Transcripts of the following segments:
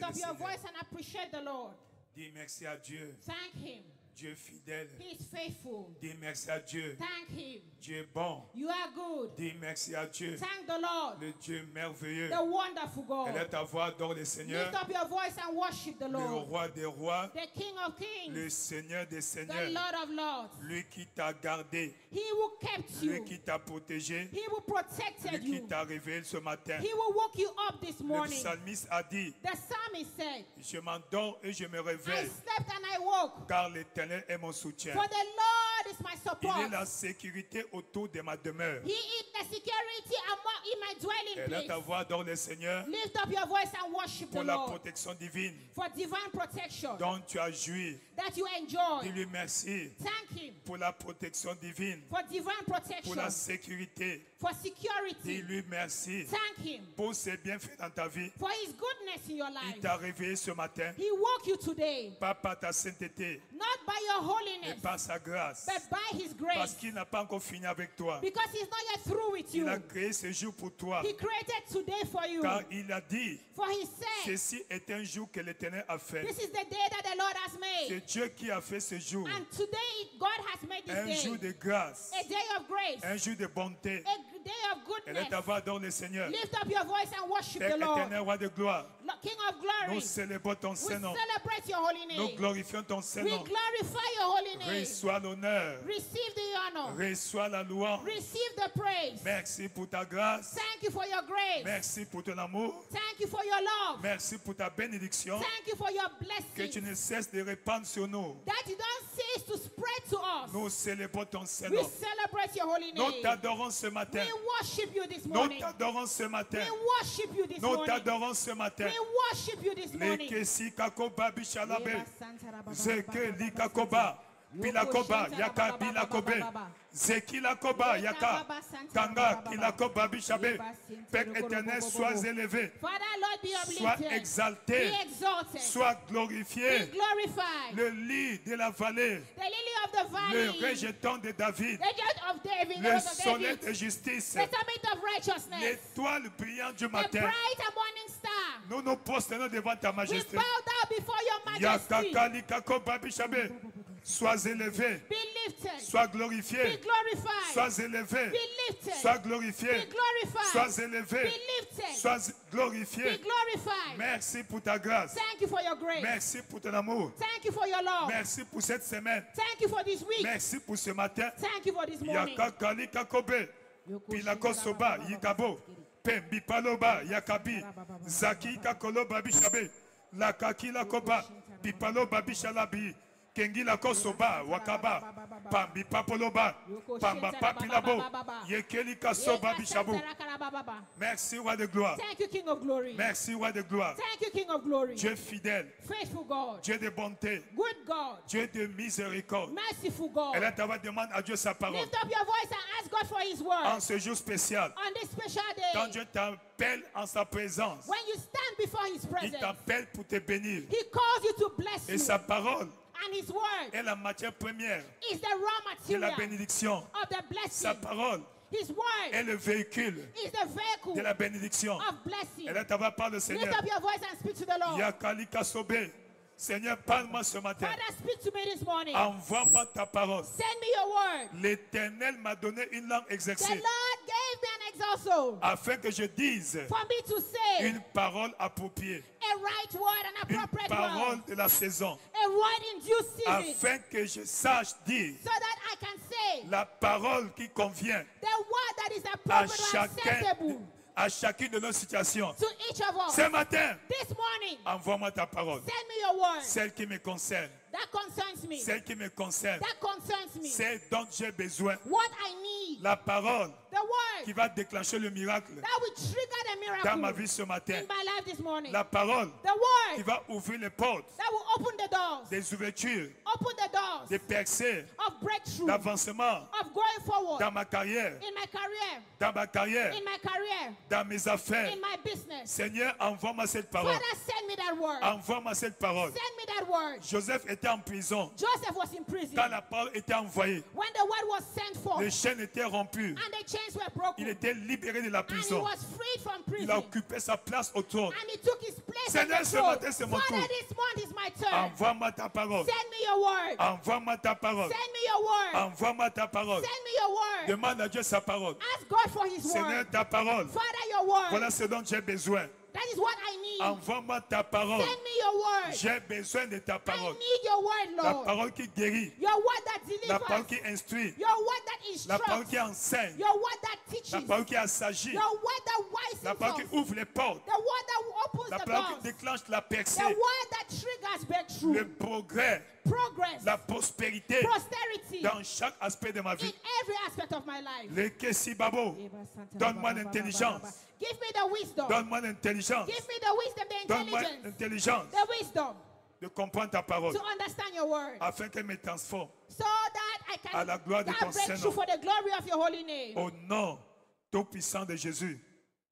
up your voice and appreciate the Lord. Dis merci à Dieu. Thank him. Dieu est fidèle. He is faithful. Dis merci à Dieu. Thank him. Dieu est bon. You are good. Dis merci à Dieu. Thank the Lord. Le Dieu merveilleux. The wonderful God. Élève ta voix, adore le Seigneur. Lift up your voice and worship the Le Lord. roi des rois. The King of Kings. Le Seigneur des The seigneurs. Lord of Lords. Lui qui t'a gardé. He who kept Lui you. qui t'a protégé. He who protected Lui qui you. t'a réveillé ce matin. He will woke you up this Le morning. psalmiste a dit, The psalmist said, je m'endors et je me I réveille, slept and I woke. car l'Éternel est mon soutien. For the Lord is my Il support. est la sécurité autour de ma demeure. He is the security in my dwelling Élève ta place. voix, adore le Seigneur Lift up your voice and worship the pour la Lord protection divine for divine protection dont tu as joui. that you enjoy. Dis-lui merci Thank him pour la protection divine, for divine pour protection, la sécurité. for security. Dis-lui merci Thank him pour ses bienfaits dans ta vie. for his goodness in your Il life. t'a réveillé ce matin, He woke you today, pas par ta sainteté, not by your mais holiness, par sa grâce. but by his Parce grace. qu'il n'a pas encore fini avec toi. Because he's not yet through with Il you. a créé ce jour pour toi. He created today for you. Car il a dit, For he said, ceci est un jour que l'Éternel a fait. this is the day that the Lord has C'est made. Dieu qui a fait ce jour. And today God has made Un this jour day de grâce, a day of grace, un jour de bonté. a day of Elle est ta goodness. voix dans le Seigneur. Lift up your voice and worship Père the Lord. éternel, roi de gloire, King of glory, nous célébrons ton we Saint-Nom. celebrate your holy Nous name. glorifions ton We Saint-Nom. glorify your holy name. Reçois l'honneur. Receive the honor. Reçois la louange. Receive the praise. Merci pour ta grâce. Thank you for your grace. Merci pour ton amour. Thank you for your love. Merci pour ta bénédiction Thank you for your que tu blessing. ne cesses de répandre sur nous. That you don't cease to spread to us. Nous célébrons ton We Saint-Nom. celebrate your holy Nous name. t'adorons ce matin. We worship you this Nous morning. t'adorons ce matin. We worship you this Nous morning. t'adorons ce matin. We worship you this morning. Lekesi kakoba bishalabe. Zeke likakoba. Bilakoba yaka bilakobe. Zeki lakoba yaka. Kanga kilakoba bishabe. Père éternel, sois élevé. Father, Lord, be Sois uplifted. exalté. Be exalted. Sois Be glorifié. glorified. Le lit de la vallée. The lily of the Le valley. rejeton de David. The judge of David. The Le Lord of soleil David. de justice. The summit of righteousness. L'étoile brillante du The matin. bright and morning star. Nous nous prosternons devant ta We majesté. bow down before your majesty. Yakakali kakoba bishabe. Sois élevé. Be lifted. Sois Be glorifié. glorified. Sois élevé. Be lifted. Sois glorifié. Be glorified. Sois élevé. Be lifted. Sois Be glorifié. glorified. Merci pour ta grâce. Thank you for your grace. Merci pour ton amour. Thank you for your love. Merci pour cette semaine. Thank you for this week. Merci pour ce matin. Thank you for this morning. Yakakali kakobe. Pilakosoba yikabo. Pembi paloba yakabi. Zaki kakoloba bishabe. Lakaki lakoba. Pipaloba bishalabi. Kengi lakosoba wakaba. Pambi papoloba. Pamba papilabo. Yekeli kasoba bishabu. Merci roi de gloire. Thank you, King of glory. Merci roi de gloire. Thank you, King of glory. Dieu fidèle. Faithful God. Dieu de bonté. Good God. Dieu de miséricorde. Merciful God. Elle ta demande à Dieu sa parole. Lift up your voice and ask God for his word. En ce jour spécial, On this special quand day, Dieu t'appelle en sa présence, when you stand before his il presence, t'appelle pour te bénir. he calls you to bless Et you. sa parole And his word est la matière première is the raw de la material bénédiction. of the Sa blessing. parole His word est le véhicule is the vehicle de la bénédiction. of blessing. Elle est à par le Lift Seigneur. up your voice and speak to the Lord. Yakali Kasobe. Seigneur, parle-moi ce matin. Father, speak to me this morning. Envoie-moi ta parole. Send me your word. L'Éternel m'a donné une langue The exercée Lord gave me an exaucel afin que je dise for me to say une parole appropriée, a right word, an une appropriate parole word, de la saison, a word in due season, afin que je sache dire so that I can say la parole qui convient the word that is à appropriate and acceptable chacune de nos situations. to each of us. Ce matin, This morning, envoie-moi ta parole, send me your word. celle qui me concerne, That concerns me. celle qui me concerne, That concerns me. celle dont j'ai besoin. What I need. La parole The word qui va déclencher le miracle that will trigger the dans ma miracle vie ce matin. in my life this morning. La parole The word qui va ouvrir les portes, that will open the doors. des ouvertures, Open the doors des percées, of breakthrough, d'avancement of going forward dans ma carrière, in my career, dans ma carrière, in my career, dans mes affaires. in my business. Seigneur, envoie-moi cette parole. Father, send me that word. Envoie-moi cette parole. Send me that word. Joseph était en prison Joseph was in prison. quand la parole était envoyée. When the word was sent forth Les chaînes étaient rompues. and the chains were broken Il était libéré de la and he prison. was freed from Il a occupé sa place au trône. And he took his place on Seigneur, the ce throne. matin, c'est mon Father, tour. this month is my turn. Envoie-moi ta parole. Send me your word. Envoie-moi ta parole. Send me your word. Envoie-moi ta parole. Send me your word. Demande à Dieu sa parole. Ask God for his Seigneur, word. ta parole. Father, your word. Voilà ce dont j'ai besoin. That is what I need. Envoie-moi ta parole. Send me your word. J'ai besoin de ta I parole. need your word, La Lord. parole qui guérit. Your word that La parole delivers. qui instruit. Your word that La parole instructs. qui enseigne. Your word that teaches. La parole qui assagit. Your word that wisens La parole us. qui ouvre les portes. The word that opens La the parole qui doors. déclenche la percée. The word that triggers breakthrough. Le progrès. Progress. La prospérité. Prosperity. Dans chaque aspect de ma In vie. every aspect of my life. Le Kessibabo. Donne-moi l'intelligence. Give me the wisdom. Donne-moi l'intelligence. Give me the wisdom, the Donne-moi intelligence, l'intelligence the wisdom de comprendre ta parole. to understand your word, Afin qu'elle me transforme. so that I À la can gloire de ton have breakthrough Saint-Nom. for the glory of your holy name. Au nom tout puissant de Jésus,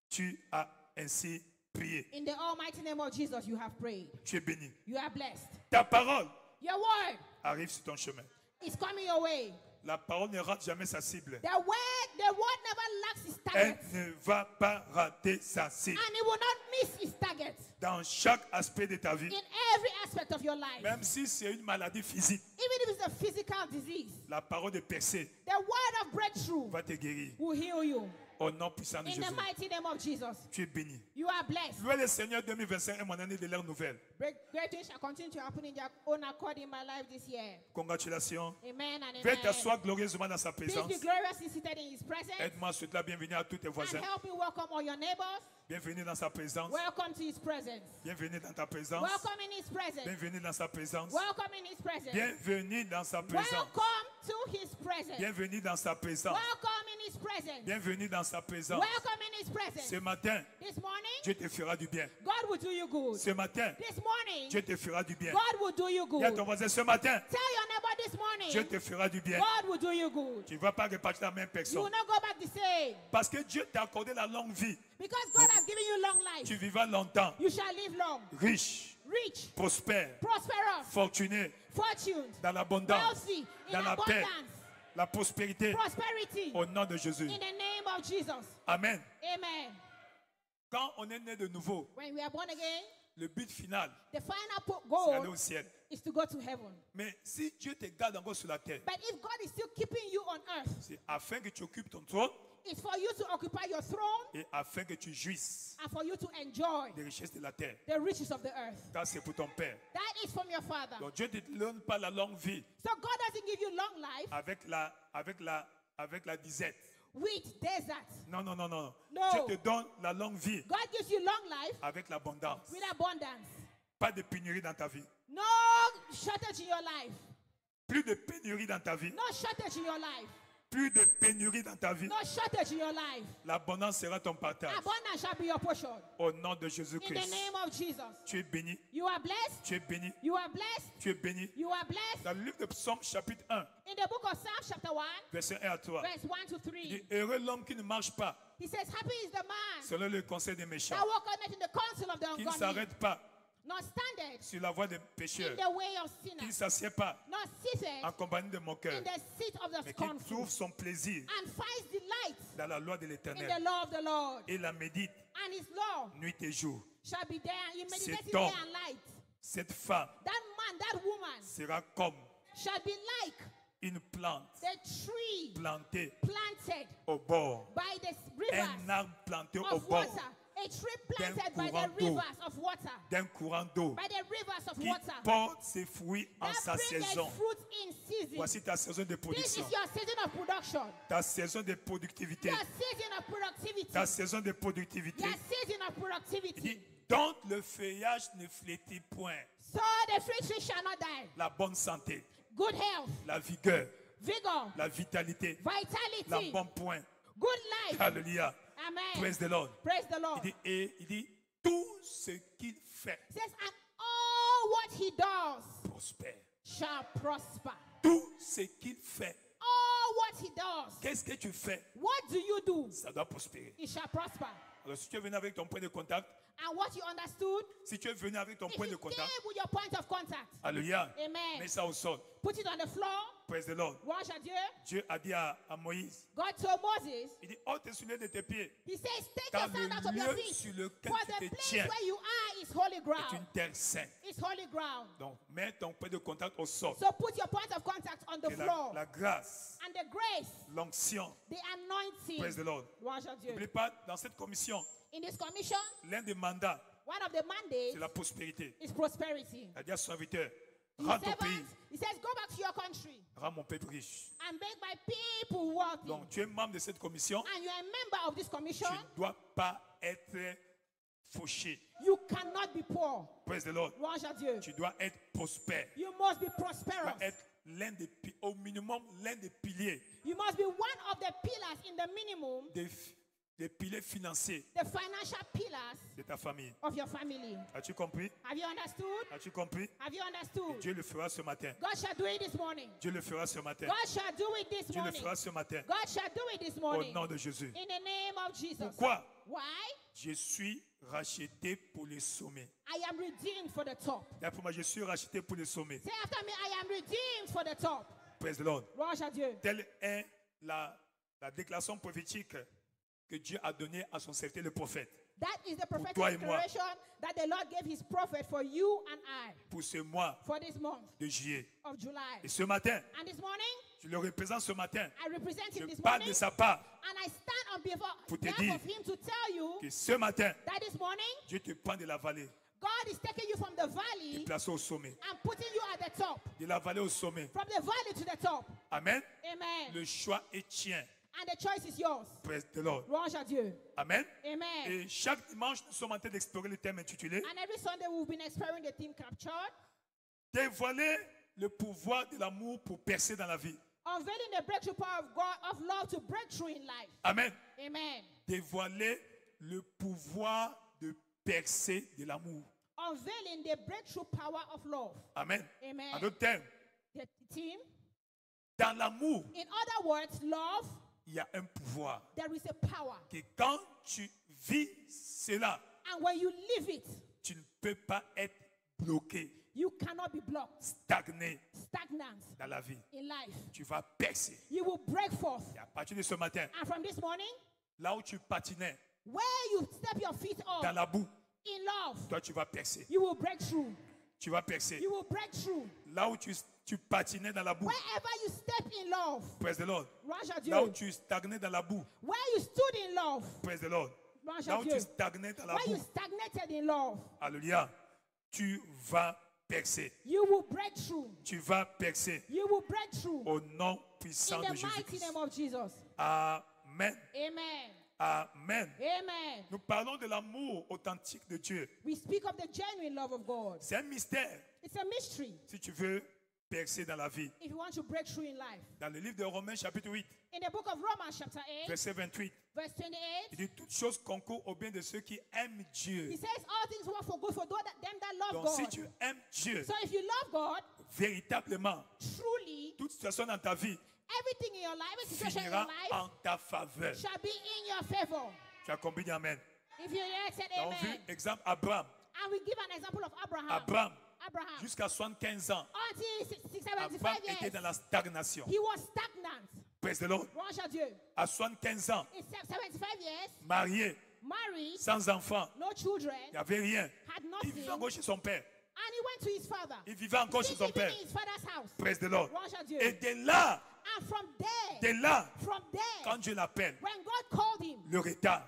tu as ainsi prié. In the almighty name of Jesus, you have prayed. Tu es béni. You are blessed. Ta parole Your word arrive sur ton chemin. is coming your way. La parole ne rate jamais sa cible. The word never lacks its Elle target, ne va pas rater sa cible. and it will not miss its target Dans chaque aspect de ta vie, in every aspect of your life. même si c'est une maladie physique, Even if it's a physical disease, la parole de percée the word of breakthrough va te guérir. will heal you. Au nom puissant de In the Jésus, mighty name of Jesus, tu es béni. you are blessed. Louez le Seigneur, 2025 est mon année de l'ère nouvelle. Great things shall continue to happen in their own accord in my life this year. Congratulations. Amen and Fais amen. t'asseoir glorieusement dans sa Please présence. be gloriously seated in his presence. Aide-moi à souhaiter la bienvenue à tous tes And voisins. help me welcome all your neighbors. Bienvenue dans sa présence. Welcome to his presence. Bienvenue dans ta présence. Welcome in his presence. Bienvenue dans sa présence. Welcome in his presence. Bienvenue dans sa présence. Welcome to his presence. Bienvenue dans sa présence. Welcome in his presence. Bienvenue dans sa présence. Welcome in his presence. Ce matin, This morning, Dieu te fera du bien. God will do you good. Ce matin, This morning, Dieu te fera du bien. God will do you Dis à good. ton voisin, ce matin, Tell your neighbor this morning, Dieu te fera du bien. God will do you good. Tu ne vas pas repartir la même You will personne. not go back the same. Parce que Dieu t'a accordé la longue vie. Because God has given you long life. Tu vivras longtemps, You shall live long, riche, rich, prospère, prosperous, fortuné, fortuned, dans l'abondance, wealthy, in dans la paix, abundance, la prospérité. prosperity. Au nom de Jésus. In the name of Jesus. Amen. Amen. Quand on est né de nouveau, When we are born again, le but final, the final c'est d'aller goal au ciel. is to go to heaven. Mais si Dieu te garde encore sur la terre, But if God is still keeping you on earth, c'est afin que tu occupes ton trône it's for you to occupy your throne et afin que tu jouisses and for you to enjoy des richesses de la terre. the riches of the earth. Car c'est pour ton Père. That is from your Father. Donc Dieu ne te donne pas la longue vie So God doesn't give you long life avec la disette. with desert. Non, non, non, non. No. Dieu te donne la longue vie God gives you long life avec l'abondance. with abundance. Pas de pénurie dans ta vie. No shortage in your life. Plus de pénurie dans ta vie. No shortage in your life. Plus de pénurie dans ta vie. No shortage in your life. L'abondance sera ton partage. Abundance shall be your portion. Au nom de In the Jésus-Christ. name of Jesus. Tu es béni. You are blessed. Tu es béni. You are blessed. Tu es béni. You are blessed. Dans le livre de Psaume chapitre 1, In the book of Psalms chapter 1, verset 1 à 3. verse 1 to Il dit, 3, heureux l'homme qui ne marche pas he says, happy is the man selon le conseil des méchants, that walketh not in the counsel of the qui ne ungodly, s'arrête pas nor standeth sur la voie des in pécheurs, the way of qui ne sinners, s'assied pas nor sitteth en compagnie de mon cœur, in the seat of the mais qui scornful, trouve son plaisir and finds delight dans la loi de in the l'Éternel law of the Lord. et la médite And his law nuit et jour. shall be there. He meditates Cet day homme and light. Cette femme That man, that woman sera comme shall be like une plante the tree plantée planted au bord, by the rivers un arbre planté au of bord water. A tree planted by the courant d'eau. rivers of water. d'un courant d'eau By the rivers of qui water. porte ses fruits en That sa bringeth saison. fruit in season. Voici ta saison de This production, is your season of production. ta saison de productivité, Your season of productivity. ta saison de productivité. Your season of Il productivity. dit, dont le feuillage ne flétrit point, So the fruit tree shall not die. la bonne santé, Good health, la vigueur, vigor, la vitalité, la vitality, bonne point. good life. Alléluia. Amen. Praise the Lord. Praise the Lord. Il dit, tout ce qu'il fait Says, and all what he does prospère. shall prosper. Tout ce qu'il fait. All what he does. Qu'est-ce que tu fais? What do you do? Ça doit prospérer. It shall prosper. Alors si tu es venu avec ton point de contact, And what you understood, si tu es venu avec ton if point you de contact, came with your point of contact, alléluia, Amen. mets ça au sol. Put it on the floor. Praise the Lord. Louange à Dieu. Dieu a dit à Moïse, God told Moses, il dit, ôte tes souliers de tes pieds. he says, take Car your sand out of le your lieu feet. sur lequel For tu the te place tiens where you are is holy est ground. une terre sainte. It's holy ground. Donc, mets ton point de contact au sol. So put your point of contact on the Et floor. la grâce, And the grace, l'onction, the anointing. praise the Lord. Louange à Dieu. N'oubliez pas, dans cette commission, In this commission, l'un des mandats, one of the mandates c'est la prospérité. is prosperity. Il a dit à son serviteur, His rends ton servant, pays, he says, go back to your country rends mon peuple riche. and make my people wealthy. Donc, tu es membre de cette commission, And you are a member of this tu commission. ne dois pas être fauché. You cannot be poor. Praise the Lord. Louange à Dieu. Tu dois être prospère. You must be Tu dois prosperous. être au minimum l'un des piliers, You must be one of the pillars in the minimum, des piliers financiers the financial pillars de ta famille. of your family. As-tu compris? Have you understood? As-tu compris? Have you understood? Dieu le fera ce matin. God shall do it this morning. Dieu le fera ce matin. God shall do it this Dieu le morning. fera ce matin. God shall do it this Au morning. nom de Jésus. In the name of Jesus. Pourquoi? Why? Je suis racheté pour les sommets. I am redeemed for the top. Pour moi, je suis racheté pour les sommets. Say after me, I am redeemed for the top. Praise the Lord. Louange à Dieu. Telle est la déclaration prophétique que Dieu a donnée à son serviteur le prophète. That is the prophetic toi et moi. declaration that the Lord gave his prophet for you and I Pour ce mois for this month de juillet. of July. Et ce matin, And this morning, je le représente ce matin. I represent Je him this parle morning, de sa part and I stand on Pour te behalf dire of him to tell you que ce matin, that this morning, Dieu te prend de la vallée God is taking you from the et valley place au sommet. and putting you at the top. De la vallée au sommet. From the valley to the top. Amen. Amen. Le choix est tien. And the choice is yours. Praise the Lord. Louange à Dieu. Amen. Amen. Et chaque dimanche, nous sommes en train d'explorer le thème intitulé And every Sunday we've been exploring the theme captured, Dévoiler le pouvoir de l'amour pour percer dans la vie. unveiling the breakthrough power of God of love to break through in life. Amen. Amen. Dévoiler le pouvoir de percer de l'amour. Unveiling the breakthrough power of love. Amen. Amen. En d'autres termes, The theme, dans l'amour, in other words, love, il y a un pouvoir. there is a power. Que quand tu vis cela, And when you live it, tu ne peux pas être bloqué, you cannot be blocked, stagné stagnant dans la vie. in life. Tu vas percer. You will break forth. Et à partir de ce matin, And from this morning, là où tu patinais, where you step your feet dans on la boue, in love, toi tu vas percer. you will break through. Tu vas percer. You will break through. Là où tu patinais dans la boue, Wherever you step in love, praise the Lord. Louange à Là où Dieu. tu stagnais dans la boue, Where you stood in love, praise the Lord. Louange Là à où Dieu. tu stagnais dans la Where you boue, stagnated in love, alléluia, tu vas percer. you will break through. Tu vas percer You will break through. au nom In puissant the de mighty Jésus-Christ. name of Jesus. Amen. Amen. Amen. Amen. Nous parlons de l'amour authentique de Dieu. We speak of the genuine love of God. C'est un mystère It's a mystery si tu veux percer dans la vie. if you want to break through in life. Dans le livre de Romains chapitre 8, In the book of Romans chapter 8, verset 28, verse 28, il dit toutes choses concourent au bien de ceux qui aiment Dieu. he says all things work for good for them that love Donc si God. tu aimes Dieu So if you love God, véritablement, truly, toute situation dans ta vie everything in your life, every situation in your finira life en ta faveur. shall be in your favor. Tu as compris, amen. If you said Nous avons vu, amen. exemple, Abraham. And we give an example of Abraham. Abraham, Abraham, jusqu'à 75 ans, until Abraham 75 était years, dans la stagnation. he was stagnant. Praise the Lord. Louange à Dieu. À 75 ans, In 75 years, marié, married, sans enfant, no children, il n'y avait rien. had Il nothing, vivait encore chez son père. and he went to his father. Il vivait encore chez Still son père. living in his father's house. Praise the Lord. Louange à Dieu. Et de là, And from there, quand Dieu l'appelle, when God called him, le retard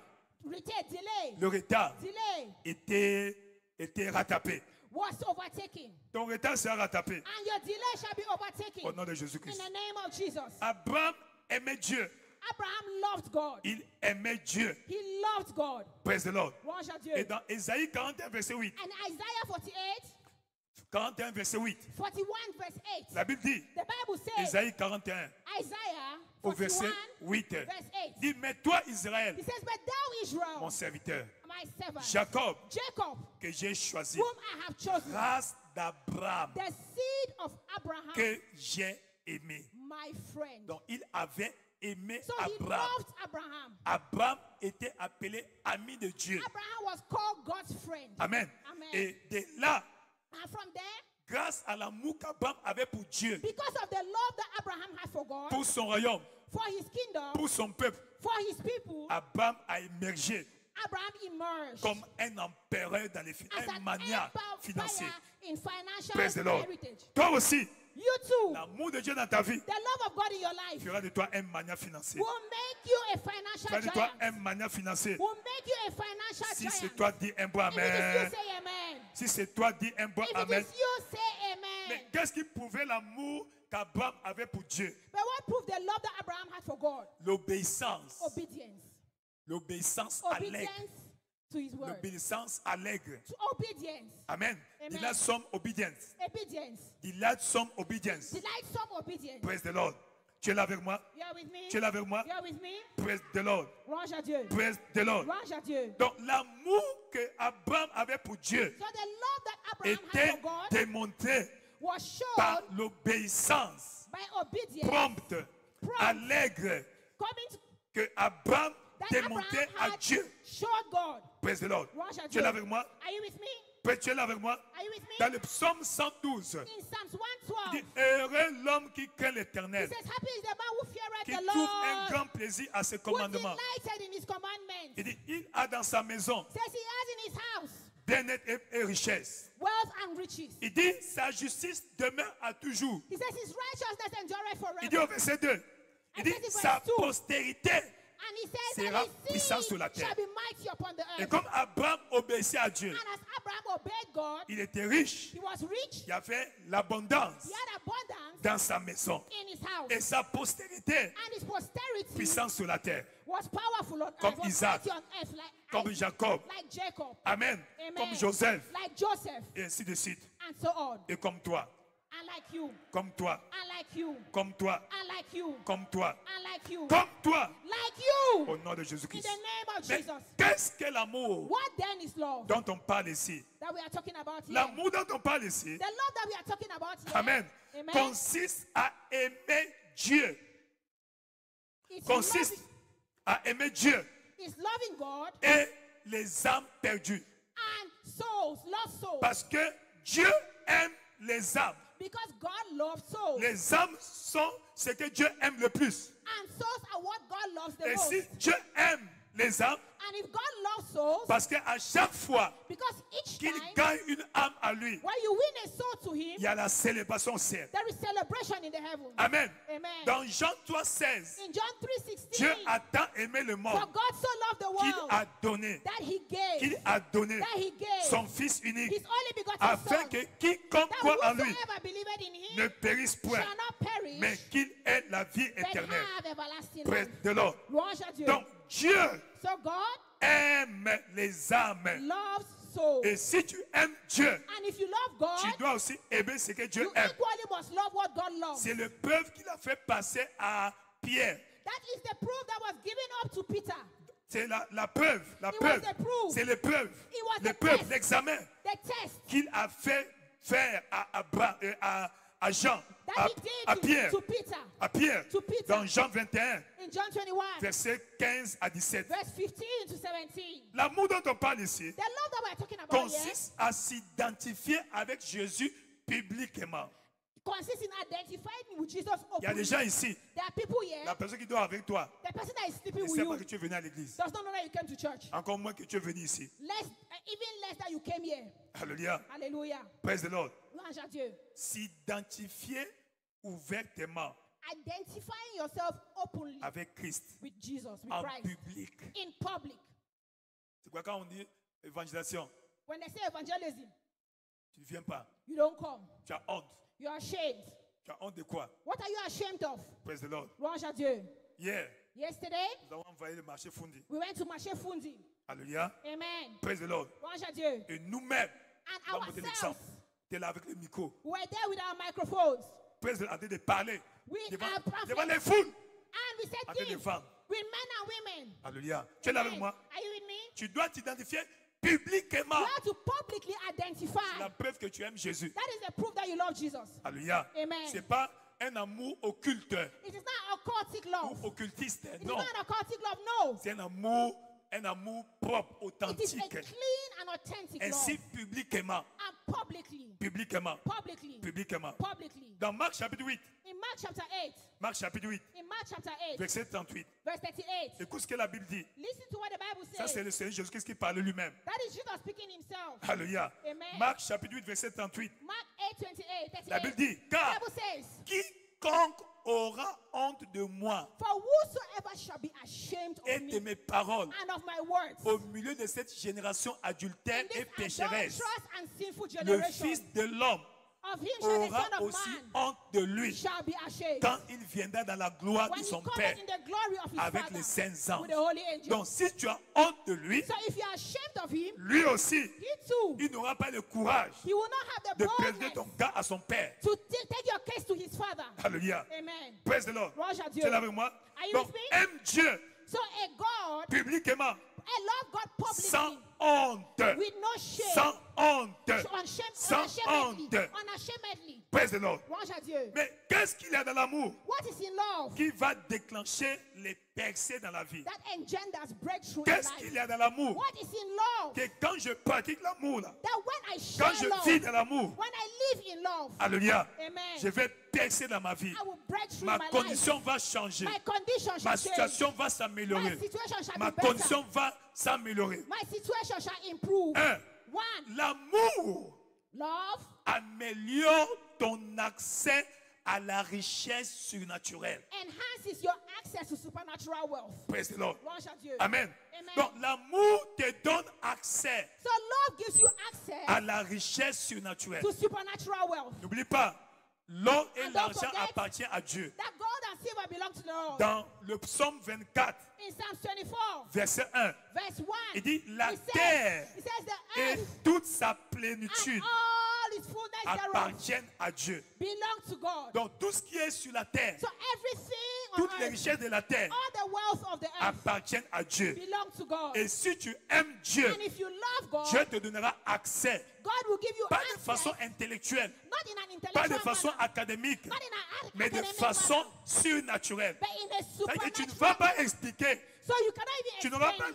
était rattrapé. was overtaken. Ton retard sera rattrapé And your delay shall be au overtaken. nom de In Jésus-Christ. the name of Jesus. Abraham aimait Dieu. Abraham loved God. Il aimait Dieu. He loved God. Praise the Lord. Louange à Dieu. Et dans Ésaïe 41, verset 8, And Isaiah 48, 41, verset 8, 41 verse 8. la Bible dit, The Bible says, Ésaïe 41, Isaiah au verset 41 8, verse 8. dit, mais toi, Israël, He says, but thou Israel, mon serviteur, my servant, Jacob, Jacob, que j'ai choisi, whom I have chosen, race d'Abraham, the seed of Abraham, que j'ai aimé. my friend. Donc, il avait aimé So he Abraham. loved Abraham. Abraham était appelé ami de Dieu. Abraham was called God's friend. Amen. Amen. Et de là, And from there, grâce à l'amour qu'Abraham avait pour Dieu, because of the love that Abraham had for God, pour son royaume, for his kingdom, pour son peuple, for his people, Abraham a émergé Abraham emerged comme un empereur dans les as un an manière financier. empire in financial Praise the Lord. heritage. Toi aussi, You too, l'amour de Dieu dans ta vie the love of God in your life fera de toi un manière financier. will make you a financial Fera de toi giant. un manière financier. Will make you a financial Si giant. c'est toi, dis un bon If it is you, amen. say amen. Si c'est toi, dis un bon If it amen. is you, say Mais amen. qu'est-ce qui prouvait l'amour qu'Abraham avait pour Dieu? But what proved the love that Abraham had for God? L'obéissance. Obedience. L'obéissance allègre. Obedience to his word. L'obéissance allègre. To obedience. Amen. Amen. Delight some obedience. Obedience. Delight some obedience. Delight some obedience. Praise the Lord. Tu es là avec moi? You are with me? Tu es là avec moi? You are with me? Praise the Lord. Louange à Dieu. Praise the Lord. Louange à Dieu. Donc l'amour que Abraham avait pour Dieu So the love that Abraham had était for God démontré was shown par l'obéissance by obedience. prompte, allègre Coming to que Abraham that démontait Abraham à had Dieu. showed God. Praise the Lord. Louange à Tu Dieu. es là avec moi? Are you with me? Tu es là avec moi? Are you with me? Dans le psaume 112, In Psalms il 112, dit heureux l'homme qui craint he l'Éternel, says, happy is the man who feareth qui the trouve un Lord, grand plaisir à ses who is commandements. delighted in his commandments. Il dit il a dans sa maison Says he has in his house bien-être et richesse. wealth and riches. Il dit sa justice demeure à toujours. He says his righteousness endureth Il dit forever. au verset 2, il dit And verse sa 2, postérité. And he says sera that his puissant seed sur la terre. shall be mighty upon the Et earth. comme Abraham obéissait à Dieu, And as Abraham obeyed God, il était riche. he was rich, Il avait l'abondance he had abundance dans sa maison. in his house. Et sa postérité And his posterity puissante sur la terre. was powerful on Comme earth, was Isaac, mighty on earth, like comme Isaac, Jacob. like Jacob, Amen. Amen. Comme Joseph. like Joseph, Et ainsi de suite. and so on. Et comme toi. And like you, Comme toi. and like you, Comme toi. and like you, Comme toi. and like you, Comme toi. like you, Au nom de in Jésus-Christ. the name of Mais Jesus. qu'est-ce que l'amour What then is love dont on parle ici? that we are talking about here? L'amour dont on parle ici, The love that we are talking about here, amen, Amen, consiste à aimer Dieu. is Consiste à aimer Dieu is loving God et les âmes perdues. and souls, lost souls. Parce que Dieu aime les âmes. Because God loves souls. Les âmes sont ce que Dieu aime le plus. And souls are what God loves the Et most. si Dieu aime les âmes, And if God loves souls, parce qu'à chaque fois because each qu'il time gagne une âme à lui, when you win a soul to Him, il y a la célébration au ciel. there is celebration in the heavens. Amen. Amen. Dans Jean 3,16, In John 3:16, Dieu a tant aimé le for monde God so loved the qu'il world a donné, that He gave, qu'il a donné that He gave son Fils unique, His only begotten afin Son, que quiconque that croit en lui whosoever believeth in Him ne périsse point, shall not perish, mais qu'il ait la vie but éternelle. have everlasting Praise life. the Lord. Louange à Dieu. Donc Dieu So God aime les âmes. loves souls. Et si tu aimes Dieu, And if you love God, tu dois aussi aimer ce que Dieu you aime. equally must love what God loves. C'est le preuve qu'il a fait passer à Pierre. That is the proof that was given up to Peter. C'est la preuve, la It preuve. was the proof. C'est l'épreuve, It was the l'épreuve, test. l'examen The test qu'il a fait faire à Jean, that he à did Pierre, to Peter à Pierre, to Peter. dans Jean 21, in John 21, versets 15 à 17. verse 15 to 17. L'amour dont on parle ici The love that we're talking about here consiste à s'identifier avec Jésus publiquement. consists in identifying with Jesus Il y a openly. des gens ici, There are people here, la personne qui dort avec toi, the person that is ne sleeping with sait pas you que tu es venu à l'église. does not know that you came to church. Encore moins que tu es venu ici. Even less that you came here. Alléluia. Hallelujah. Praise the Lord. Louange à Dieu. S'identifier ouvertement Identifying yourself openly avec Christ with Jesus, with en Christ, public. in public. C'est quoi quand on dit évangélisation? When they say evangelism, Tu ne viens pas. you don't come. Tu as honte. You are ashamed. Tu as honte de quoi? What are you ashamed of? Praise the Lord. Louange à Dieu. Hier, Yesterday, nous avons envoyé le marché Fundi. we went to Marché Fundi. Alléluia. Amen. Praise the Lord. Louange à Dieu. Et nous-mêmes, And on va monter ourselves, l'exemple. Tu es là avec le micro. we were there with our microphones. Praise the Lord. En train de parler We devant, are prophets. devant les foules. And we En said train de things vendre. with men and women. Alléluia. Tu es là avec Amen. moi. Are you with me? Tu dois t'identifier publiquement. You have to publicly identify. La preuve que tu aimes Jésus. That is the proof that you love Jesus. Alléluia. Amen. Ce n'est pas un amour occulte It is not occultic ou love. occultiste. It is Non. not an occultic love, no. C'est un amour propre, It is a authentique. clean and authentic Ainsi love. publiquement. And publicly. publiquement. publicly. Publiquement. Publicly. Dans Marc chapitre 8, In Mark chapter 8, Marc chapitre 8, in Mark chapter 8, verset 38. verse 38, Écoute ce que la Bible dit. listen to what the Bible Ça, says. c'est le Seigneur Jésus-Christ qui parle lui-même. That is Jesus speaking himself. Alléluia. Amen. Marc chapitre 8, verset 38. Mark 8, 28, La Bible 38. dit, car The Bible says, quiconque aura honte de moi for whosoever shall be ashamed et of de me mes paroles and of my words au milieu de cette génération adultère in et this pécheresse, adulterous and sinful le generation, Fils de l'homme of him shall the aura Son of aussi Man honte de lui shall be ashamed quand il viendra dans la gloire when de he son cometh Père in the glory of his avec Father les saints anges. with the holy angels. Donc si tu as honte de lui, So if you are ashamed of him, lui aussi, he too, il n'aura pas le courage he will not have the de présenter boldness ton cas à son Père. to take your case to his Father. Alléluia. Amen. Praise the Lord. Louange à Dieu. Tu es là avec moi? Are you Donc with me? aime Dieu So a God, publiquement, I love God sans publicly, honte. with no shame, Sans honte. Sans unashamedly, honte. unashamedly. Praise the Lord. Louange à Dieu. Mais qu'est-ce qu'il y a dans l'amour What is in love qui va déclencher les percées dans la vie? that engenders breakthrough in Qu'est-ce life? qu'il y a dans l'amour What is in love que quand je pratique l'amour, là, that when I quand share je love, vis dans l'amour, when I live in love, alléluia, amen, je vais percer dans ma vie. I will break through Ma my life. condition va changer. My condition Ma shall change. situation va My s'améliorer. situation shall Ma be better. condition va s'améliorer. My situation shall improve. One, L'amour love améliore ton accès à la richesse surnaturelle. enhances your access to supernatural wealth. Praise the Lord. Louange à Dieu. Amen. Amen. Donc l'amour te donne accès So love gives you access à la richesse surnaturelle. to supernatural wealth. N'oublie pas, l'or et And don't l'argent forget appartiennent à Dieu. That gold and silver belong to the Lord. Dans le psaume 24, In Psalm 24, verset 1, verse 1, il dit la it terre says the et earth toute sa and plénitude all its fullness thereof appartiennent à Dieu. belong to God. Donc tout ce qui est sur la terre, So everything on toutes les earth, richesses de la terre all the wealth of the earth appartiennent à Dieu. belong to God. Et si tu aimes Dieu, And if you love God, Dieu te donnera accès, God will give you pas de access, façon intellectuelle, not in an pas intellectual de façon manner, académique, not in an mais de academic façon manner, surnaturelle. but in a C'est-à-dire que tu ne supernatural vas pas manner. expliquer, So you cannot tu even n'auras pas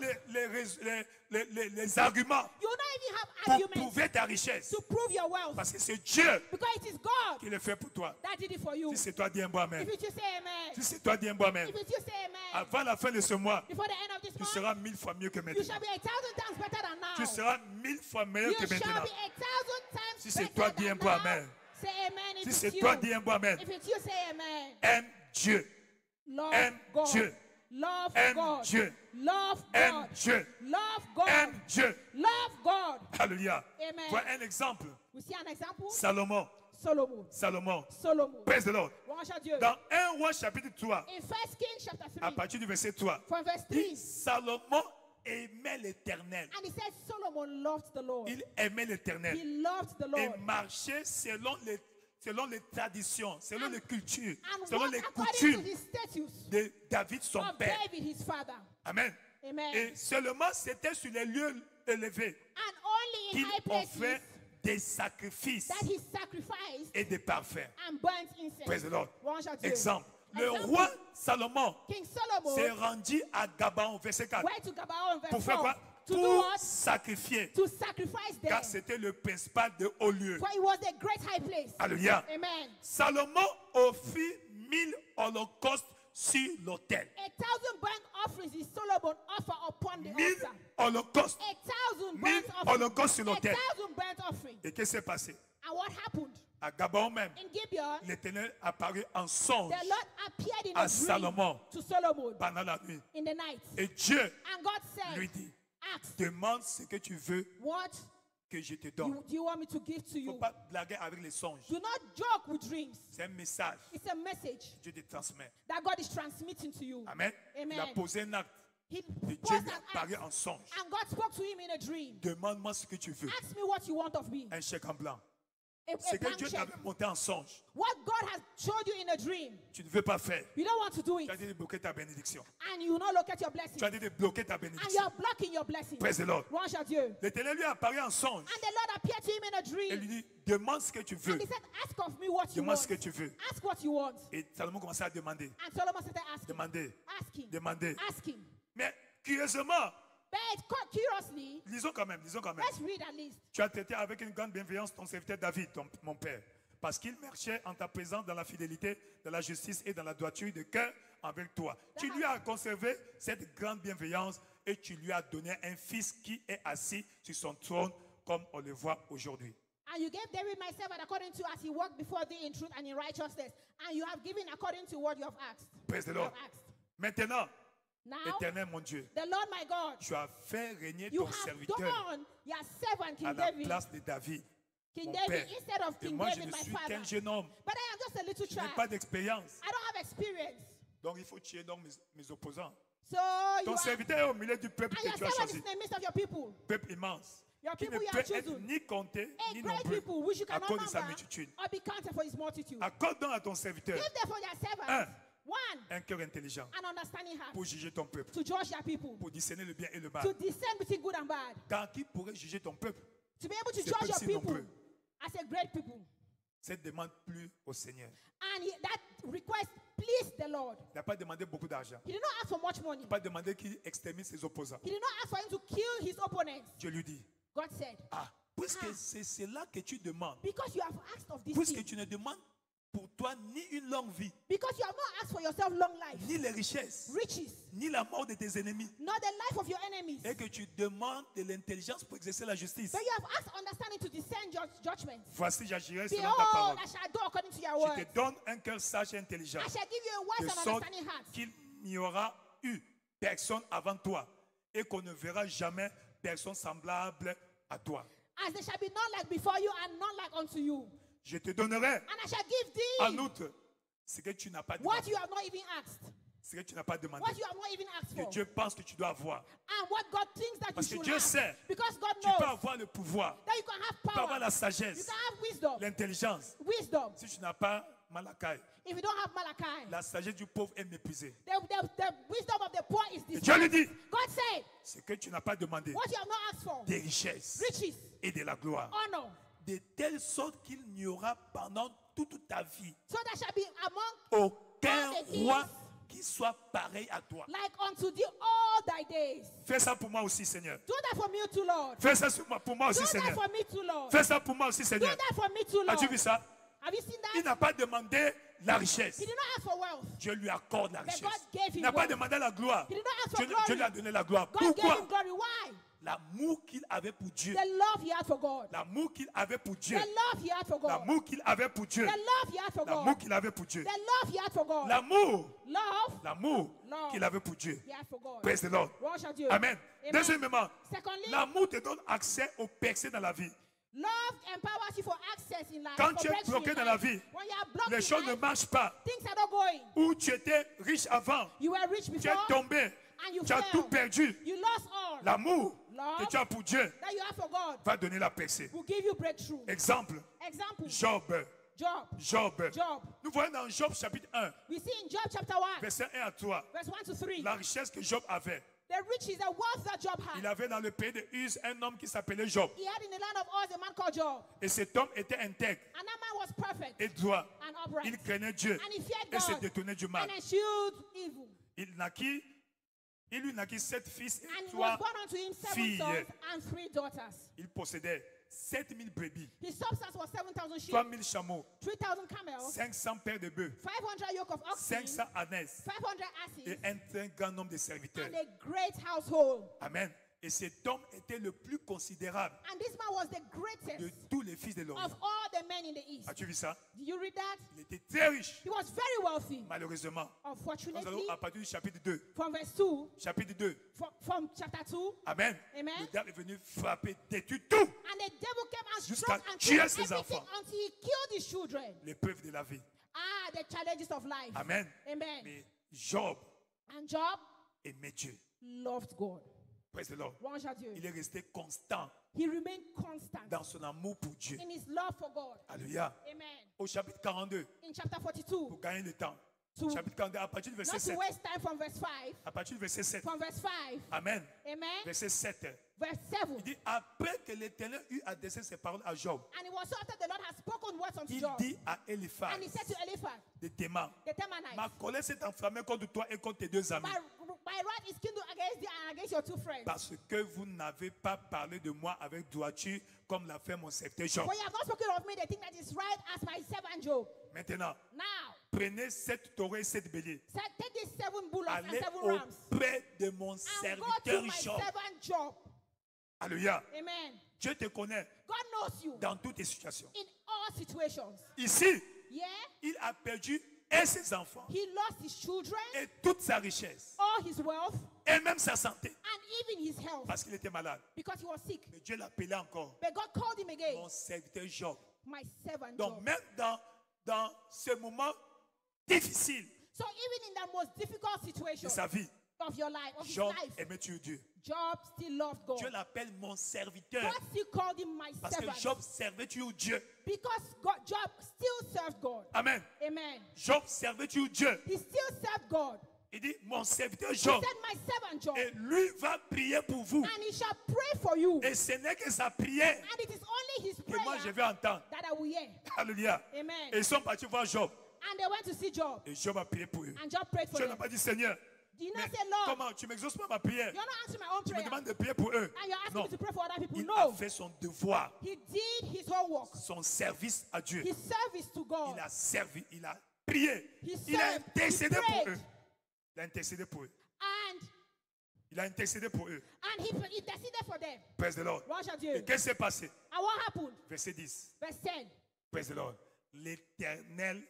explain. les arguments You will not even have pour arguments prouver ta richesse. to prove your wealth. Parce que c'est Dieu Because it is God qui le fait pour toi. that did it for you. Si c'est toi, dis un bon amen. If you just say amen. Si c'est toi, dis un bon amen. If you just say amen. Avant la fin de ce mois, Before the end of this tu month, seras 1000 fois mieux que you maintenant. shall be 1,000 times better than now. Tu seras 1000 fois meilleur You que shall maintenant. be 1,000 times Si c'est better toi, dis un than bon now. amen. Say amen if Si it's c'est you. toi, dis un bon amen. If it's you, say amen. Aime Dieu. Love Aime God. Dieu. Love Aime God. Dieu. Love Aime God. Dieu. Love God. Aime Dieu. Love God. Alléluia. Amen. Voilà un exemple. We see an example. Salomon. Solomon. Salomon. Solomon. Praise the Lord. Louange à Dieu. Dans 1 roi chapitre 3, In 1 Kings chapter à 3, partir du verset 3, from verse dit 3, Salomon aimait l'Éternel. and he says Solomon loved the Lord. Il aimait l'Éternel. He loved the Et Lord. marchait selon les traditions, selon les cultures, And selon walked les according to coutumes his statutes de David, son of père. David, his father. Amen. Amen. Et seulement c'était sur les lieux élevés And only in qu'il high places offrait des sacrifices that he sacrificed et des parfums. and burnt incense. Praise the Lord. Louange à Dieu. Exemple. Le Example. roi Salomon King Solomon s'est rendu à Gabaon, verset 4. went to Gabaon, verse Pour faire 4, quoi? to do Pour what? sacrifier. To sacrifice there. Car c'était le principal de haut lieu. For it was a great high place. Alléluia. Amen. Salomon offrit 1000 holocaustes sur l'autel. 1,000 burnt offerings is Solomon offer upon the 1000 altar. holocaustes. 1,000 1000 burnt offerings. holocaustes sur l'autel. 1,000 burnt offerings. Et qu'est-ce qui s'est passé? And what happened? À Gabaon même, In Gibeon, l'Éternel apparut en songe the Lord appeared in à a dream Salomon to Solomon pendant la nuit. in the night. Et Dieu And God said, lui dit, ask, demande ce que tu veux what que je te donne. do you want me to give to Il ne faut you? pas blaguer avec les songes. Do not joke with dreams. C'est un message It's a message que Dieu te transmet. that God is transmitting to you. Amen. Amen. Il a posé un acte. He Et Dieu posed lui an apparut act, en songe. and God spoke to him in a dream. Demande-moi ce que tu veux. Ask me what you want of me. Un chèque en blanc. A Ce que blank Dieu check. t'avait monté en songe, What God has showed you in a dream, tu ne veux pas faire. you don't want to do it. Tu as dit de bloquer ta bénédiction. And you will not look at your blessing. Tu as dit de bloquer ta And you bénédiction. are blocking your blessing. Praise the Lord. Louange à Dieu. L'Éternel lui apparut en songe. And the Lord appeared to him in a Et dream. lui dit, demande ce que tu veux. And he said, ask of me what you Demande want. ce que tu veux. Ask what you want. Et Salomon commençait à demander. And Solomon started asking. Demander. Asking. Demander. Asking. Mais curieusement, But curiously, Lisons quand même, lisons quand même. let's read at least. Tu as traité avec une grande bienveillance ton serviteur David, mon père, parce qu'il marchait en ta présence dans la fidélité, dans la justice et dans la droiture de cœur avec toi. Tu lui as conservé cette grande bienveillance et tu lui as donné un fils qui est assis sur son trône comme on le voit aujourd'hui. And you gave David my servant according to as he walked before thee in truth and in righteousness. And you have given according to what you have asked. Praise the You Lord. have asked. Maintenant, Now, Éternel mon Dieu, the Lord my God, tu as fait régner you ton have serviteur done your servant à King la David, place de David, King mon David père. instead of Et King moi, je David ne my suis father. qu'un jeune homme. But I am just a little Je n'ai child. pas d'expérience. I don't have experience. Donc, il faut tuer donc mes opposants. So you Ton are, serviteur est au milieu du peuple and que your tu as servant is choisi. in the midst of your people. Peuple immense. Your Qui ne people you peut have être chosen. ni compté, A ni great nombreux people which you à cannot cause de sa number multitude. or be counted for his multitude. Accorde donc à ton serviteur Give therefore your servant Un. one, un cœur intelligent an understanding heart pour juger ton peuple, to judge your people, pour discerner le bien et le to mal. discern between good and bad, Car qui pourrait juger ton peuple? to be able to C'est judge your si people nombreux. as a great people. Cette demande plus au Seigneur. And that request pleased the Lord. Il n'a pas demandé beaucoup d'argent. He did not ask for much money. Il n'a pas demandé qu'il extermine ses opposants. He did not ask for him to kill his opponents. Dieu lui dit, God said, ah, puisque c'est cela que tu demandes, because you have asked of this puisque thing, tu ne demandes pour toi ni une longue vie, because you have not asked for yourself long life, ni les richesses, riches, ni la mort de tes ennemis, not the life of your enemies, et que tu demandes de l'intelligence pour exercer la justice. but you have asked understanding to discern judgments. Voici, j'agirai selon ta Behold, parole. I shall do according to your Je word. te donne un cœur sage et intelligent, I shall give you a de wise and sorte understanding heart, qu'il n'y aura eu personne avant toi, et qu'on ne verra jamais personne semblable à toi. as there shall be none like before you and none like unto you. Je te donnerai And I shall give en thee outre ce que tu n'as pas what demandé. you have not even asked, Ce que tu n'as pas demandé. what you have not even asked Que for, Dieu pense que tu dois avoir. and what God thinks that you Parce que should Dieu have. sait, Because God Tu peux knows avoir le pouvoir, that you can have tu peux avoir power, la you sagesse, can have wisdom, l'intelligence. wisdom. Si tu n'as pas Malachi, If you don't have Malachi, la sagesse du pauvre est méprisée. the wisdom of the poor is Et Dieu lui despised. dit, God said, ce que tu n'as pas demandé, what you have not asked for, des richesses riches, et de la gloire, honor, de telle sorte qu'il n'y aura pendant toute ta vie so there shall be among aucun all the kings roi qui soit pareil à toi. like unto thee all thy days. Fais ça pour moi aussi, Seigneur. Do that for me too, Lord. Fais ça pour moi Do aussi, that Seigneur. for me too, Lord. Fais ça pour moi aussi, Do Seigneur. that for me too, Lord. As-tu vu ça? Have you seen Il that? n'a pas demandé la richesse. He did not ask for wealth. Dieu lui accorde la But richesse. God gave him Il n'a pas wealth. demandé la gloire. He did not ask for Dieu glory. lui a donné la gloire. God gave Pourquoi? him glory. Why? L'amour qu'il avait pour Dieu. The love he had for God. L'amour qu'il avait pour Dieu. The love he had for God. L'amour qu'il avait pour Dieu. The love he had for L'amour God. qu'il avait pour Dieu. The love he had for God. L'amour. Love L'amour Love. qu'il avait pour Dieu. he had for God. Praise the Lord. Worship you. Amen. Amen. Deuxièmement, Secondly, l'amour te donne accès au percées dans la vie. love empowers you for access in life. Quand for tu es breakthrough bloqué in dans la life. vie, When you are blocked les in choses ne life, marchent pas. things are not going. Où tu étais riche avant, You were rich tu es before tombé, and you tu as fell. tout perdu. You lost all. L'amour Love que tu as pour Dieu that you have for God va donner la percée. will give you breakthrough. Exemple, Example, Job. Job. Job. Job. Nous voyons dans Job chapitre 1, We see in Job chapter 1, verset 1 à 3, verse 1 to 3, la richesse que Job avait. the riches, the wealth that Job Il had. avait dans le pays de Uz un homme qui s'appelait Job. He had in the land of Oz a man called Job. Et cet homme était intègre And that man was perfect et droit. and upright. Il craignait Dieu And he feared et se God détournait du mal. and eschewed evil. Il lui naquit 7 fils et And 3 was born unto him 7 filles. sons and 3 daughters. Il possédait 7000 brebis, His substance was 7,000 sheep, 3000 chameaux, 3,000 camels, 500 paires de bœufs, 500 yoke of oxen, 500 ânesses 500 et asses, un très grand nombre de serviteurs. and a great household. Amen. Et cet homme était le plus considérable And this man was the de greatest tous les fils de l'homme. of all the men in the East. As-tu vu ça? Did you read that? Il était très riche. He was very wealthy. Malheureusement, nous allons Unfortunately, à partir du chapitre 2. from verse 2, Chapitre 2. from chapter 2, Amen. Amen. Le diable est venu frapper, détruire tout. and the devil came and Jusqu'à struck and tuer killed ses everything enfants. until he killed his children. L'épreuve de la vie. Ah, the challenges of life. Amen. Amen. Mais Job And Job aimait Dieu. loved God. Praise the Lord. Worship you. Il est resté constant He remained constant dans son amour pour Dieu. in his love for God. Alléluia. Amen. Au chapitre 42, In chapter 42, pour gagner le temps. To- Chapitre 42, à partir du verset not to 7. waste time from verse 5, À partir du verset 7. from verse 5, Amen. amen, Verset 7. verse 7. Il dit, après que l'Éternel eut adressé ses paroles à Job, And it was so after the Lord had spoken words unto il Job. dit à Eliphaz And he said to Eliphaz, de Théman, the Temanite, ma colère s'est enflammée contre toi et contre tes deux amis. my wrath is kindled against thee and against your two friends. Parce que vous n'avez pas parlé de moi avec droiture comme l'a fait mon serviteur Job. For you have not spoken of me the thing that is right as my servant Job. Maintenant, Now, prenez 7 taureaux et 7 béliers. take these 7 bullocks and Allez 7 rams auprès de mon and go to serviteur my Job. servant Job. Alléluia. Amen. Dieu te connaît God knows you dans toutes les situations. in all situations. Ici, Yeah, il a perdu et ses enfants, he lost his children, et toute sa richesse, all his wealth, et même sa santé, and even his health parce qu'il était malade. because he was sick. Mais Dieu l'appelait encore But God called him again, mon serviteur Job. my servant Donc Job. même dans ce moment difficile So even in the most difficult situation de sa vie, of your life, of his Job life, aimait Dieu. Job still loved God. Dieu l'appelle mon serviteur God still called him my parce que servant Job servait Dieu. because Job still served God. Amen. Amen. Job servait Dieu. He still served God. Il dit mon serviteur He Job. said, my servant Job, Et lui va prier pour vous. and he shall pray for you. Et ce n'est que sa prière And it is only his que moi je prayer vais entendre. that I will hear. Alléluia. Amen. Et ils sont partis voir Job. And they went to see Job. Et Job a prié pour eux. And Job prayed for Job n'a them. pas dit Seigneur, Did you mais not say, Lord, comment tu m'exauces pas ma prière? you're not answering my own Tu me prayer. demandes de prier pour eux. And you're asking Non, me to pray for other people. il a No. fait son devoir, He did his homework. son service à Dieu. His service to God. Il a servi, il a prié. He Il a served, intercédé he pour prayed. eux. Il a intercédé pour eux. And Il a intercédé pour eux. he interceded for them. Praise the Lord. Worship Et you. qu'est-ce qui s'est passé? And what happened? Verset 10. Verse 10. Praise the Lord. L'Éternel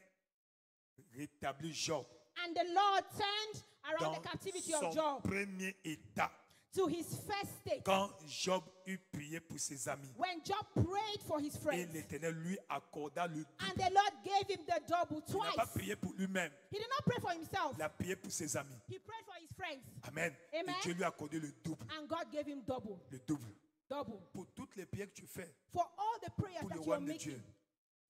rétablit Job And the Lord turned around dans the captivity son of Job premier état. to his first state. Quand Job eut prié pour ses amis, When Job prayed for his et friends. l'Éternel lui accorda le And double. the Lord gave him the double Il n'a twice. pas prié pour lui-même, He did not pray for himself. il a prié pour ses amis. He prayed for his friends. Amen. Amen. Et Dieu lui a accordé le double. And God gave him double. Le double. Double. Pour toutes les prières que tu fais, For all the prayers pour le that you're royaume de making Dieu,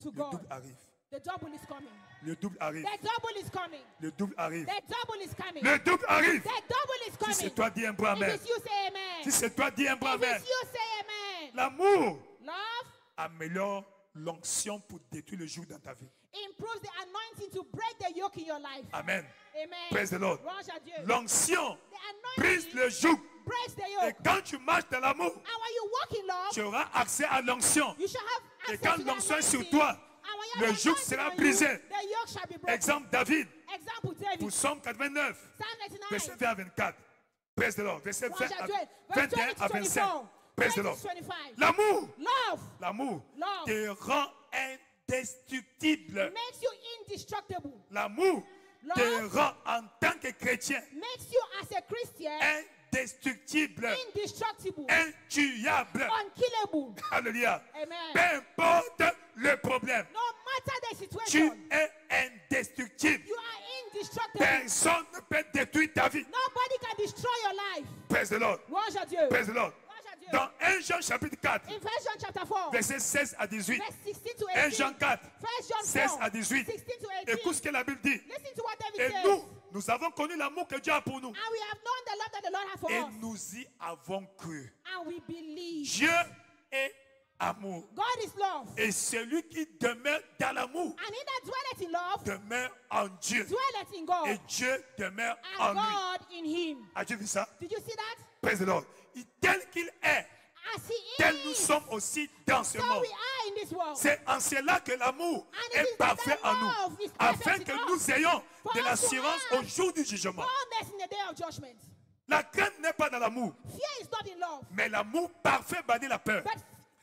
to le God, double arrive. the double is coming. Le double arrive. The double is coming. Le double arrive. The double is coming. Le double arrive. The double is Si coming. c'est toi, dis un bon If amen. it's you, say amen. Si c'est toi, dis un bon If amen. it's you, say amen. L'amour Love améliore l'onction pour détruire le joug dans ta vie. improves the anointing to break the yoke in your life. Amen. Amen. Praise the Lord. Worship Dieu. L'onction The brise anointing le joug. breaks the Et yoke. quand tu marches dans l'amour, And when you walk in love, tu auras accès à l'onction. you shall have Et access quand to the l'onction est sur anointing. toi, And when you have le the joug anointing sera on you, brisé. the yoke shall be broken. Exemple David, Example David. pour Psaume 89, Psalm verset 89. 20 à 24. Praise the Lord. Verset 20 Worship à Dieu. Verse 21 20 to à 25. 24. Praise the 20 Lord. to 25. L'amour, Love l'amour Love. te rend indestructible. makes you indestructible. L'amour te Love. rend en tant que chrétien Makes you as a Christian indestructible, indestructible. intuable. Unkillable. Alléluia. Amen. Peu importe le problème, No matter the tu situation, es indestructible. you are indestructible. Personne ne peut détruire ta vie. Nobody can destroy your life. Praise the Lord. Worship Dieu. Praise the Lord. Worship Dieu. Dans 1 Jean chapitre 4, In 1 John chapter 4, verset 16 à 18. verse 16 to 1 18. Jean 4, 1 John 16 4, à 18. 16 to 18. Écoute ce que la Bible dit. Listen to what David Et says. nous avons connu l'amour que Dieu a pour nous. And we have known the love that the Lord has for Et us. nous y avons cru. And we believe. Dieu est amour. God is love. Et celui qui demeure dans l'amour And he that dwelleth in love demeure en Dieu. dwelleth in God. Et Dieu demeure en And lui. God in him. As-tu vu ça? Did you see that? Praise the Lord. Tel qu'il est, As he tel nous is, sommes aussi dans ce so monde. we are in this world. C'est en cela que l'amour And it est is parfait that en love nous, is perfect afin in que us. nous ayons For de us to l'assurance have au jour du jugement. boldness in the day of judgment. La crainte n'est pas dans l'amour, Fear is not in love. mais l'amour parfait bannit la peur. But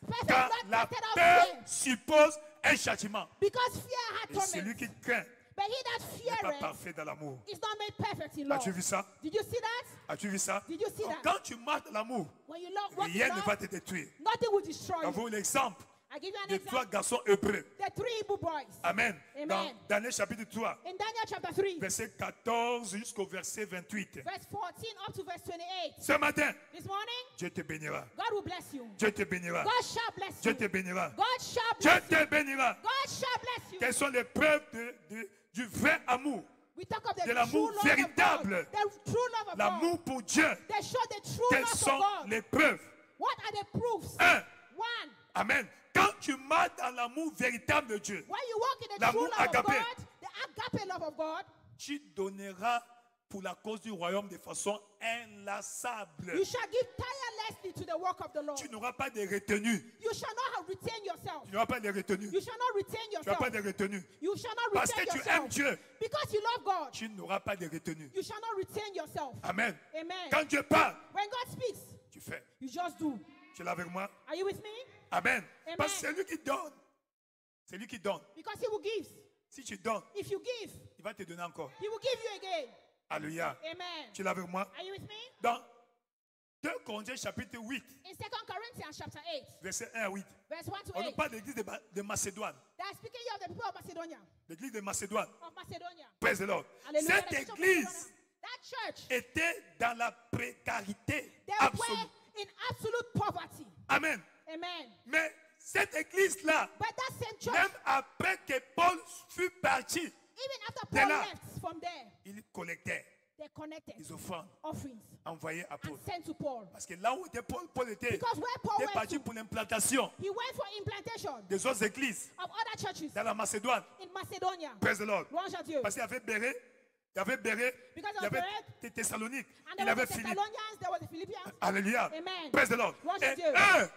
perfect Car love la casted out peur fear. suppose un châtiment. Because fear had Et celui torment. qui craint But he that n'est pas feareth parfait dans l'amour. is not made perfect in love. As-tu vu ça? Did you see that? As-tu vu ça? Did you see Donc, that? quand tu marches dans l'amour, When you love, walk in rien ne va love, te détruire. nothing will destroy you. J'envoie l'exemple I give you an de example. trois garçons hébreux. The three Hebrew boys. Amen. Amen. Dans Daniel chapitre 3, In Daniel chapter 3, verset 14 jusqu'au verset 28. verse 14 up to verse 28. Ce matin, This morning, Dieu te bénira. God will bless you. Dieu te bénira. God shall bless Dieu you. te bénira. God shall Dieu bless you. te bénira. God shall bless you. Quelles sont les preuves du vrai amour? We talk of the de l'amour true love véritable. of God. The true love of God. L'amour pour Dieu. They show the true Quelles love sont of God. les preuves? What are the proofs? 1. One, Amen. Quand tu marches dans l'amour véritable de Dieu, when you walk in the L'amour true love agape. of God, the agape love of God, tu donneras pour la cause du royaume de façon inlassable. You shall give tirelessly to the work of the Lord. Tu n'auras pas de retenue. You shall not have retained yourself. Tu n'auras pas de retenue. You shall not retain Tu n'auras yourself. pas de retenue. You shall not Parce que retain tu aimes yourself. Dieu, Because you love God. tu n'auras pas de retenue. You shall not retain yourself. Amen. Amen. Quand Dieu parle, When God speaks, tu fais. you just do. Tu es là avec moi? Are you with me? Amen. Amen. Parce que c'est lui qui donne. C'est lui qui donne. Because He will give. Si tu donnes, If you give, il va te donner encore. He will give you again. Alléluia. Amen. Tu es là avec moi? Are you with me? Dans 2 Corinthiens chapitre 8, In 2 Corinthians chapter 8, verset 1 à 8, verse 1 to on nous 8, parle de l'église de Macédoine. they are speaking here of the people of Macedonia. L'église de Macédoine. Of Macedonia. Praise the Lord. Hallelujah. Cette The church of église Macedonia. That church, était dans la précarité they absolue. were in absolute poverty. Amen. Amen. Mais cette église-là, But that same church, même après que Paul fut parti, even after de Paul là, left from there, il collectait they connected les offrandes offerings envoyées à and Paul. sent to Paul. Parce que là où était Paul, Paul était Because where Paul went parti to, pour l'implantation he went for implantation des autres églises of other churches dans la Macédoine. in Macedonia. Praise the Lord. Louange à Dieu. Parce qu'il y avait Béré, il y avait Béré, Because il y of avait Béré, Thessalonique, And il there y was avait the Philippe. Thessalonians, there was the Philippians. Alléluia. Amen. Praise the Lord. Louange à Et Dieu. eux,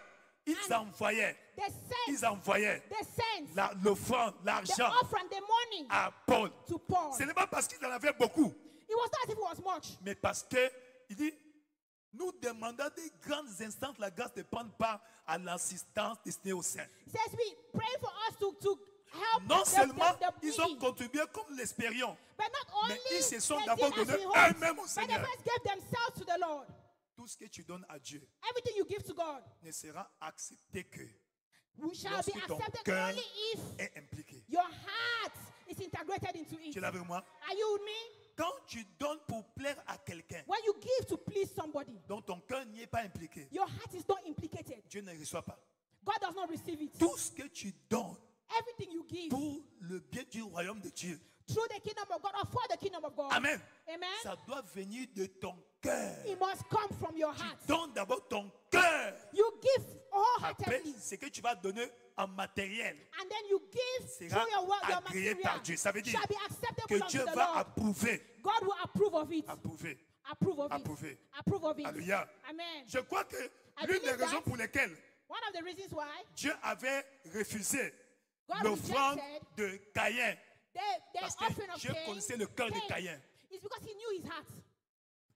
ils And envoyaient, They sent l'offrande, the l'argent offering, the money à Paul. to Paul. Ce n'est pas parce qu'ils en avaient beaucoup, It was not as if it was much. mais parce que il dit, nous demandons des grandes instances la grâce de prendre part à l'assistance destinée aux saints. It says we pray for us to help Non the seulement needy, ils ont contribué comme l'espérions, but not only mais ils se sont they d'abord did as donnés we hoped, eux-mêmes au but they Seigneur. first gave themselves to the Lord. Tout ce que tu donnes à Dieu Everything you give to God, ne sera accepté que we shall be lorsque ton accepted cœur only if est impliqué. your heart is integrated into Tu it. es là avec moi? Are you with me? Quand tu donnes pour plaire à quelqu'un When you give to please somebody, dont ton cœur n'y est pas impliqué, your heart is not implicated. Dieu ne reçoit pas. God does not receive it. Tout ce que tu donnes Everything you give pour le bien du royaume de Dieu, through the kingdom of God or for the kingdom of God, Amen, amen, ça doit venir de ton cœur. it must come from your heart. Donne d'abord ton cœur. You give Après, wholeheartedly, ce que tu vas donner en matériel and then you give sera through your work, your agréé material, par Dieu. Ça veut dire shall be acceptable que unto Dieu the va Lord. approuver. God will approve of it. Approuver. Approve of it. Approuver. Approve of it. Alléluia. Amen. Je crois que I l'une des believe raisons that pour lesquelles One of the reasons why Dieu avait refusé God l'offrande rejected de Caïn, the parce que offering of Dieu Cain, connaissait le cœur de Caïn. is because he knew his heart.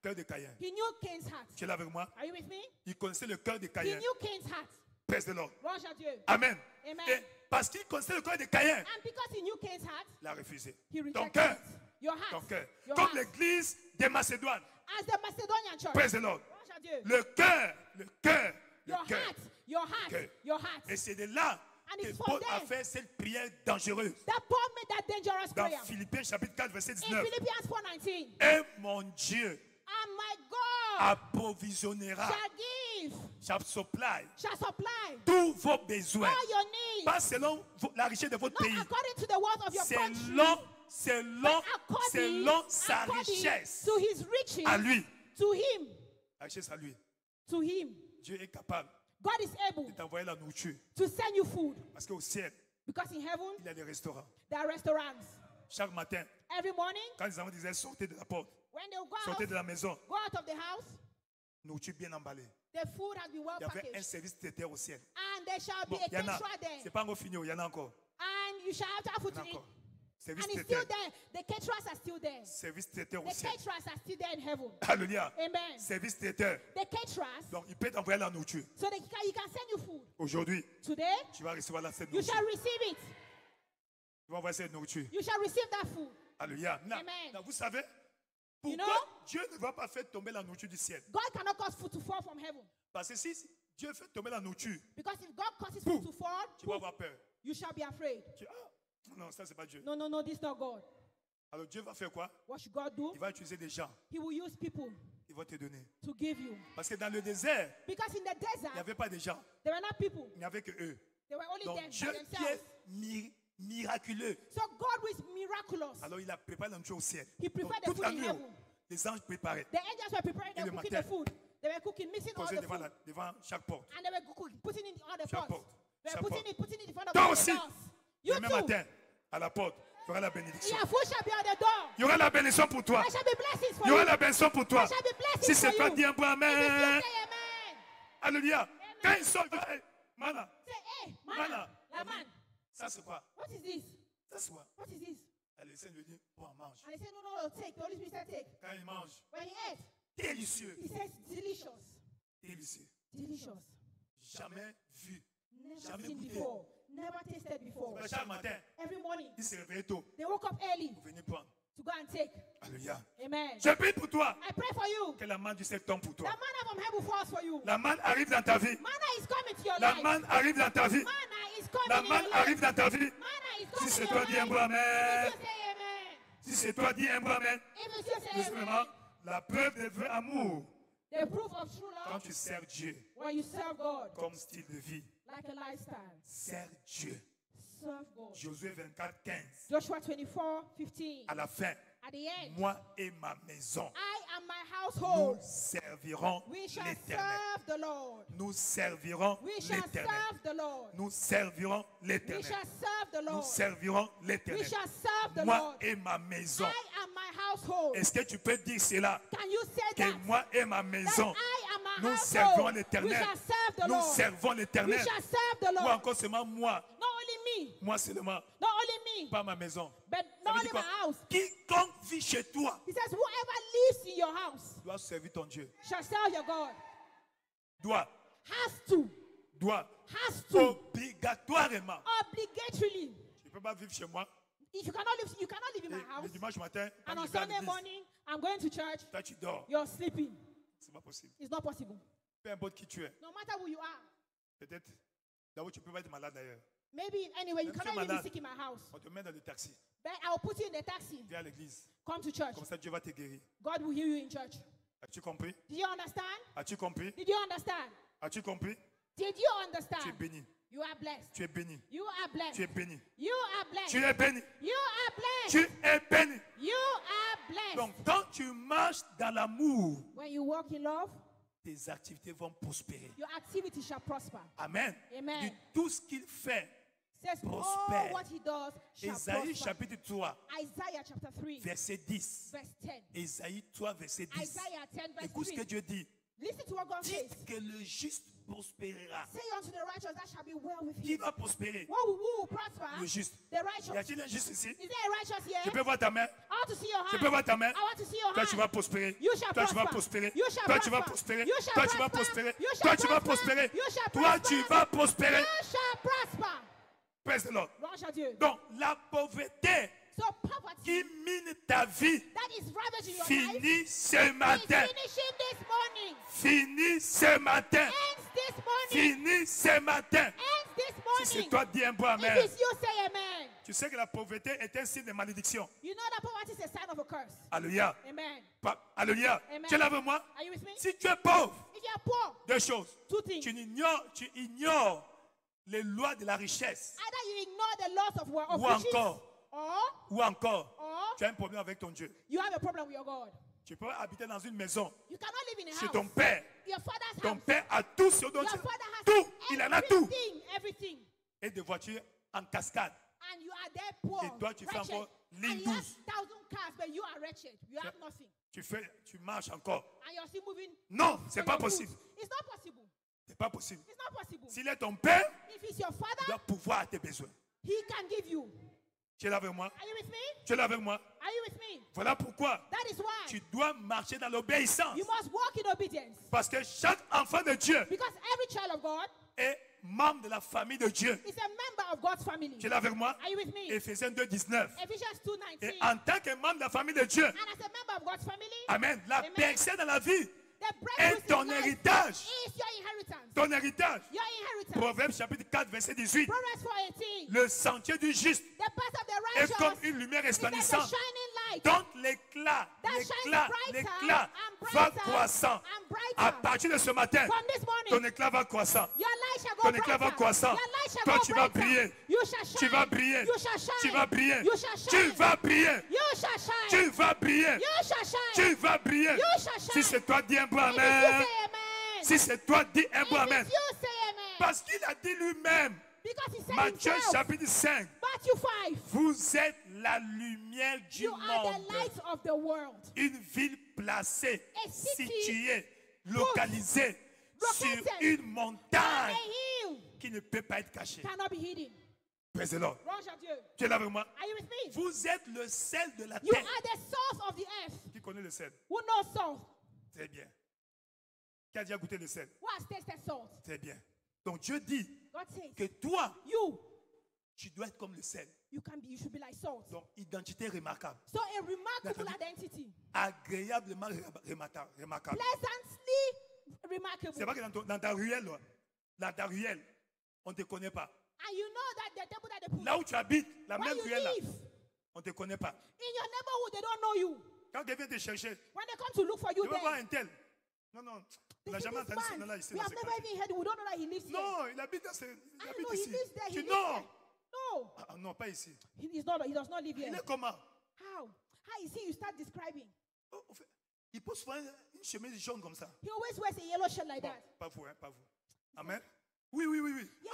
Cœur de Caïn. He knew Cain's heart. Tu es là avec moi? Are you with me? Il connaissait le cœur de He Caïn. knew Cain's heart. Praise the Lord. Louange à Dieu. Amen. Amen. Et parce qu'il connaissait le cœur de Caïn, And because he knew Cain's heart, il a refusé. he Ton rejected cœur. it. Your Ton heart. cœur. Your Comme heart. l'église de Macédoine. As the Macedonian church. Praise the Lord. Louange à Dieu. Le cœur, le cœur, le Your cœur. heart. Your heart. Okay. Your heart. Et c'est de là And que it's from Paul a there fait cette prière dangereuse. that Paul made that dangerous Dans prayer. Philippiens chapitre 4, verset In 19. Philippians 4:19. Et mon Dieu And my God approvisionnera, shall give, shall supply shall supply tous vos besoins. all your needs. Pas selon la richesse de votre Not pays, according to the wealth of your country. selon But according, sa according richesse to his riches, à lui. to him, La richesse à lui. to him. Dieu est capable God is able de t'envoyer la nourriture. to send you food. Parce qu'au ciel, Because in heaven, il y a des restaurants. there are restaurants. Chaque matin, Every morning, quand les enfants disaient sortez de la porte, when they go sortez de out, la maison, go out of the house, nourriture bien emballée. the food has been well Il y avait un packaged. service traiteur au ciel. And there shall be Bon, a il y en a. caterer there. C'est pas encore fini, il y en a encore. And you shall have to have food Il y en to a eat. encore. Service And it's still traiteur. there. The caterers are still there. Service traiteur au The ciel. caterers are still there in heaven. Alléluia. Amen. Service traiteur. The caterers, Donc, il peut t'envoyer la nourriture. so that he can send you food. Aujourd'hui, Today, tu vas recevoir cette you nourriture. shall receive it. Tu vas envoyer cette nourriture. You shall receive that food. Alléluia. Now, Amen. now, vous savez, You pourquoi know? Dieu ne va pas faire tomber la nourriture du ciel? God cannot cause food to fall from heaven. Parce que si Dieu fait tomber la nourriture, Because if God causes food to fall, tu vas avoir peur. you shall be afraid. Non, ça, c'est pas Dieu. No, this is not God. Alors, Dieu va faire quoi? What should God do? Il va utiliser des gens. He will use people Il va te donner. to give you. Parce que dans le désert, Because in the il n'y desert, avait pas de gens. there were not people. Il n'y avait que eux. They were only Donc, them Dieu by qui themselves. est miraculeux. So God was miraculous. Alors, il a préparé la nourriture au ciel. He Donc, prepared the toute food la in nuit, heaven. les anges préparaient. The angels were preparing, they Et were le cooking matin, the food. They were cooking, mixing all Posés the devant, food. devant chaque porte. And they were putting it in all the Chaque pots. porte. They Chaque were porte. putting it in front of Toi all the aussi, doors. You le même too. matin, à la porte, y aura la and bénédiction. your food shall be on the door. Il y aura la bénédiction pour toi. There shall be blessings for Il y aura you. la bénédiction pour toi. There shall be blessings Si c'est for toi, you. dis un bon If it's you, amen. say amen. Alléluia. Quand ils sortent, hey, mana, Say, hey, Mana. man, la man. ça c'est quoi? What is this? Ça c'est quoi? What is this? Elle essaie de lui dire, bon, mange. And they say, no, take. The Holy Spirit said, take. Quand il mange, When he ate, délicieux. he says, delicious. Délicieux. Delicious. Jamais vu. Never Jamais seen goûté. before. Never tasted before. Mais chaque matin, Every morning, il se réveille tôt they woke up early pour venir prendre. to go and take. Alléluia. Amen. Je prie pour toi. I pray for you. Que la manne du ciel tombe pour The toi. manna from heaven falls for you. La manne arrive dans ta vie. Manna is coming to your La life. manne arrive dans ta vie. Manna is La coming in manne your life. arrive dans ta vie. Manna is Si coming c'est in toi, your dis un life. bon amen. If you say amen. Si c'est toi, dis un bon amen. If you say Tout amen. simplement, la preuve de vrai amour. The proof of true Quand love tu sers Dieu when you serve God comme style de vie, like a lifestyle. sers Dieu. Serve God. Josué 24, 15. Joshua 24:15. À la fin, At the end, moi et ma maison, I and my nous household, servirons we shall l'Éternel. serve the Lord. Nous servirons We shall l'Éternel. serve the Lord. Nous servirons We l'Éternel. shall serve the Nous Lord. servirons We l'Éternel. shall serve the Moi Lord. et ma maison. I and my household. Est-ce que tu peux dire cela? Can you say Que that? moi et ma That maison, I and my nous household, servirons we l'Éternel. shall serve the Nous Lord. servons We l'Éternel. shall serve the Ou Lord. encore seulement moi. Not only me, Moi seulement. not only me, Pas ma maison. but Ça not veut only dire my quoi? house. Quiconque vit chez toi He says, whoever lives in your house doit servir ton Dieu. shall serve your God. Doit. Has to. Doit. Has to. Obligatoirement. Obligatorily. Je ne peux pas vivre chez moi. If you cannot live, you cannot live in Et my house. le dimanche matin, quand And on je vais à Sunday l'église, morning, I'm going to church. toi tu dors. You're sleeping. C'est pas possible. It's not possible. Peu importe qui tu es. No matter who you are. Peut-être. D'abord, tu peux pas être malade d'ailleurs. Maybe anyway, you Même si cannot tu es even be malade. sick in my house. On te met dans le taxi. Then I will put you in the taxi. Viens à l'église. Come to church. Comme ça, Dieu va te guérir. God will heal you in church. As-tu compris? Did you understand? As-tu compris? Did you understand? As-tu compris? Did you Tu es understand? béni. You are blessed. Tu es béni. You are blessed. Tu es béni. You are blessed. Tu es béni. You are blessed. Tu es béni. You are blessed. Donc, quand tu marches dans l'amour, When you walk in love, tes activités vont prospérer. your activity shall prosper. Amen. Amen. De tout ce qu'il fait. Says Prospère. all what he does shall Ésaïe prosper. chapitre 3, Isaiah chapter 3, verset 10. verse 10. Ésaïe 3, verset 10. Isaiah 10, verse Écoute ce que 3. Dieu dit. Listen to what God says. Dites que le juste prospérera. Say unto the righteous, that shall be well with Qui him. va prospérer? Who will prosper? Le juste. The Y righteous. a-t-il un juste ici? Is there a righteous here? Je peux voir ta main. I want to see your Je hand. peux voir ta main. I want to see your Toi, hand. tu vas prospérer. You shall Toi, tu vas prosper. prospérer. You shall Toi, tu vas prosper. prospérer. You shall Toi, tu vas prosper. prospérer. You shall Toi, tu vas prosper. prospérer. You shall Toi, prosper. tu vas prospérer. You shall prosper. Praise the Lord. Louange à Dieu. Donc, la pauvreté So poverty qui mine ta vie that is ravaging your life finit ce is matin. finishing this morning. Finit ce matin. Ends this morning. Finit ce matin. Ends this Si c'est morning. toi, dis un bon If amen. it's you, say amen. Tu sais que la pauvreté est un signe de malédiction. You know that poverty is a sign of a curse. Alléluia. Amen. Alléluia. Amen. Tu es là avec moi? Are you with me? Si tu es pauvre, If you are poor, deux choses. two things. Tu ignores les lois de la richesse. Either you ignore the laws of Ou riches, encore, or tu as un problème avec ton Dieu. you have a problem with your God. Tu peux habiter dans une maison You cannot live in a chez house. ton père. Your father's Ton house. père a tout ce dont Your tu father has tout. Il en a tout. everything. Et des voitures en cascade. And you are there poor, Et toi, tu fais wretched. encore And ligne you have 12. 1,000 cars, but you are wretched. You have nothing. Tu marches encore. And you're still moving. Non, c'est on pas your possible. foot. It's not possible. C'est pas possible. It's not possible. S'il est ton père, If it's your il father, doit pouvoir à tes besoins. he can give you. Tu es là avec moi? Are you with me? Tu es là avec moi? Are you with me? Voilà pourquoi That is why tu dois marcher dans l'obéissance. you must walk in obedience. Parce que chaque enfant de Dieu Because every child of God est membre de la famille de Dieu. is a member of God's family. Tu es là avec moi? Are you with me? Éphésiens 2, 19. Ephesians 2:19. Et en tant que membre de la famille de Dieu, And as a member of God's family, Amen, la Amen. percée dans la vie the est breakthrough ton in life héritage. is your inheritance. Ton héritage. Your inheritance. Proverbe chapitre 4, verset 18. Proverbs 4:18. Le sentier du juste The path of the est righteous comme une lumière is like a resplendissante shining light dont l'éclat va croissant. and brighter. À partir de ce matin, From this morning, ton éclat va croissant. your light shall go Ton éclat va brighter. croissant. Your light shall Toi, go tu vas brighter. briller. You shall shine. Tu vas briller. You shall shine. Tu vas briller. You shall shine. Tu vas briller. You shall shine. Tu vas briller. You shall shine. Tu vas briller. You shall shine. Si c'est toi, dis un bon If it's you, amen. say amen. Si c'est toi, dis un bon If amen. it's you, say amen. Parce qu'il a dit lui-même, Because he said Matthieu himself, chapitre 5, Matthew 5, vous êtes la lumière du You are the monde. light of the world. Une ville placée, A city située, localisée sur located une A montagne hill qui ne peut pas être cachée. cannot be hidden. Praise the Lord. Louange à Dieu. Tu es là avec moi? Are you with me? Vous êtes le sel de la You terre. are the source of the earth. Qui connaît le sel? Who knows salt? Très bien. Qui a déjà goûté le sel? Who has tasted salt? Très bien. Donc Dieu dit God says, que toi, you tu dois être comme le sel. you should be like salt. Donc identité remarquable. So a remarkable Nathalie. identity. Agréablement remarquable. Pleasantly remarkable. C'est vrai que dans ta ruelle, on ne te connaît pas. And you know that the table that they put Là où tu habites, la where même you ruelle là, live, on ne te connaît pas. in your neighborhood, they don't know you. Quand quelqu'un vient te chercher, When they come to look for you, tu veux voir there, un tel. Non, on they n'a say, jamais this entendu ce man, nom-là ici. we dans have ce never quartier. even heard. We don't know that he lives here. Non, il habite I don't habite know. He ici. lives there. He Tu lives non. there. No, Ah, non, pas ici. he does not live Il here. est comment? How is he? You start describing. Oh, en fait, il pose souvent une chemise jaune comme ça. He always wears a yellow shirt like Bon, that. pas vous, hein, pas vous. Amen. Oui, oui, oui, oui. Yes.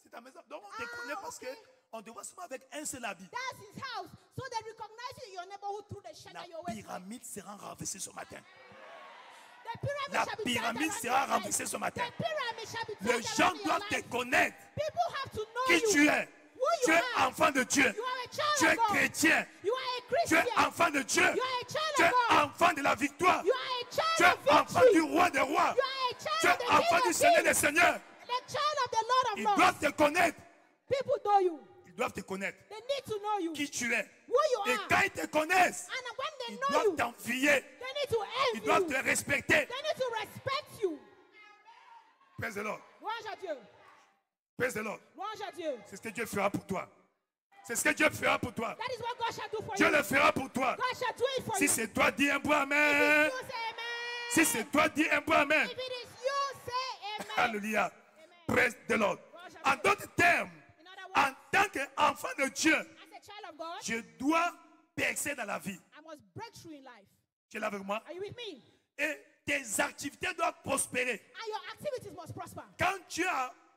C'est ta maison. Donc on te connaît parce okay. qu'on te voit seulement avec un seul habit. That's his house. So they recognize you in your neighborhood through the shirt La that you always wear. pyramide sera renversée ce matin. The pyramid La shall be pyramide turned sera around your renversée life. ce matin. The pyramid shall be Les turned gens around your doivent te life. connaître. People have to know Qui you. tu es. Who you Tu es are. enfant de Dieu. You are a child Tu es of God. chrétien. You are a Tu es Christian. enfant de Dieu. You are a child Tu es of God. enfant de la victoire. You are a Tu child es of enfant victory. du roi des rois. You are a Tu child es of the enfant King du of Seigneur Kings. des Seigneurs. The child of the Lord of Ils Lords. doivent te connaître. People know you. Ils doivent te connaître. They need to know you. Qui tu es. Who you Et are. quand ils te connaissent, And when they ils know doivent you, t'envier. they need to Ils envy doivent you. te respecter. They need to respect you. Praise the Lord. Louange à Dieu. Praise the Lord. Louange à Dieu. C'est ce que Dieu fera pour toi. C'est ce que Dieu fera pour toi. That is what God shall do for Dieu you. le fera pour toi. God shall do it for Si you. c'est toi, dis un bon If amen. it's you, say amen. Si c'est toi, dis un bon amen. If it is you, say amen. Alléluia. Praise the Lord. En d'autres termes, In other en words, tant qu'enfant de Dieu, as a child of God, je dois percer dans la vie. I must break through in life. Tu es là avec moi? Are you with me? Et tes activités doivent prospérer. And your activities must prosper. Quand Dieu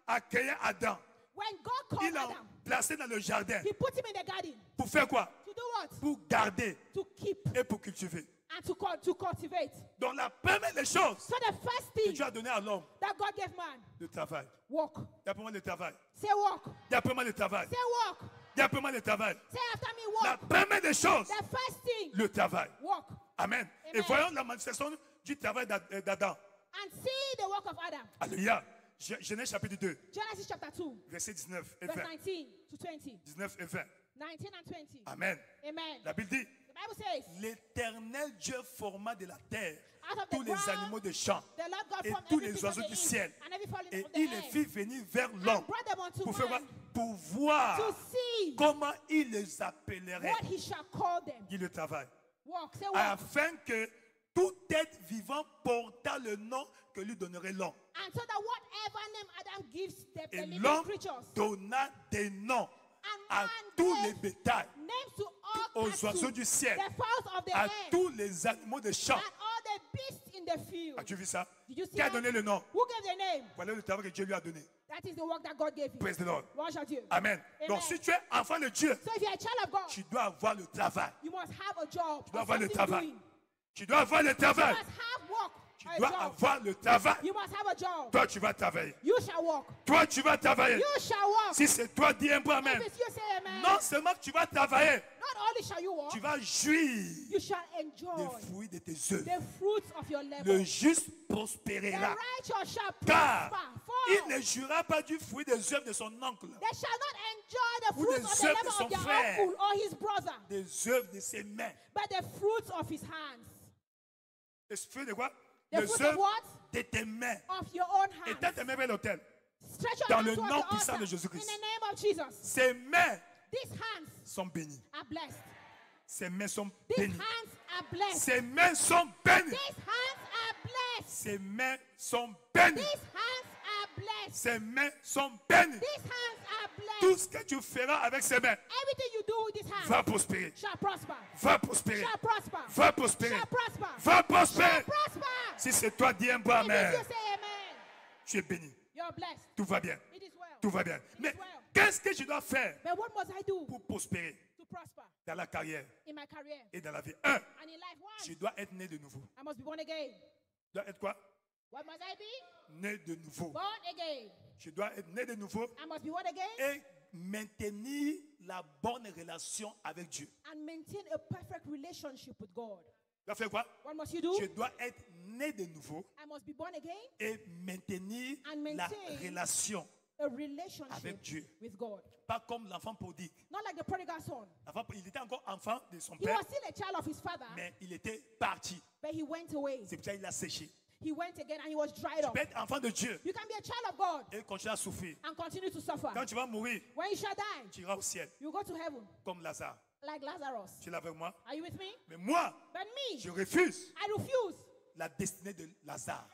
a créé Adam, When God called il l'a Adam, placé dans le jardin. He put him in the garden. Pour faire quoi? To do what? Pour garder To keep et pour cultiver. and to cultivate. Donc la première des choses So the first que thing Dieu a donné à l'homme, that God gave man, le travail. walk. Dis après moi le travail. Say walk. Dis après moi le travail. Say walk. Dis après moi le travail. Say after me La walk. première des choses, The first thing, le travail. walk. Amen. Et Amen. voyons la manifestation du travail d'Adam. And see the work of Adam. Alléluia. Genèse chapitre 2, Genesis chapter 2, versets 19 et verse 20. 19 to 20. 19 et 20. 19 and 20. Amen. Amen. La Bible dit, The Bible says, l'Éternel Dieu forma de la terre out of tous the les ground, animaux des champs the Lord God et formed tous every les beast of oiseaux the du earth ciel. and every falling Et of the il les air, fit venir vers and l'homme brought them unto pour faire quoi? man Pour voir to see comment il les appellerait. what he shall call them. Dit le travail. Walk. Say walk. Afin que tout être vivant portât le nom que lui donnerait l'homme. And so that whatever name Adam gives the Et living l'homme creatures, donna des noms and à man tous gave les bétails, names to all aux cattle, oiseaux du ciel, the fowls of the à air, tous les animaux des champs. and all the beasts in the field. As-tu vu ça? Did you see Qui a that? donné le nom? Who gave the name? Voilà le travail que Dieu lui a donné. That is the work that God gave you. Praise the Lord. Louange à Dieu. Amen. Donc Amen. si tu es enfant de Dieu, So if you're a child of God, tu dois avoir le travail. you must have a job. Tu dois or avoir le something travail. doing. Tu dois avoir le You travail. must have work. Tu or a dois job. avoir le travail. You must have a job. Toi, tu vas travailler. You shall walk. Toi, tu vas travailler. You shall walk. Si c'est toi, dis un peu amen. If it's you, say amen. Non seulement que tu vas travailler, Not only shall you walk, tu vas jouir you shall enjoy des fruits de tes œuvres. the fruits of your labor. Le juste The prospérera. righteous shall Car prosper. il For ne jouira pas du fruit des œuvres de son oncle, they shall not enjoy the Ou fruits des of the œuvres de labor son of their frère. uncle or his brother, des œuvres de ses mains. but the fruits of his hands. Les fruits de quoi? The Les fruits of œuvres what? de tes mains. Of your own Et hands. tends tes mains vers l'autel. Stretch your Dans hands le towards nom the puissant altar. de Jésus-Christ. In the name of Jesus. Ses mains These hands sont bénies. are blessed. Ses mains sont These bénies. hands are blessed. Ses mains sont bénies. These hands are blessed. Ses mains sont bénies. These hands are blessed. Ses mains sont bénies. These hands are Tout blessed. ce que tu feras avec ses mains Everything you do with these hands va prospérer. shall prosper. Va prospérer. Shall prosper. Va prospérer. Shall prosper. Va prospérer. Shall prosper. Si c'est toi, dis un bon If it's amen. you, say amen. Tu es béni. You're blessed. Tout va bien. It is well. Tout va bien. It Mais is well. qu'est-ce que je dois faire But what must I do pour prospérer? to prosper dans la carrière in my career et dans la vie. Un, and in life. je One, dois être né de nouveau. I must be born again. Je dois être quoi? What must I be? Né de nouveau. Born again. Je dois être né de nouveau I must be born again et maintenir la bonne relation avec Dieu. and maintain a perfect relationship with God. Tu dois faire quoi? What must you do? Je dois être né de nouveau I must be born again, et maintenir And la maintain relation a relationship avec Dieu. with God. Pas comme l'enfant prodigue. Not like the prodigal son. Il était encore enfant de son He père, was still a child of his father, mais il était parti. but he went away. C'est pour ça qu'il a séché. He went again and he was dried Tu up. peux être enfant de Dieu You can be a child of God et continuer à souffrir. and continue to suffer. Quand tu vas mourir, When you shall die, tu iras au ciel, you go to heaven comme Lazare. like Lazarus. Tu es là avec moi? Are you with me? Mais moi, But me, je refuse I refuse. la destinée de Lazare.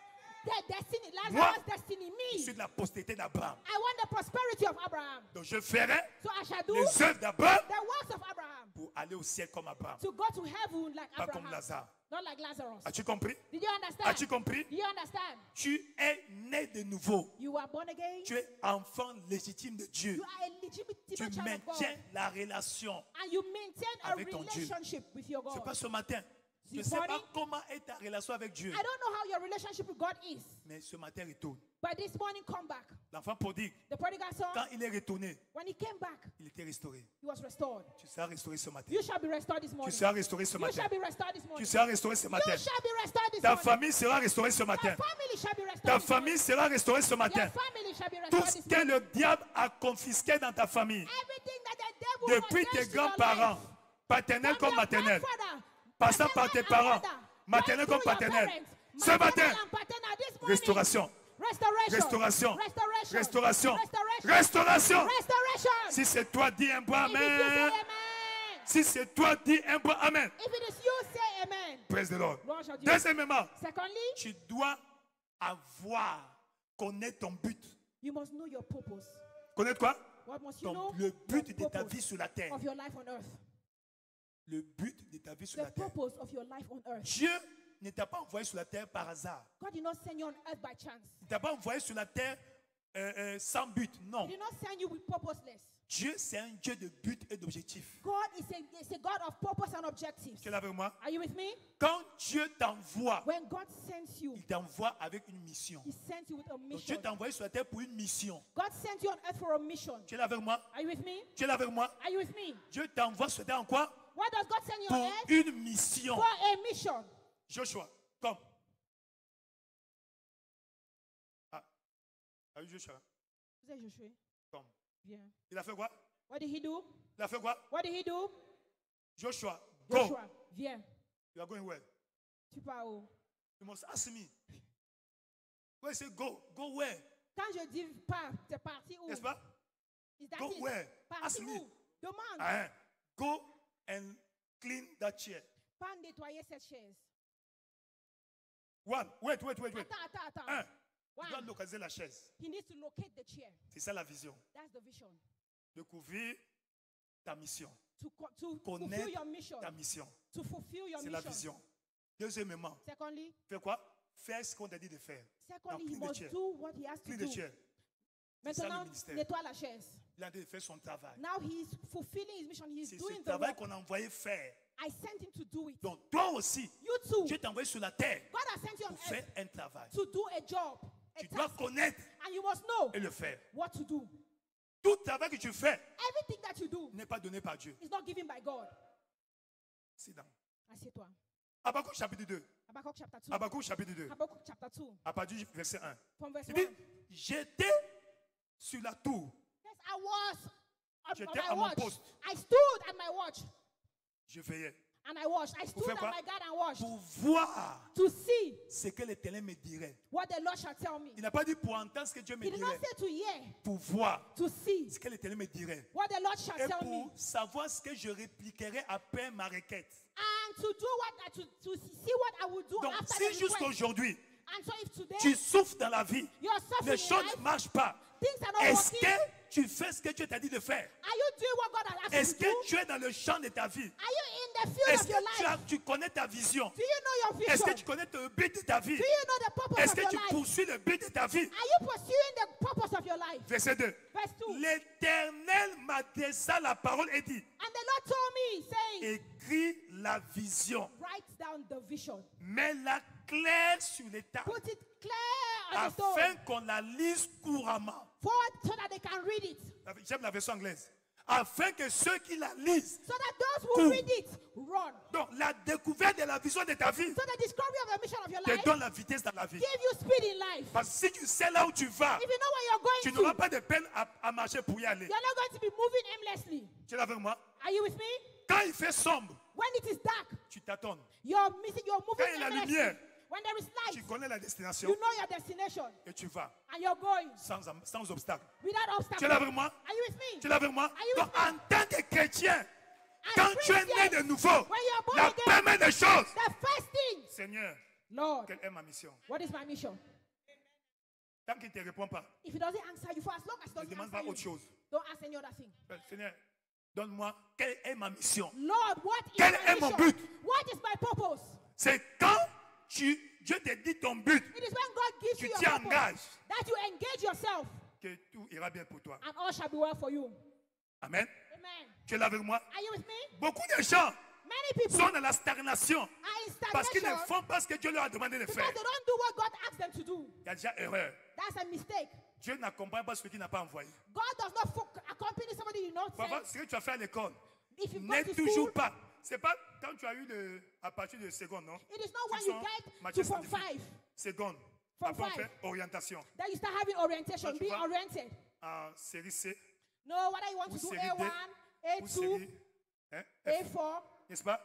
The destiny, Moi, Lazarus' destiny, Je suis me. de la postérité d'Abraham. I want the prosperity of Abraham. Donc je ferai So I shall do les œuvres d'Abraham the works of Abraham pour aller au ciel comme Abraham. to go to heaven like Pas comme Abraham, Lazare. not like Lazarus. As-tu compris? Did you understand? As-tu compris? Do you understand? Tu es né de nouveau. You are born again. Tu es enfant légitime de Dieu. You are a legitimate Tu child of God. maintiens la relation. And you maintain a avec ton Dieu. relationship with your C'est God. pas ce matin. Je ne This sais pas morning, comment est ta relation avec Dieu. I don't know how your relationship with God is. Mais ce matin, retourne. But this morning, come back. L'enfant prodigue, The prodigal son, quand il est retourné, when he came back, il était restauré. he was restored. Tu seras restauré ce matin. You shall be restored this Tu morning. seras restauré ce You matin. shall be restored this Tu morning. seras restauré ce You matin. shall be restored this Ta morning. famille sera restaurée ce matin. Your family shall be restored Ta this morning. famille sera restaurée ce Your matin. family shall be Tout restored ce this que morning. le diable a confisqué dans ta famille, Everything that the devil depuis was tes against in your grands-parents, life, paternels from comme your maternels, grandfather, passant par tes paternal and parents, mother, maternel right comme through your paternel. parents, Ce maternal matin, and paternal this morning. restauration, Restoration. restauration, Restoration. restauration, Restoration. restauration. Restoration. Si c'est toi, dis un bon If it is you, say amen. amen. Si c'est toi, dis un bon amen. If it is you, say amen. Praise the Lord. Lord shall do. Deuxièmement, Secondly, tu dois connaître ton but. you must know your purpose. Connaître quoi? What must you know? Le but The de ta purpose vie sur la terre. of your life on earth. Le but de ta vie sur The la terre. purpose of your life on earth. Dieu ne t'a pas envoyé sur la terre par hasard. God did not send you on earth by chance. Il ne t'a pas envoyé sur la terre sans but. Non. He did not send you with purposeless. Dieu, c'est un Dieu de but et d'objectif. God is a God of purpose and objectives. Tu es là avec moi? Are you with me? Quand Dieu t'envoie, When God sends you, il t'envoie avec une mission. He sends you with a Donc mission. Dieu t'a envoyé sur la terre pour une mission. God sent you on earth for a mission. Tu es là avec moi? Are you with me? Tu es là avec moi? Are you with me? Dieu t'envoie sur la terre en quoi? Why does God send you on Pour earth? une mission. For a mission. Joshua, comme. Ah, oui, Joshua, Vous êtes Josué? comme. Bien. Il a fait quoi? What did he do? Il a fait quoi? What did he do? Joshua, go. Joshua, viens. You are going where? Tu pars où? You must ask me. When I say go, go where? Quand je dis pars, t'es parti où? N'est-ce pas? Is that Go it? where? Parti Ask me. où? Demande. Ah, hein. Go and clean that chair. Pas nettoyer cette chaise. One, wait. Attends. Un, tu One. dois localiser la chaise. He needs to locate the chair. C'est ça la vision. That's the vision. Découvrir ta mission. To fulfill Connaître your mission. ta mission. To fulfill your C'est la mission. vision. Deuxièmement, Secondly, fais quoi? Fais ce qu'on t'a dit de faire. secondly, he clean the must chair. do what he has to Clean do. the chair. C'est ça le Maintenant, ministère. nettoie la chaise. Il a fait son travail. Now he's fulfilling his mission. He's C'est doing ce the travail work. qu'on a envoyé faire. I sent him to do it. Donc toi aussi, You too. Dieu t'a envoyé sur la terre God has sent you on pour faire earth un travail. to do a job, a Tu dois task, connaître and you must know et le faire. what to do. Tout travail que tu fais Everything that you do n'est pas donné par Dieu. is not given by God. Sit down. Assieds-toi. Habakkuk chapitre 2. Habakkuk chapter 2. Habakkuk chapitre 2. Habakkuk chapter 2. À partir du verset 1. From verse Il 1. dit, j'étais sur la tour. Yes, I was on J'étais my à mon watch. poste. I stood at my watch Je veillais and I watched. I stood faire at quoi? my God and watched pour voir to see ce que l'Éternel me dirait. what the Lord shall tell me. Il n'a pas dit pour entendre ce que Dieu me He did not dirait. say to hear, Pour voir to see ce que l'Éternel me dirait. what the Lord shall Et tell me. pour savoir ce que je répliquerai après ma requête. And to do what to see what I will do Donc after si the request. jusqu'aujourd'hui, And so if today tu souffres dans la vie, you're suffering les in choses life, ne marchent pas, things are not est-ce working, que tu fais ce que Dieu t'a dit de faire? are you doing what God has asked Est-ce you to do? que tu es dans le champ de ta vie? Are you in the field Est-ce of your que life, tu connais ta vision? do you know your Est-ce que vision? tu connais le but de ta vie? Do you know the purpose Est-ce of que your tu life? poursuis le but de ta vie? Are you pursuing the purpose of your life? Verset 2. Verse 2. L'Éternel m'adressa la parole et dit, And the Lord told me, saying, écris la vision, write down the vision. mets-la claire sur les tables, Put it clear on the stone. afin qu'on la lise couramment. Forward so that they can read it. J'aime la version anglaise. Afin que ceux qui la lisent, So that those who Cool. read it run. donc la découverte de la vision de ta vie, So the discovery of the mission of your te life donne la vitesse dans la vie. give you speed in life. Parce que si tu sais là où tu vas, If you know where you're tu going n'auras to, pas de peine à marcher pour y aller. you're not going to be moving aimlessly. Tu es là avec moi? Are you with me? Quand il fait sombre, When it is dark, tu t'attends. you're moving Quand il y a la aimlessly. lumière, When there is tu light, connais la destination you know your destination et tu vas and you're going sans obstacle. without Tu es obstacle. là avec moi? Are you with me? Tu es là avec moi? Are you Donc, with me? en tant que chrétien, As quand tu es né Christians, de nouveau, when you're born la again, première des choses, the first thing, Seigneur, Lord, quelle est ma mission? what is my mission? Tant qu'il ne te répond pas, If he doesn't answer you, for as long as he ne doesn't demande pas answer autre you, chose. don't ask any other thing. Seigneur, donne-moi quelle est ma mission. Lord, what is Quel my est mon mission? but? What is my purpose? C'est quand Dieu te dit ton but, It is when God gives tu you your t'y purpose engages, that you engage yourself que tout ira bien pour toi. and all shall be well for you. Amen. Amen. Tu es là avec moi? Are you with me? Beaucoup de gens Many people sont dans la stagnation are in parce qu'ils ne stagnation font pas ce que Dieu leur a demandé de because faire. they don't do what God asked them to do. Il y a déjà erreur. That's a mistake. Dieu n'accompagne pas celui qui n'a pas envoyé. God does not accompany somebody you not Parfois, sent. ce que tu as fait à l'école If you go n'est to toujours school, pas. C'est pas quand tu as eu à partir de seconde, non? it is not when Ils you sont get to matière Form scientifique. 5 Seconde. Form Après, on 5. fait orientation. that you start having orientation, tu being vois, oriented. En série C No, whether you want ou to do série D A1, ou A2, série F. A4, N'est-ce pas?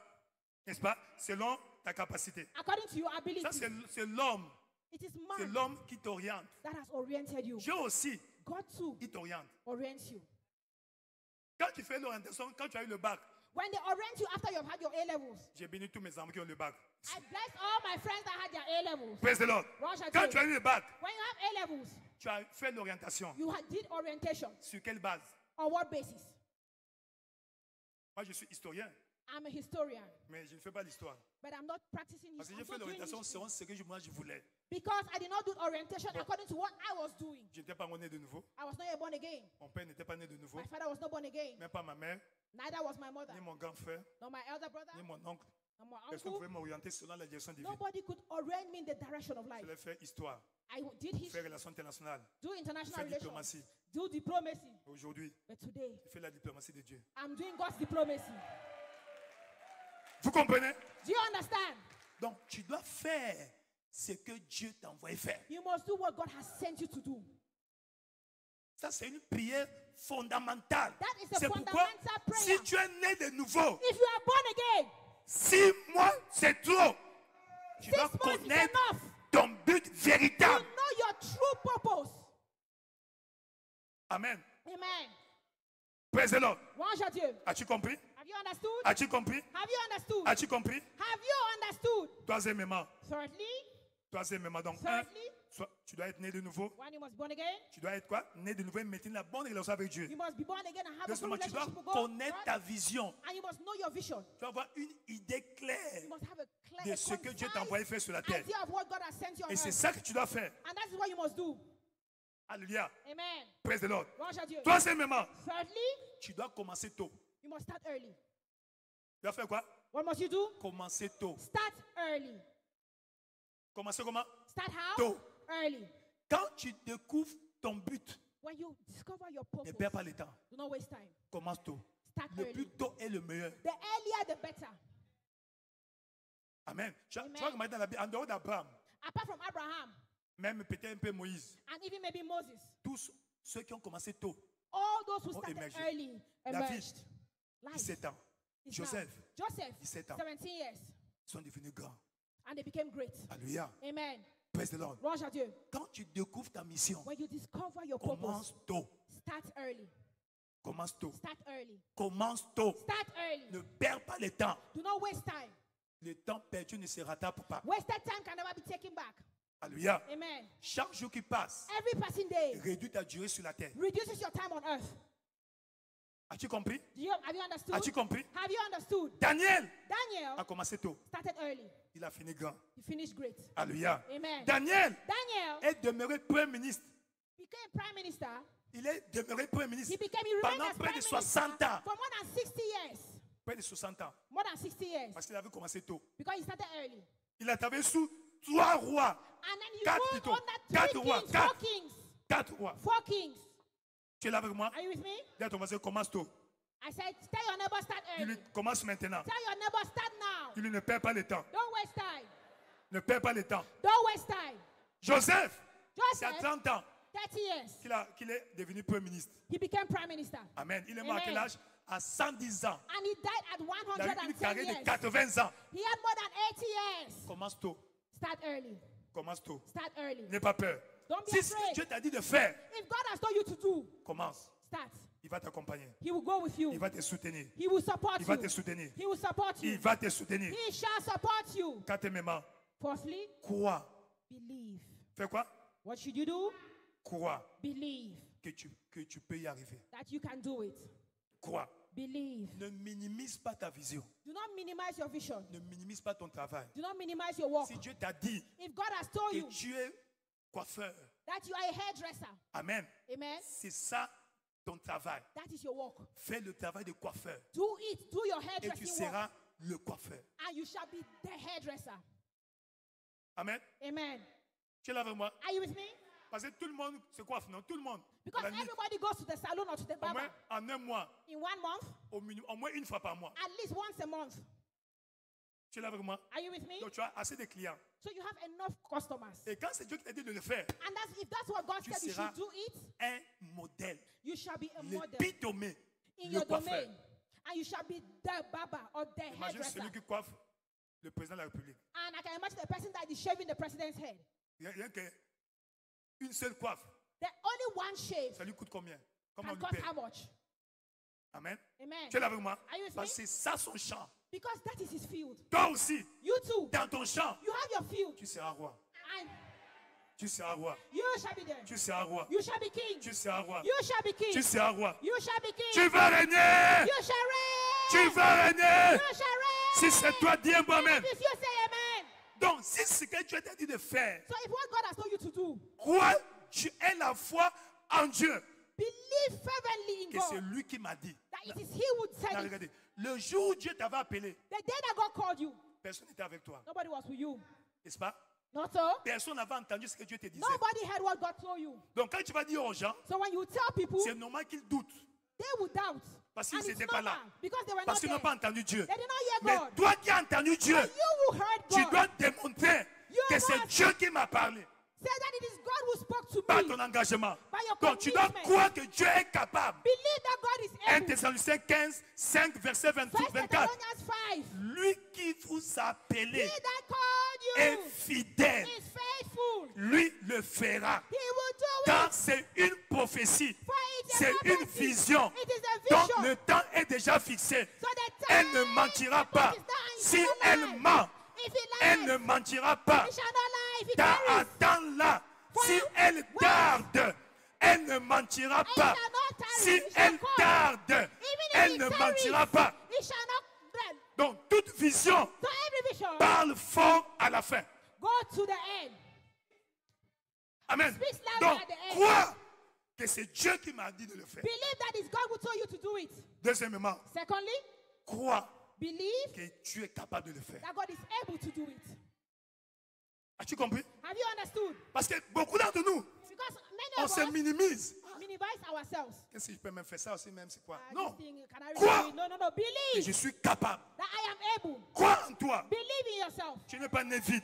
N'est-ce pas? Selon ta capacité. according to your ability. Ça, c'est l'homme. It is C'est man l'homme qui t'oriente. that has oriented you. Dieu aussi, God too il t'oriente. orients you. Quand tu fais l'orientation, quand tu as eu le bac, When they orient you after you've had your A levels, j'ai béni tous mes amis qui ont le bac. I bless all my friends that had their A levels. Praise the Lord. Rosh Quand tu Hashanah. as eu le bac, When you have A levels, tu as fait l'orientation. you did orientation. Sur quelle base? On what basis? Moi, je suis historien, I'm a historian, mais je ne fais pas l'histoire. but I'm not practicing Parce que j'ai history. fait l'orientation selon ce que moi je voulais. Because I did not do orientation according to what I was doing. Je n'étais pas né de nouveau. I was not yet born again. Mon père n'était pas né de nouveau. My father was not born again. Même pas ma mère, Neither was my mother, ni mon grand frère, nor my elder brother, ni mon oncle. nor my Personne ne uncle. pouvait m'orienter selon la direction divine. Nobody could orient me in the direction of life. Je l'ai fait histoire, I did faire history, relations internationales, do international faire relations, diplomatie. do diplomacy. Aujourd'hui, But today, je fais la diplomatie de Dieu. I'm doing God's diplomacy. Vous comprenez? Do you understand? Donc, tu dois faire ce que Dieu t'a envoyé faire. You must do what God has sent you to do. Ça, c'est une prière fondamentale. That is a C'est pourquoi, fundamental prayer. si tu es né de nouveau, If you are born again, 6 mois, c'est trop. Tu 6 dois months is connaître enough. ton but You véritable. know your true purpose. Amen. Amen. Praise the Lord. Louange à Dieu. As-tu compris? Have you understood? As-tu compris? Have you understood? As-tu compris? Have you understood? Troisièmement, Thirdly, donc, tu dois être né de nouveau. when you must be born again, Tu dois être quoi? Né de nouveau et maintenir la bonne relation avec Dieu. you must be born again and have a good Deuxièmement, tu dois relationship with God. connaître ta vision. And you must know your vision. Tu dois avoir une idée claire You must have a clear, de ce que Dieu t'a concise envoyé faire sur la terre. idea of what God has sent you on Et c'est earth. ça que tu dois faire. And that is what you must do. Alléluia. Amen. Praise the Lord. Louange à Dieu. Troisièmement, Thirdly, tu dois commencer tôt. you must start early. Tu dois faire quoi? What must you do? Commencer tôt. Start early. Commencer comment? Start how? Tôt. Early. Quand tu découvres ton but, When you discover your ne purpose, perds pas le temps. do not waste time. Commence tôt. Start Le early. plus tôt est le meilleur. The earlier, the better. Amen. Tu Amen. vas remarquer dans la Bible, en dehors d'Abraham, Apart from Abraham même peut-être un peu Moïse, and even maybe Moses, tous ceux qui ont commencé tôt, all those who Oh, started émergé. early David, emerged. Life 17 ans, is Joseph, now. Joseph, 17 ans, 17 years, sont devenus grands. and they became great. Alléluia. Amen. Praise the Lord. Louange à Dieu. Quand tu découvres ta mission, When you discover your purpose, commence tôt. start early. Commence tôt. Start early. Commence tôt. Start early. Ne perds pas le temps. Do not waste time. Le temps perdu ne se rattrape pas. Wasted time can never be taken back. Alléluia. Amen. Chaque jour qui passe, Every passing day réduit ta durée sur la terre. reduces your time on earth. As-tu compris? Have you understood? As-tu compris? Have you understood? Daniel Daniel a commencé tôt. started early. Il a fini grand. He finished great. Alléluia. Amen. Daniel Daniel est demeuré premier ministre. became prime minister. Il est demeuré premier ministre He remained pendant as près prime de minister 60 ans. for more than 60 years. Près de 60 ans. More than 60 years. Parce qu'il avait commencé tôt. Because he started early. Il a travaillé sous 3 rois. And then he Quatre ruled plutôt. under Quatre 3 rois. kings, Quatre. 4 kings. 4 rois. 4 kings. Tu es là avec moi? Are you with me? Dis à ton voisin, commence tôt. I said, tell your neighbor start Il early. lui commence maintenant. Tell your neighbor start now. Il lui ne perd pas le temps. Don't waste time. Ne perd pas le temps. Don't waste time. Joseph, c'est à Joseph, 30 ans 30 years. qu'il est devenu premier ministre. He became prime minister. Amen. Il est mort à Amen. quel âge? À 110 ans. And he died at Il a eu une 110 carrière years. de 80 ans. He had more than 80 years. Commence tôt. Start early. Commence tôt. Start early. N'aie pas peur. Don't be Si ce que afraid. Dieu t'a dit de faire, If God has told you to do, commence. start. Il va t'accompagner. He will go with you. Il va te soutenir. He will support Il va you. te soutenir. He will support Il you. va te soutenir. He shall support you. Quatrièmement, Fourthly, crois. believe. Fais quoi? What should you do? Crois Believe que tu peux y arriver. that you can do it. Crois. Believe. Ne minimise pas ta vision. Do not minimize your vision. Ne minimise pas ton travail. Do not minimize your work. Si Dieu t'a dit If God has told que you tu es coiffeur, that you are a hairdresser, amen, amen, c'est ça ton travail. that is your work. Fais le travail de coiffeur Do it. Do your et tu hairdressing work. seras le coiffeur. And you shall be the hairdresser. Amen. Amen. Tu es là avec moi? Are you with me? Parce que tout le monde se coiffe, non? Tout le monde. Because À la limite, everybody goes to the salon or to the au barber moins en un mois, in 1 month, au moins une fois par mois. at least once a month. Tu es là avec moi? Are you with me? Donc tu as assez de clients. So you have enough customers. Et quand c'est Dieu qui t'a dit de le faire, And if that's what God tu said you seras should do it, un modèle. you shall be a model L'épitomé. in Le your coiffeur. domain. And you shall be the barber or the Imagine hairdresser. celui qui coiffe le président de la République. And I can imagine the person that is shaving the president's head. Rien qu'une seule coiffe, The only one shave ça lui coûte combien? Comment on can lui cost paie? how much? Amen. Amen. Tu es là avec moi? Are you with Parce me? que c'est ça son champ. Because that is his field. Toi aussi, You too. dans ton champ, You have your field. tu seras roi. And Tu seras roi. you shall be there. Tu seras roi. You shall be king. Tu seras roi. You shall be king. Tu seras roi. You shall be king. Tu vas régner. You shall reign. Tu vas régner. You shall reign. Si c'est toi, dis un bon amen. If you say amen. Donc, si ce que Dieu t'a dit de faire, So if what God has told you to do, crois, tu aies la foi en Dieu. believe fervently in Que c'est God. lui qui m'a dit. That it is He who Là, said it. regardez, le jour où Dieu t'avait appelé, The day that God called you, personne n'était avec toi. nobody was with you. N'est-ce pas? Not so. Personne n'avait entendu ce que Dieu te disait. Nobody heard what God told you. Donc, quand tu vas dire aux gens, So when you tell people, c'est normal qu'ils doutent. they will doubt. Parce qu'ils And it's n'étaient pas là. normal, because they were Parce not qu'ils n'ont there. pas entendu Dieu. They did not hear Mais God. toi qui as entendu Dieu, But you who heard tu God, dois démontrer You que c'est must- Dieu qui m'a parlé. say that it is God who spoke to Par me. ton engagement. By your Donc tu dois commitment. croire que Dieu est capable. Believe that God is 1 able. Thessaloniciens 15, 5, verset 1 24. Thessalonians 5. Lui qui vous a He appelé that called est you fidèle. is faithful. Lui le fera. He will do Car it. c'est une prophétie. For it is C'est a une prophecy. vision. It is a Donc vision. le temps est déjà fixé. So the time Elle ne mentira pas. is done. He Si shall not elle lie. ment, If he elle lies, ne mentira pas. he shall not lie. If he Dans tarries, attends-la. Si elle tarde, elle ne mentira he pas. shall not tarry. Si He shall elle come. tarde, Even if elle he ne tarries, mentira pas. he shall not then. Donc toute vision So every vision, parle fort à la fin. go to the end. Amen. Speaks louder Donc at the end. crois que c'est Dieu qui m'a dit de le faire. Believe that it's God who told you to do it. Deuxièmement, Secondly, crois believe que tu es capable de le faire. that God is able to do it. As-tu compris? Have you understood? Parce que beaucoup d'entre nous, Because many on of se us minimise. minimize ourselves. Qu'est-ce que je peux même faire ça aussi, même c'est quoi? Ah, Non, this thing, can I Quoi? really do it? No. que Believe je suis capable. that I am able. Crois en toi. Believe in yourself. Tu n'es pas né vide.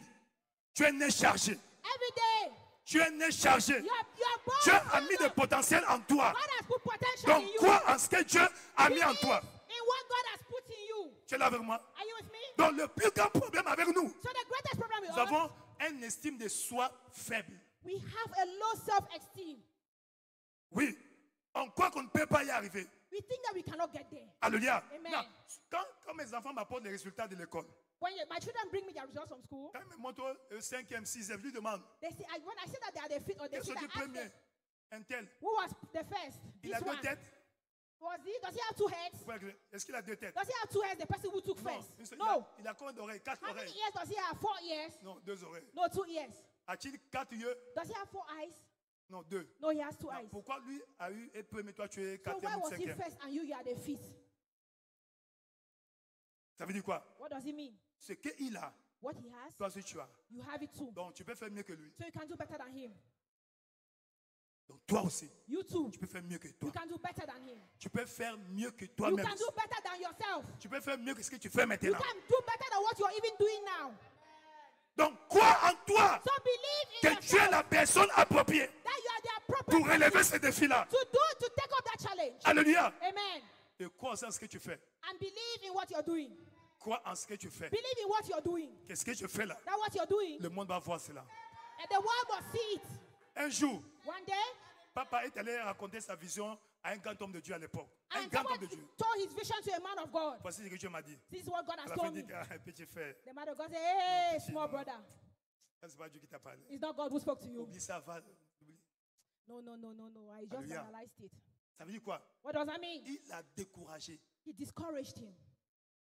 Tu es né chargé. Every day, Tu es né chargé. you are born. Dieu a mis des potentiels en toi. God has put potential Donc in you. crois en ce que Dieu a mis en Believe toi. in what God has put in you. Tu es là avec moi? Are you with me? Donc le plus grand problème avec nous, So the greatest problem with nous us, avons une estime de soi faible. we have a low self-esteem. Oui, on croit qu'on ne peut pas y arriver. We think that we cannot get there. Alléluia. Amen. Non, quand mes enfants m'apportent les résultats de l'école, My children bring me their results from school, quand ils me montrent 5e, 6e, je lui demande, they say, when I say that they are the fit or the quels fit, sont I les ask them, premiers? Un tel. who was the first? Il This a deux one. têtes. Does he have two heads? Est-ce qu'il a deux têtes? Does he have two heads, the person who took Non. first? No. Il a combien d'oreilles? 4 How many oreilles. ears does he have? 4 ears? Non, 2 oreilles. No, 2 ears. A-t-il 4 yeux? Does he have 4 eyes? Non, 2. No, he has 2 eyes. Pourquoi lui a eu et peu, mais toi tu es So why 4e ou was he 5e? first and you are the fifth? Ça veut dire quoi? What does it mean? Ce qu'il a, What he has, toi aussi tu as. you have it too. Donc tu peux faire mieux que lui. So you can do better than him. Donc toi aussi, You too. tu peux faire mieux que You toi. can do better than him. Tu peux faire mieux que You toi-même. can do better than yourself. Tu peux faire mieux que ce que tu fais You maintenant. can do better than what you're even doing now. Donc crois en toi So believe in que tu es yourself la personne appropriée that you are the appropriate pour relever person ce défi-là. to take up that challenge. Alléluia. Amen. Et crois en ce que tu fais. And believe in what you're doing. Crois en ce que tu fais. Believe in what you're doing. Qu'est-ce que je fais là? That what you're doing. Le monde va voir cela. And the world will see it. Un jour, One day, papa est allé raconter sa vision à un grand homme de Dieu à l'époque. Un and grand someone homme de Dieu. told his vision to a man of God. Voici ce que Dieu m'a dit. This is what God À has la fin, told il me. dit, ah, petit frère, The man of God said, hey, petit, small non. brother. ça, c'est pas Dieu qui t'a parlé. It's not God who spoke to you. Oublie ça, va. Oublie. No. I just Hallelujah. analyzed it. Ça veut dire quoi? What does that mean? Il a découragé He discouraged him.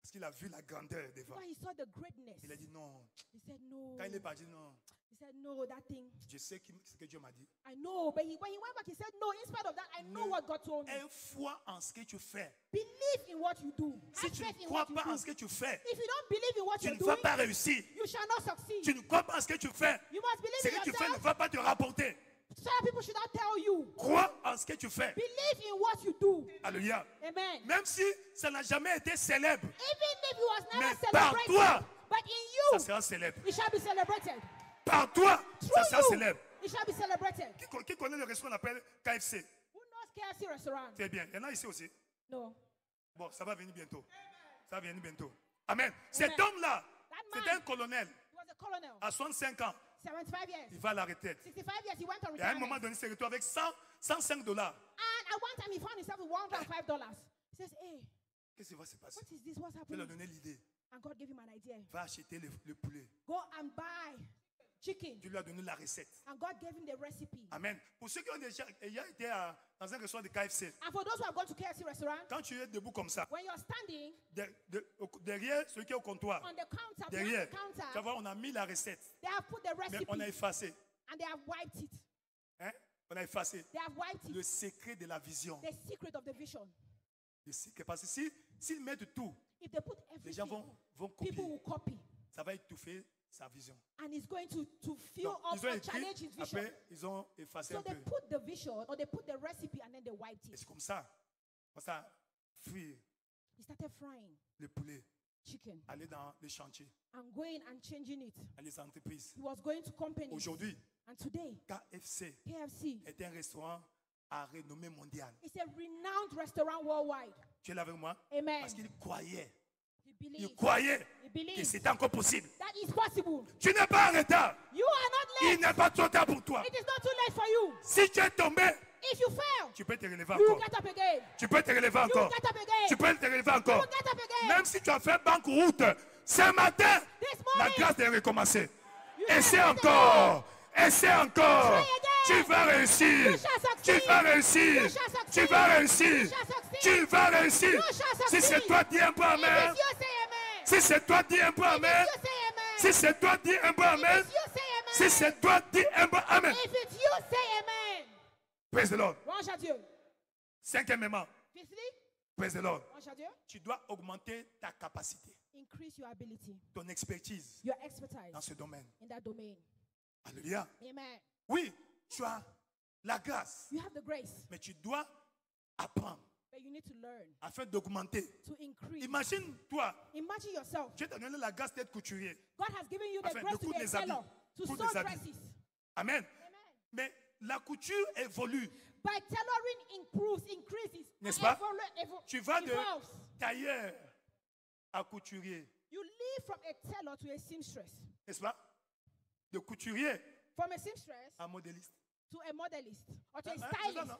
parce qu'il a vu la grandeur devant. Because he saw the greatness. Il a dit non. He said, no. Quand il est parti, non. He said, no, that thing. Je sais ce que Dieu m'a dit. I know. But when he went back, he said, no, in spite of that, I know Ne what God told me. aie foi en ce que tu fais. Believe in what you do. Si Have tu faith ne in crois what you pas do. en ce que tu fais, If you don't believe in what tu you're ne doing, vas pas réussir. you shall not succeed. Tu ne crois pas en ce que tu fais. You must believe Ce in que tu fais ne yourself. va pas te rapporter. Certain people should not tell you. Crois en ce que tu fais. Believe in what you do. Alléluia. Amen. Même si ça n'a jamais été célèbre, Even if it was never mais par celebrated, toi, but ça in you, sera célèbre. it shall be celebrated. Par toi, ça Through sera you, célèbre. it shall be celebrated. Qui connaît le restaurant qu'on appelle KFC? Who knows KFC restaurant? C'est bien. Il y en a ici aussi. No. Bon, ça va venir bientôt. Ça va venir bientôt. Amen. Cet homme-là, That c'est man, un colonel. he was a colonel. À 65 ans, 75 years. il va à la retraite. 65 years, he went on Et à un retirement. moment donné, il s'est retrouvé avec 105 dollars. And at one time, he found himself with $105. He says, hey, Qu'est-ce qui va se passer? what is this? What's Je lui ai happening? donné l'idée. And God gave him an idea. Va acheter le poulet. Go and buy chicken. Je lui ai donné la recette. And God gave him the recipe. Amen. Pour ceux qui ont déjà été dans un restaurant de KFC, And for those who have gone to KFC restaurant, quand tu es debout comme ça, when you're standing derrière celui qui est au comptoir, on the counter, derrière, behind the tu vas counter, voir, on a mis la recette, they have put the mais recipe on a effacé. and they have wiped it. Hein? On a effacé They have wiped le it. secret de la vision. The secret of the vision. Le secret. Parce que s'ils mettent tout, If they put les gens everything, vont people copier. will copy. Ça va étouffer sa vision. And it's going to fill Donc, up ils ont and écrit, challenge his vision. après, ils ont effacé So un they peu. put the vision or they put the recipe and then they wiped Et it. c'est comme ça. Comme ça, fuir He started frying le poulet, chicken aller dans les chantiers, and going and changing it. dans les entreprises. He was going to companies. Aujourd'hui, And today, KFC KFC est un restaurant à renommée mondiale. is a renowned restaurant worldwide. Tu es là avec moi? Amen. Parce qu'il croyait. He Il believes. croyait He que believes c'était encore possible. that is possible. Tu n'es pas en retard. You are not Il late. n'est pas trop tard pour toi. It is not too late for you. Si tu es tombé, If you fail, tu peux te relever you encore. get up again. Tu peux te relever You encore. get up again. Tu peux te relever You encore. get up again. Même si tu as fait banqueroute, ce matin, This la morning, grâce est recommencée. you Essaie get up encore. Essaie encore. Try again. Tu vas réussir. You shall Tu succeed. vas réussir. You shall succeed. Tu vas réussir. You shall succeed. Tu vas réussir. You shall Si succeed. c'est toi, dis un peu If amen. it's you, say amen. Si c'est toi, dis un peu amen. If it's you, say amen. Si c'est toi, dis un peu amen. If it's you, say amen. Si c'est toi, dis un peu amen. If it's you, say amen. Praise the Lord. Louange à Dieu. Cinquièmement, Fifthly, praise the Lord. louange à Dieu. Tu dois augmenter ta capacité, Increase your ability, ton expertise your expertise dans ce domaine. in that domain. Alléluia. Amen. Oui, tu as la grâce, You have the grace, mais tu dois apprendre but you need to learn afin d'augmenter. to increase. Imagine-toi, Imagine yourself. Dieu t'a donné la grâce d'être couturier. God has given you the Afin de grace to be coudre a les habits. tailor, to Coudre sew les habits. dresses. Amen. Amen. Mais la couture évolue. But tailoring increases. N'est-ce pas? Evol- Tu vas de evolves. tailleur à couturier. You leave from a tailor to a seamstress. N'est-ce pas? De couturier From a seamstress à modéliste. to a modelist or to a Hein? C'est ça, stylist. non?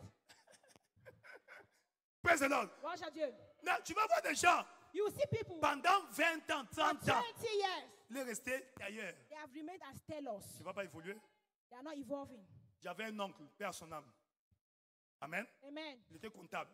Praise the Lord. Louange à Dieu. Non, tu vas voir des gens You see people pendant 20 ans, for 30 ans, 20 years, les rester tailleurs. they have remained as tailors. Tu ne vas pas évoluer. They are not evolving. J'avais un oncle, père à son âme. Amen. Amen. Il était comptable.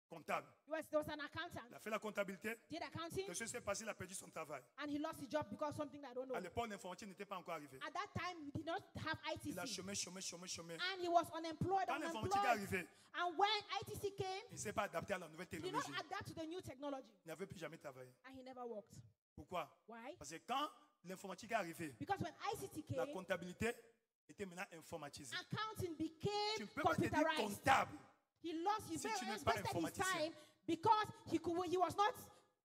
comptable. There was an accountant. Il a fait la comptabilité. Did accounting. Quelque chose s'est passé, il a perdu son travail. And he lost his job because something I don't know. À l'époque, l'informatique n'était pas encore arrivée. At that time, we did not have Il a ITC. chômé. And he was unemployed. Quand l'informatique est arrivée, And when ITC came, il ne s'est pas adapté à la nouvelle he did not technologie. adapt to the new technology. Il n'avait plus jamais travaillé. And he never worked. Pourquoi? Why? Parce que quand l'informatique est arrivée, Because when ICT la came, comptabilité était maintenant informatisée. accounting Tu became ne peux pas te dire computerized. comptable. He lost his Si tu n'es very pas wasted his informaticien. time because he was not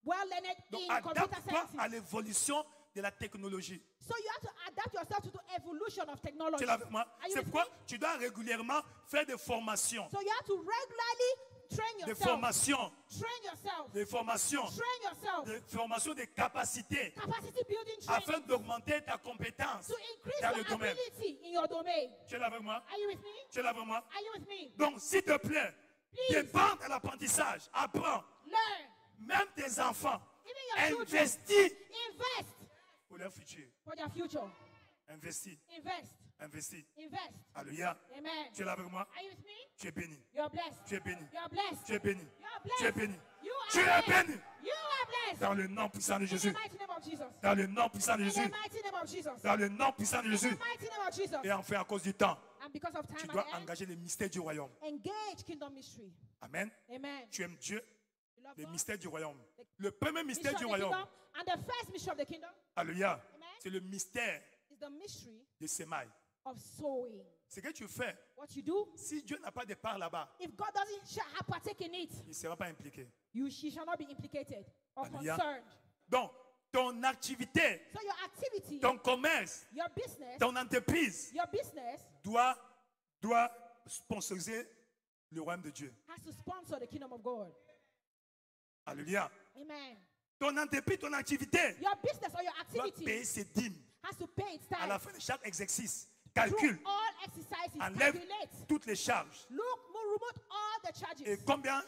well learned Donc, in computer adapte-toi à sciences. l'évolution de la technologie. So you have to adapt yourself to the evolution of technology. Tu es là avec moi? Are you C'est with pourquoi me? tu dois régulièrement faire des formations. So you have to regularly train Des yourself. formations. Train yourself. Des formations. Train yourself. Des formations de capacités. Capacity building training Afin d'augmenter ta compétence to increase dans your le domaine. ability in your domain. Tu es là avec moi? Are you with me? Tu es là avec moi? Are you with me? Donc, s'il te plaît, Please. dépends de l'apprentissage. Apprends. Learn. Même tes enfants. Even your children. Investis Invest pour leur futur. for their future. Investis. Invest. Investis. Invest. Alléluia. Amen. Tu es là avec moi? Are you with me? Tu es béni. You are blessed. Tu es béni. You are blessed. Tu es béni. You are Tu es blessed. béni. You Tu are es blessed. béni. You are blessed. Dans le nom puissant de In Jésus. the mighty name of Jesus. Dans le nom puissant de In Jésus. the mighty name of Jesus. Dans le nom puissant de In Jésus. the mighty name of Jesus. Et enfin, à cause du temps, And because of tu time dois at the end, engager les mystères du royaume. engage kingdom mystery. Amen. Amen. Tu aimes Dieu, You love les God. mystères du royaume. Le premier mystère Mystery du of the royaume, kingdom. And the first mystery of the kingdom alléluia, Amen. c'est le mystère is the mystery de Sémaï. of sowing. Ce que tu fais, What you do, si Dieu n'a pas de part là-bas, if God doesn't partake in it, il ne sera pas impliqué. she shall not be implicated or Alléluia. concerned. Donc, ton activité, So your activity, ton commerce, your business, ton entreprise doit sponsoriser le royaume de Dieu. has to sponsor the kingdom of God. Alléluia. Amen. Ton entreprise, ton activité Your business or your doit activity payer ses dîmes. has to pay its À la tithe. fin de chaque exercice, Through calcule, all exercises, enlève calculate. toutes les charges. Remove all the charges. Et combien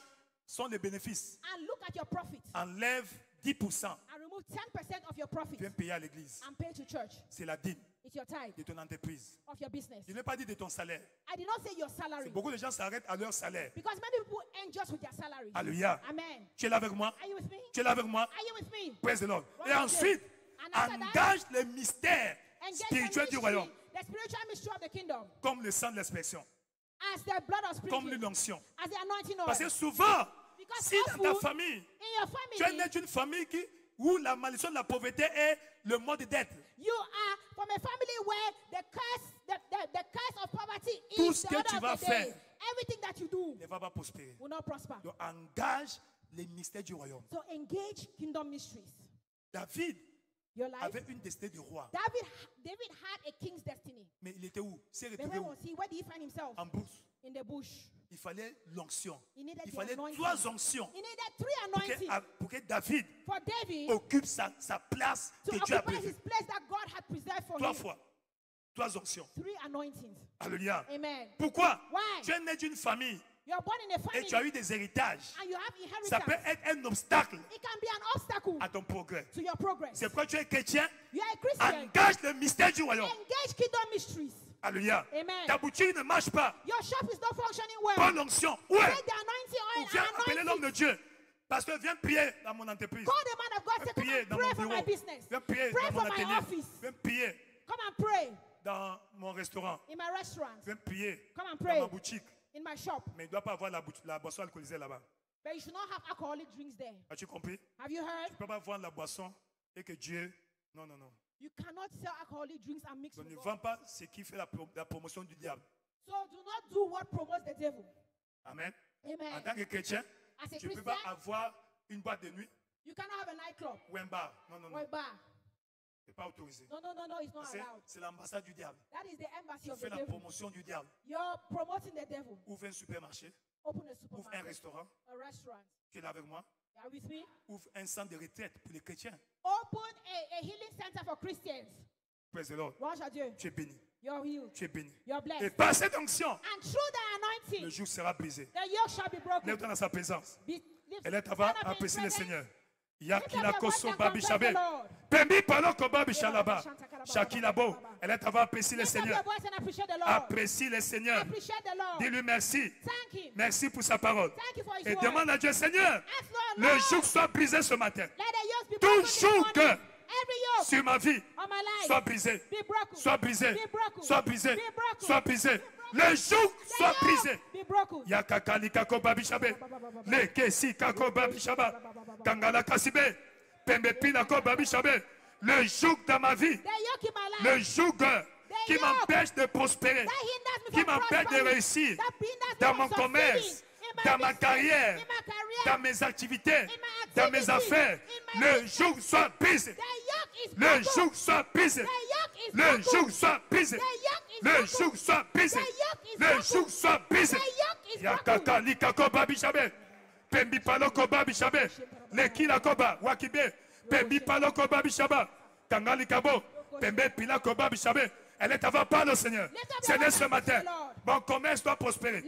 sont les bénéfices? And look at your profit. Enlève 10%. And remove 10% of your profit. Viens payer à l'église. And pay to church. C'est la dîme It's your tithe de ton entreprise. of your business. Je n'ai pas dit de ton salaire. I did not say your salary. Beaucoup de gens s'arrêtent à leur salaire. Because many people end just with their salary. Alléluia. Amen. Tu es là avec moi? Are you with me? Tu es là avec moi? Are you with me? Praise the Lord. Right Et there. ensuite, And after that, engage les mystères engage spirituels the du mystery, royaume, the spiritual mystery of the kingdom, comme le sang de l'expression, as the blood of comme sprinkling, l'onction. as the anointing oil. Parce que souvent, Because si dans ta often, famille, in your tu es family, né d'une famille où la malédiction de la pauvreté est le mode d'être, you are from a family where the curse of poverty tout is ce the que order tu of vas the day. faire Everything that you do ne va pas prospérer. will not prosper. Donc engage les mystères du royaume. So engage kingdom mysteries. David Your life. avait une destinée du roi. David had a king's destiny. Mais il était où? Il s'est But retrouvé where où? was he? Where did he find himself? En bourse. In the bush. Il fallait l'onction. He needed Il the fallait anointing. 3 onctions He needed 3 anointings pour que David for David occupe sa place to que Dieu a occupy prévue. his place that God had preserved for 3 him. fois. 3 onctions. 3 anointings. Alléluia. Amen. Pourquoi? Why? Tu es né d'une famille You're born in a et family tu as eu des héritages. and you have inheritance. Ça peut être un obstacle It can be an obstacle à ton progrès. to your progress. C'est pourquoi tu es chrétien. You are a Christian. Engage le mystère du royaume. Engage kingdom mysteries. Alléluia. Amen. Ta boutique ne marche pas. Your shop is not functioning well. Prends l'onction. Ouais. Take the anointing Ou oil viens and appeler anoint l'homme de it. Dieu. Pasteur, viens prier dans mon entreprise. Call the man of God. Say, Viens come prier and dans pray mon for my bureau. business. Viens prier Pray dans for mon my atelier. office. Viens prier Come and pray dans mon restaurant. in my restaurant. Viens prier Come and dans pray ma boutique. in my shop. Mais il ne doit pas avoir la boisson alcoolisée là-bas. But you should not have alcoholic drinks there. As-tu compris? Have you heard? Tu ne peux pas vendre la boisson et que Dieu... Non, non, non. You cannot sell alcoholic drinks and mix Donc with ne God. vends pas ce qui fait la promotion du diable. So do not do what promotes the devil. Amen. En Amen. tant que chrétien, As a tu ne peux Christian, pas avoir une boîte de nuit you cannot have a nightclub ou un bar. Non, non, or non. a bar. Ce n'est pas autorisé. No, it's not allowed. C'est l'ambassade du diable. That is the embassy Tu of fais the la devil. promotion du diable. You're promoting the devil. Ouvre un supermarché, Open a ouvre un supermarket, restaurant. a restaurant. Tu es là avec moi. Are you with me? Ouvre un centre de retraite pour les chrétiens. Open a healing center for Christians. Praise the Lord. What shall you? Tu es béni. You're healed. Tu es béni. You're Et blessed. par cette onction, And through the le anointing, joug sera brisé. the yoke shall be broken. Lève-toi dans sa présence. Lift Elle est stand là-bas, up in apprécie le presence. Seigneur. Lift up Yakina your voice koso and babi confess the shabe. Lord. Pembi palo ko babi shalaba. Shaki Labo, elle est avoir apprécié le Lift up Seigneur. your voice and appreciate the Lord. Apprécie le Seigneur. Appreciate the Lord. Dis-lui merci. Thank him. Merci pour sa parole. Thank you for his Et word. demande à Dieu, Seigneur, Ask Lord, le Lord, joug soit brisé ce matin. let the yokes be Tout broken this joug morning. Every yoke sur ma vie on my life soit brisé. be broken. Soit brisé. Be broken. Soit brisé. Be broken. Soit brisé. Be broken. Le joug The soit yoke brisé. be broken. Yakakali kako babishabe. Le kesi kako babishaba. Kangala kasibe. Pembe pina ko babishabe. Le joug dans ma vie. The yoke in my Le life joug qui yoke m'empêche de prospérer. that hinders me Qui from m'empêche de prospering, réussir that hinders me dans from mon succeeding commerce, in my dans ma business, carrière, in my career, dans mes activités, my dans mes activities, affaires. in my Le business. joug soit brisé. The yoke is Le broken. joug soit brisé. The yoke is Le broken. joug soit brisé. The yoke is Le broken. joug soit brisé. The yoke is Le broken. joug soit brisé. The yoke is Yakaka broken. likako babishabe. Pembi paloko babishabe. Lekila koba wakibe. Pembi paloko babishaba. Tangali kabo. Pembe pilako babishabe. Elle est avant par le Seigneur. Seigneur, ce matin, mon commerce doit prospérer.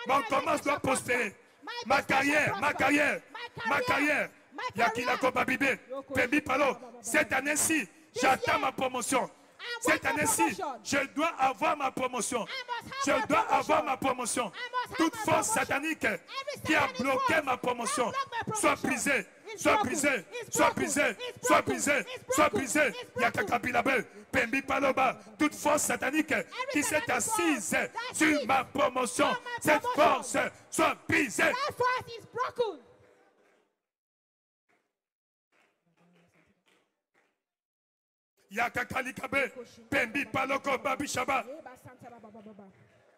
Mon commerce doit prospérer. Ma carrière, ma carrière, ma carrière. Yakila koba bibe. Pembi palo. Cette année-ci, j'attends ma promotion. Cette année-ci, je dois avoir ma promotion. Je dois avoir ma promotion. Toute force satanique qui a bloqué ma promotion soit brisée, soit brisée, soit brisée, soit brisée, soit brisée. Yakakabilabe, Pembi Paloba. Toute force satanique qui s'est assise sur ma promotion, cette force soit brisée. That force is broken. Yakakalikabe, Pembi Paloko Babishaba.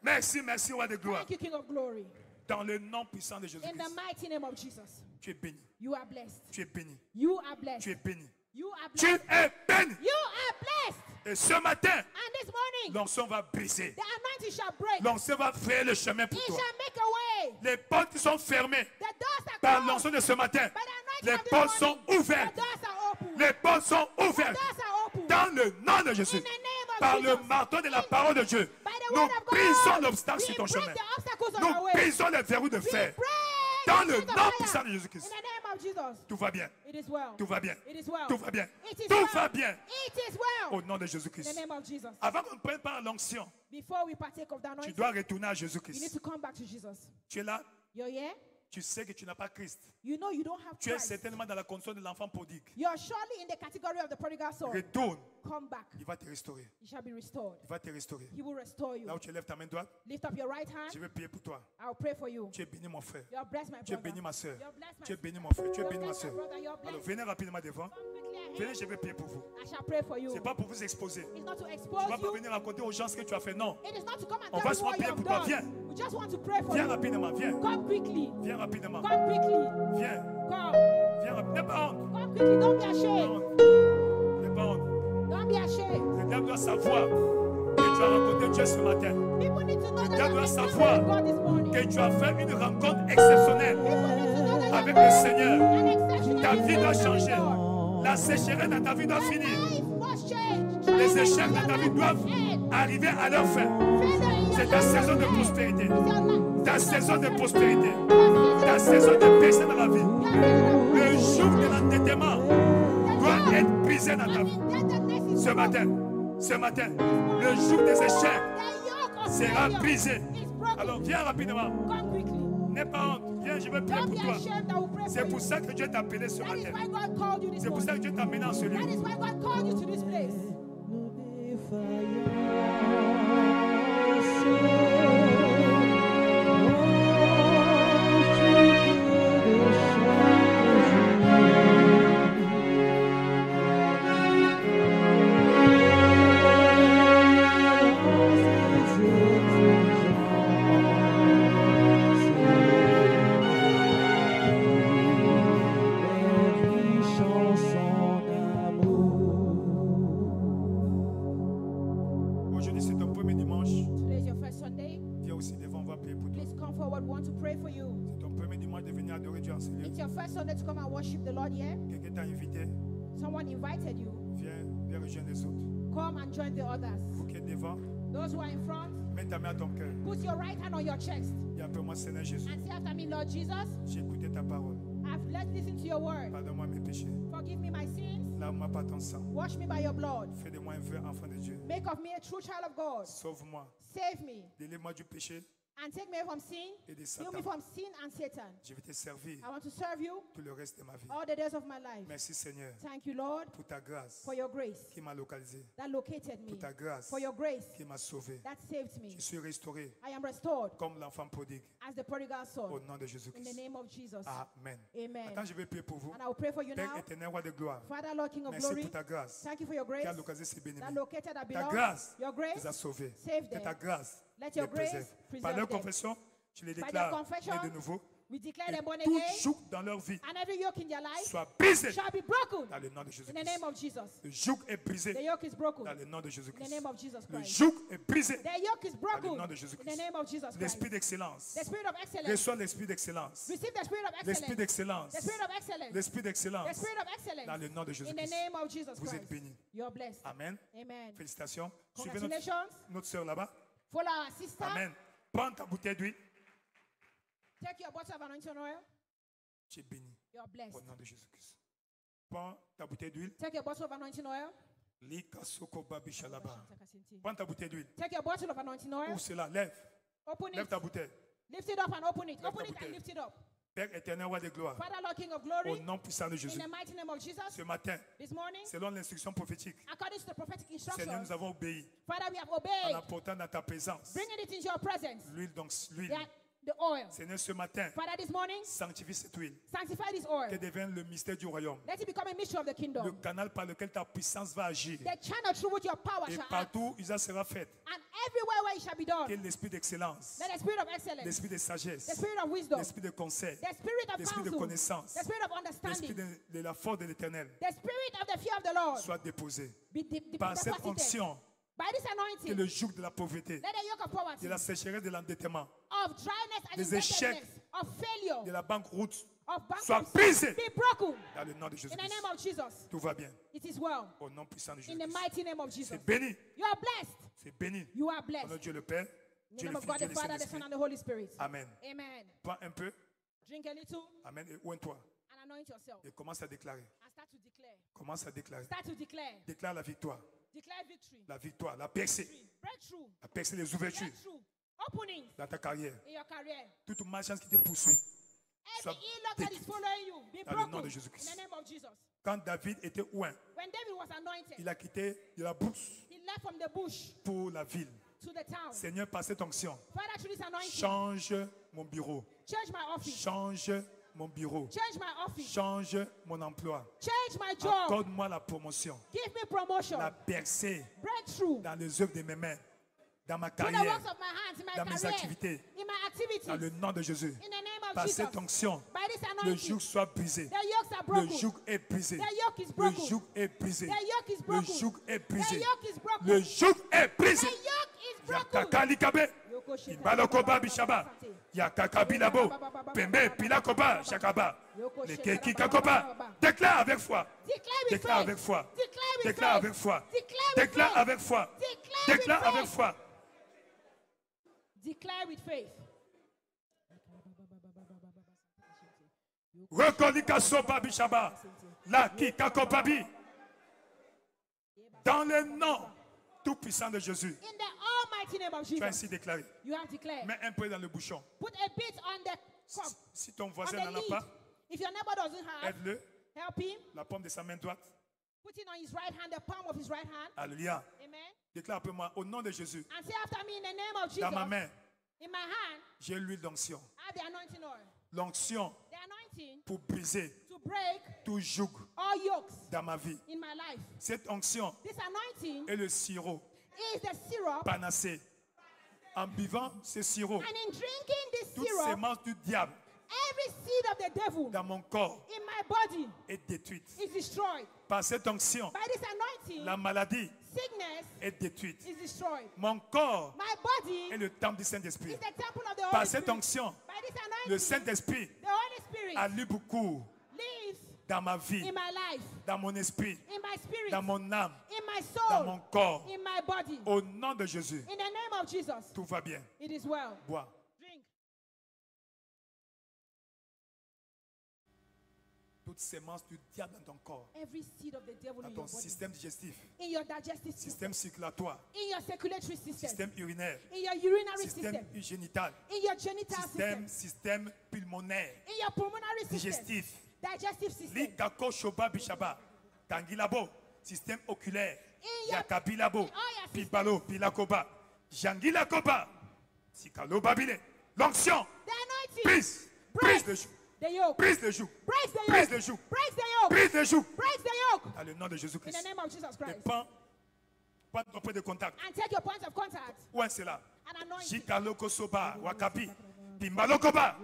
Merci, merci, roi de gloire. Thank you, King of Glory. Dans le nom puissant de In the Jésus-Christ, mighty name of Jesus, tu es béni, you are blessed. tu es béni, You are blessed. tu es béni, You are tu blessed. es béni. You are blessed. Et ce matin, And this morning, l'onction va briser. the anointing shall break. L'onction va faire le chemin It pour toi. shall make a way. Les portes qui sont fermées The doors are par closed. l'onction de ce matin, By the anointing les of this portes sont morning, ouvertes. the doors are open. Les portes sont The ouvertes doors are open. dans le nom de Jésus. In the name of Par le Jesus. marteau de la parole de Dieu, By the nous word of God, brisons l'obstacle we sur ton break chemin. the obstacles on Nous our way. brisons les verrous de We fer. break Dans the le chains of nom fire. puissant de In Jésus-Christ. the name of Jesus. Tout va bien. It is well. Tout va bien. It is well. Tout va bien. It is Tout well. va bien. It is well. Au nom de In Jésus-Christ. the name of Jesus. Avant qu'on ne prenne pas l'onction, Before we partake of the tu anointing, dois retourner à you need Jésus-Christ. to come back to Jesus. Tu es là, You're here. tu sais que tu n'as pas Christ. You know you don't have Tu es Christ. certainement dans la condition de l'enfant prodigue. You're surely in the category of the prodigal son. Retourne, Come back. il va te restaurer. You shall be restored. Il va te restaurer. He will restore you. Là où tu lèves ta main droite, Lift up your right hand. je vais prier pour toi. I'll pray for you. Tu es béni, mon frère. You're blessed, my Tu es brother. béni, ma soeur. You're blessed, my Tu es sister. béni, mon frère. Tu es You're béni, ma blessed, my soeur. brother. You're Alors, blessed. venez rapidement devant. Come quickly ahead. Venez, je vais prier pour vous. I shall pray for you. Ce n'est pas pour vous exposer. It's not to Tu ne expose vas pas you. venir raconter aux gens ce que tu as fait. Non. It is not to come and On tell va you se what you prier have pour toi. done. Viens. We just want to pray for Viens you. rapidement. Viens. Come quickly. Viens rapidement. Come quickly. Viens. Come. Viens rapidement. N'aie pas honte. Come quickly. Don't be N'aie ashamed. pas honte. N'aie pas honte. Don't be ashamed. Le diable doit savoir que tu as rencontré Dieu ce matin. People need to know that diable you doit have savoir encountered God this morning. Que tu as fait une rencontre exceptionnelle People need to know that you avec have le Seigneur. an exceptional Ta vie doit relationship changer. with God. La sécheresse dans ta vie doit Your finir. life must change. Les Your échecs dans life ta vie doivent end. arriver à leur fin. Failure in your C'est ta life saison de must end. prospérité. It's your life. Ta saison de prospérité. Your Ta season saison de paix dans la vie. of- your season of Le jour de l'endettement doit job. être brisé dans ta And vie. indebtedness is Ce matin, le jour des échecs The yoke of sera failure brisé. is broken. Alors viens rapidement. Come quickly. N'aie pas honte. Viens, je vais prier Don't pour be toi. ashamed. I will pray C'est for pour you. ça que Dieu t'a appelé ce That is matin. why God called you this C'est pour ça morning. que Dieu t'a amené en ce lieu. That is why God called you to this place. Aujourd'hui, c'est ton premier dimanche. Today is your first Sunday. Viens aussi devant, on va prier pour toi. Please come forward. We want to pray for you. C'est ton premier dimanche de venir adorer Dieu en ce lieu. It's your first Sunday to come and worship the Lord here. Quelqu'un t'a invité. Someone invited you. Viens rejoindre les autres. Come and join the others. Vous qui êtes devant, Those who are in front, mets ta main à ton cœur. put your right hand on your chest Dis après moi, Seigneur Jésus, and say after me, Lord Jesus, j'ai écouté ta parole. I've listened to your word. Pardonne-moi mes péchés. Forgive me my sins. Lave Lave-moi par ton sang. Wash me by your blood. Fais de moi un vrai enfant de Dieu. Make of me a true child of God. Sauve-moi. Save me. Délivre-moi du péché And take me from sin. et de Heal Satan. me from sin and Satan. Je vais te servir I want to serve you tout le reste de ma vie. all the days of my life. Merci Seigneur Thank you, Lord, pour ta grâce for your grace qui m'a localisé. that located me. Pour ta grâce For your grace qui m'a sauvé. that saved me. Je suis restauré I am restored comme l'enfant prodigue as the prodigal au son. nom de In the Jésus-Christ. name of Jesus. Amen. Amen. Attends, je vais prier pour vous. And I will pray for you Père now. éternel, roi de gloire, Father, Lord, King of merci glory, pour ta grâce thank you for your qui a grace localisé ces bénéfices. that located our Ta beloved. grâce Your grace, les a sauvés. save Que them. ta grâce Let les your grace préserve. preserve Par leur them. confession, je les By their déclare confession, nés de nouveau. we declare Et them born tout again, joug dans leur vie and every yoke in their life soit brisé shall be broken dans le nom de in the Jésus-Christ. name of Jesus. Le joug est brisé The yoke is broken dans le nom de in the Jésus-Christ. name of Jesus Le Christ. joug est brisé. The yoke is broken nom de in Jésus-Christ. the name of Jesus Christ. L'esprit d'excellence. The spirit of excellence. Reçois l'esprit d'excellence. Receive the spirit of L'esprit excellence. d'excellence. The spirit of excellence. L'esprit The d'excellence. spirit of excellence. Dans le nom de In the Jésus-Christ. name of Jesus Vous êtes Christ. bénis. You're blessed. Amen. Amen. Félicitations. Suivez Congratulations. notre sœur là-bas. Follow our sister. Amen. Prends ta bouteille d'huile. Take your bottle of anointing oil. Tu es béni You're blessed. au nom de Jésus-Christ. Prends ta bouteille d'huile. Take your bottle of anointing oil. Lika soko babi shalaba. Prends ta bouteille d'huile. Take your bottle of anointing oil. Ouvre cela. Lève. Open Lève it. ta bouteille. Lift it up and open it. Lève Open ta it bouteille. and lift it up. Père éternel, roi de gloire. Father, Lord, King of Au glory, nom puissant de in Jésus. the mighty name of Jesus, Ce matin, this morning, selon l'instruction prophétique, according to the prophetic Seigneur, instructions, nous avons obéi Father, we have en obeyed, apportant dans ta présence bringing it into your presence, l'huile. Donc, l'huile. the oil. Seigneur, ce matin, Father, this morning, sanctifie cette huile. sanctify this oil. Qu'elle devienne le mystère du royaume. Let it become a mystery of the Le kingdom. canal par lequel ta puissance va agir. The channel through which your power Et shall act. partout où usage sera fait, And everywhere where it shall be done, que l'esprit d'excellence, let the spirit of excellence, l'esprit de the sagesse, spirit of wisdom, l'esprit de conseil, the spirit of l'esprit de counsel, connaissance, the spirit of l'esprit understanding, de la force de l'éternel the spirit of the fear of the Lord soit déposé. be Par cette deposited. onction, By this que anointing, le joug de la pauvreté, let the yoke of poverty, de la sécheresse, de l'endettement, of dryness and des échecs, indebtedness, of failure, de la banqueroute, of soit bankruptcy, brisé be broken dans le nom de in the Jésus-Christ. name of Jesus. Tout va bien. It is well. Au nom puissant de In the Jésus-Christ. mighty name of Jesus. C'est béni. You are blessed. C'est béni. You are Au nom blessed. de Dieu le Père, In the Dieu name le of Fils, God Dieu the le Father, the Son, Saint-Esprit. and the Holy Spirit. Amen. Amen. Prends un peu. Drink a little Amen. Et oins-toi. and anoint yourself. Et commence à déclarer. And start to declare. Commence à déclarer. Start to declare. Déclare la victoire. Declare victory. La victoire, la percée. Breakthrough. La percée des ouvertures Breakthrough. Opening dans ta carrière. in your career. Toute malchance qui te poursuit. Every Soit ill luck that is détruit. following you, be Dans le nom broken de in Jésus-Christ. the name of Jesus. Quand David était oint, When David was anointed, il a quitté de la brousse he left from the bush pour la ville. to the town. Seigneur, par cette onction, Father, through this anointing, change mon bureau. change my office. Change mon bureau. Change my office. Change mon emploi. Change my job. Accorde-moi la promotion. Give me promotion. La percée Breakthrough. dans les œuvres de mes mains. Dans ma To the carrière. works of my hands, in my Dans mes career, activités. in my activities. Dans le nom de Jésus. In the name of Par Jesus. cette onction, By this le anointing, joug soit brisé. the yokes are Le broken. joug est brisé. The yoke is Le broken. joug est brisé. The yoke is Le broken. joug est The brisé. yoke is broken. Le joug est The brisé. yoke is broken. Yakakalikabe. Yoko sheka. Ibalokoba bishaba. Yakakabilabo. Pembe pilakoba shakaba. Lekeki kakoba. Déclare avec foi. Declare with Déclare faith. avec foi. Declare with Déclare faith. avec foi. Declare with Déclare faith. avec foi. Declare Déclare with avec faith. foi. Declare with faith. Rekolika soba bishaba. Laki kakobabi. Dans le nom tout puissant de Jésus. In the almighty name of Tu as Jesus, ainsi déclaré. you have declared. Mets un peu dans le bouchon. Put a bit on the cup, Si ton on voisin the n'en a lid. pas, If your neighbor doesn't have, aide-le. help him. La paume de sa main droite. Put it on his right hand, the palm of his right hand. Alléluia. Amen. Déclare après moi, au nom de Jésus, And say after me in the name of Jesus. dans ma main, In my hand, j'ai l'huile d'onction. I have the anointing oil. L'onction The anointing pour briser to break tout joug all yokes dans ma vie. in my life. Cette onction This anointing est le sirop is the syrup. panacée. En buvant ce sirop, And in drinking this toute syrup, sémence du diable every seed of the devil dans mon corps in my body est détruite. is destroyed. Par cette onction, By this anointing, la maladie sickness est détruite. is destroyed. Mon corps My body est le temple du Saint-Esprit. is the temple of the Par Holy cette Spirit. onction, By this le anointing, Saint-Esprit the Holy Spirit a libre cours lives dans ma vie, in my life, dans mon esprit, in my spirit, dans mon âme, in my dans soul, mon corps. in my body. Au nom de Jésus, In the name of Jesus, tout va bien. it is well. Bois. Drink. Toute sémence du diable dans ton corps, Every seed of the devil dans in ton your body, système digestif, in your digestive system, système circulatoire, in your circulatory system, système urinaire, in your urinary système system, génital, in your genital system, système pulmonaire, in your pulmonary system, digestif, digestive system, Likako Shoba Bishaba, Tangilabo, système oculaire, in your Yakabilabo, in all your Pibalo, Pilakoba, Jangila Koba, Sikalo Babile, l'onction, the anointing, prise, prise de joug, the yoke, prise de joug, breaks the prise yoke, de joug, breaks the yoke, prise de joug, breaks the yoke, dans le nom de in Jésus-Christ. the name of Jesus Et Christ. prends ton point de contact. And take your point of contact Où est-ce là? and anoint it. Jikaloko Soba, Wakabi, Pimbalokoba,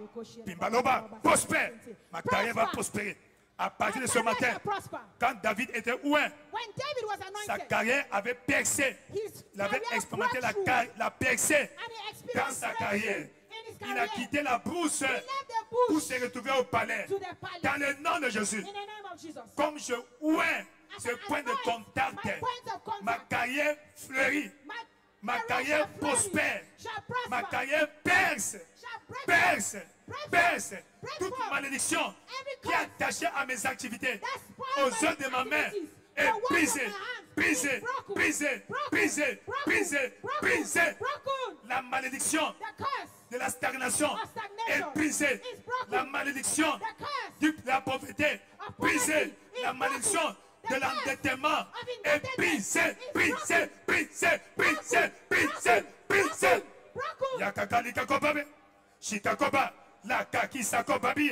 Pimbaloba, prospère. Ma carrière va prospérer. À partir de ce matin, Prosper. quand David était ouin, When David was sa anointed, carrière avait percé. his Il avait career expérimenté broke through, la percée and he dans experienced sa carrière. in his Il a career. quitté la brousse He left the pour bush se retrouver au palais. to the palace. Dans le nom de Jésus, In the name of Jesus. comme je ouin As ce I point de anoint contact, my point of contact, ma carrière fleurit. Ma career carrière shall flourish, prospère. shall prosper, Ma carrière perce. shall break Perce. break Perce. break Toute forth. malédiction Every qui est curse attachée à mes activités, that spoils aux my œuvres de ma main, activities, est the work of brisée. my hands Brisée. is broken, Brisée. broken, Brisée. broken, Brisée. broken, Brisée. broken. La malédiction The curse de la stagnation of stagnation est brisée. is broken. La malédiction The curse de la pauvreté of brisée. poverty is La malédiction broken. de The l'endettement of est indebtedness brisée. is Brisée. broken. Brisée. Brisée. Brisée. Brisée. broken. Yakakalika kobabe, Shikakoba, Lakakisa kobabi,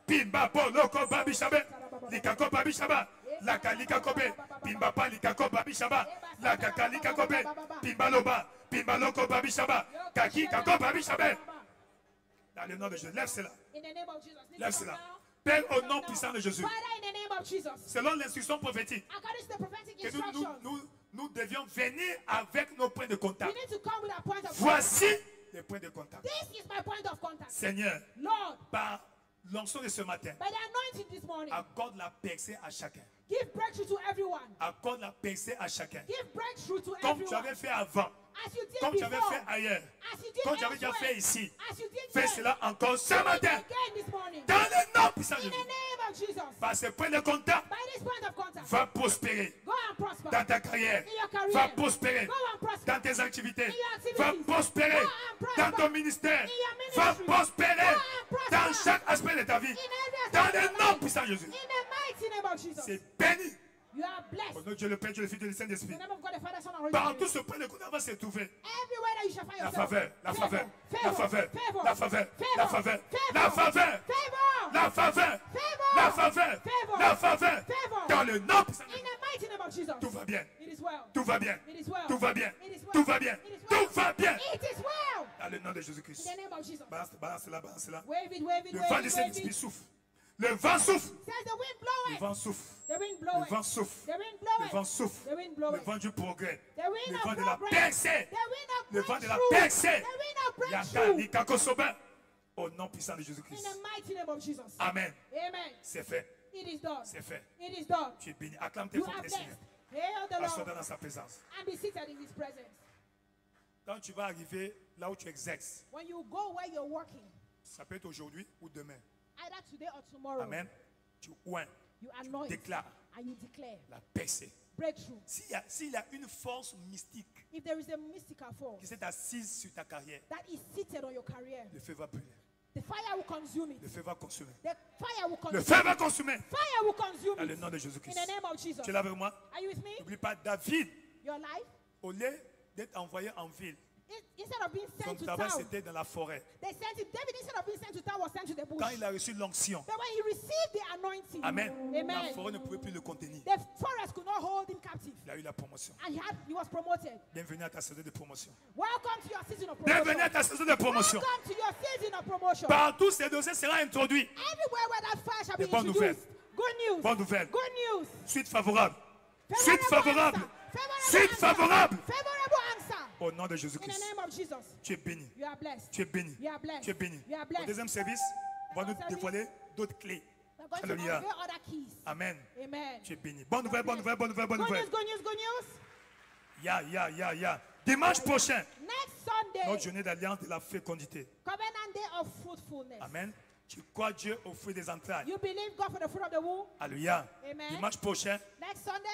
Pimba polo kobabi shabe, Likako babi shaba, Lakalika kobe, Pimba palika kobabi shaba, Lakakalika kobe, Pimba loba, Pimba loko babi shaba, Kakika kobabi shabe. Dans le nom de Jésus, lève cela, In the name of Jesus. Lift lève it up cela. now. Père, au Lift it nom up now. puissant de Jésus, Father, in the name of Jesus. selon l'instruction prophétique, According to the prophetic que instructions, nous devions venir avec nos points de we contact. need to come with our point of contact. Voici les points de contact. This is my point of contact. Seigneur, Lord, par l'onction de ce matin, by the anointing this morning, accorde la percée à chacun. give breakthrough to everyone. Accorde la percée à chacun. Give breakthrough to Comme tu everyone. avais fait avant, As you did comme tu avais before, fait ailleurs, as you did comme tu avais déjà elsewhere, fait ici. as you did Fais there, cela encore ce do it matin. again this morning. Dans le nom puissant de In the Jésus. name of Jesus. Par ce point de contact, By this point of contact, va prospérer go and prosper. dans ta carrière. In your career, Va prospérer go and prosper. dans tes activités. In your activities, Va prospérer go and prosper. dans ton ministère. In your Va ministry, prospérer go and prosper. dans chaque aspect de ta vie. In every Dans aspect le of nom life. puissant de Jésus. In the mighty name of Jesus. C'est béni. You are blessed. Au nom de Dieu le Père, Dieu le Fils, Dieu le Saint-Esprit. In the name of God, the Father, Son, and Holy Partout Spirit. ce point de contact va se trouver. Everywhere that you shall find La yourself. faveur, la faveur, la faveur, favor, la faveur, favor, la faveur, favor, la faveur, favor, la faveur, favor, la faveur, favor, la faveur. favor. Dans le nom puissant de In the mighty name of Jesus. tout va bien, It is well. tout va bien, It is well. tout va bien, It is well. tout va bien, It is well. tout va bien. It is well. Dans le nom de In Jésus-Christ. the name of Jesus. Balance, balance là, balance là. Wave it, wave it, Le wave vent it, du wave Saint-Esprit it. souffle. Le vent souffle. Says the wind Le bloweth. vent souffle. The wind Le bloweth. vent souffle. The wind Le bloweth. vent souffle. The wind Le bloweth. vent du progrès. The wind Le of vent de la progress. percée. The wind of Le vent de la breakthrough. percée. The wind of Yaka breakthrough. Lika Kosoba. Au nom puissant de In Jésus-Christ. the mighty name of Jesus. Amen. Amen. C'est fait. It is done. C'est fait. It is done. Tu es béni. Acclame tes You forces are des blessed. Seigneurs. Hail the Assois-toi Lord dans sa présence. and be seated in His presence. Quand tu vas arriver là où tu exerces, When you go where you're working, ça peut être aujourd'hui ou demain. either today or tomorrow, Amen. Tu oins, you anoint déclares and you declare la percée. breakthrough. S'il y a une force mystique If there is a mystical force qui s'est assise sur ta carrière, that is seated on your career, le feu va brûler. the fire will consume it. Le feu va consumer. The fire will Le consume feu it. va consumer. Fire will consume Dans le it. nom de In Jésus-Christ. the name of Jesus. Tu es là avec moi? Are you with me? N'oublie pas, David, Your life, au lieu d'être envoyé en ville, instead of being son sent to travail town, c'était dans la forêt. they sent him. David, instead of being sent to town, was sent to the bush. Quand il a reçu l'onction, But when he received the anointing, Amen, la Amen, forêt ne pouvait plus le contenir. the forest could not hold him captive, Il a eu la promotion. and he was promoted. Bienvenue à ta saison de promotion. Welcome to your season of promotion. Bienvenue à ta saison de promotion. Welcome to your season of promotion. Partout ces dossiers seront introduits. Everywhere where that fire shall be Des bonnes introduced. Good news. Bonne nouvelle. Good news. Suite favorable. Suite favorable. Answer. Suite favorable. Favorable answer. Au nom de In the Jésus-Christ. name of Jesus. Tu es béni. You are blessed. Tu es béni. You are blessed. Tu es béni. You are Au blessed. deuxième service, on va nous dévoiler d'autres clés. We're going to Hallelujah. unveil other keys. Amen. Amen. Tu es béni. Bonne nouvelle, bonne nouvelle, bonne nouvelle, bonne Good nouvelle. news, good news, good news. Ya. Dimanche prochain, Next Sunday, notre journée d'alliance de la fécondité. covenant day of fruitfulness. Amen. Tu crois Dieu au fruit des entrailles. You believe God for the fruit of the womb. Alléluia. Amen. Dimanche prochain, Next Sunday,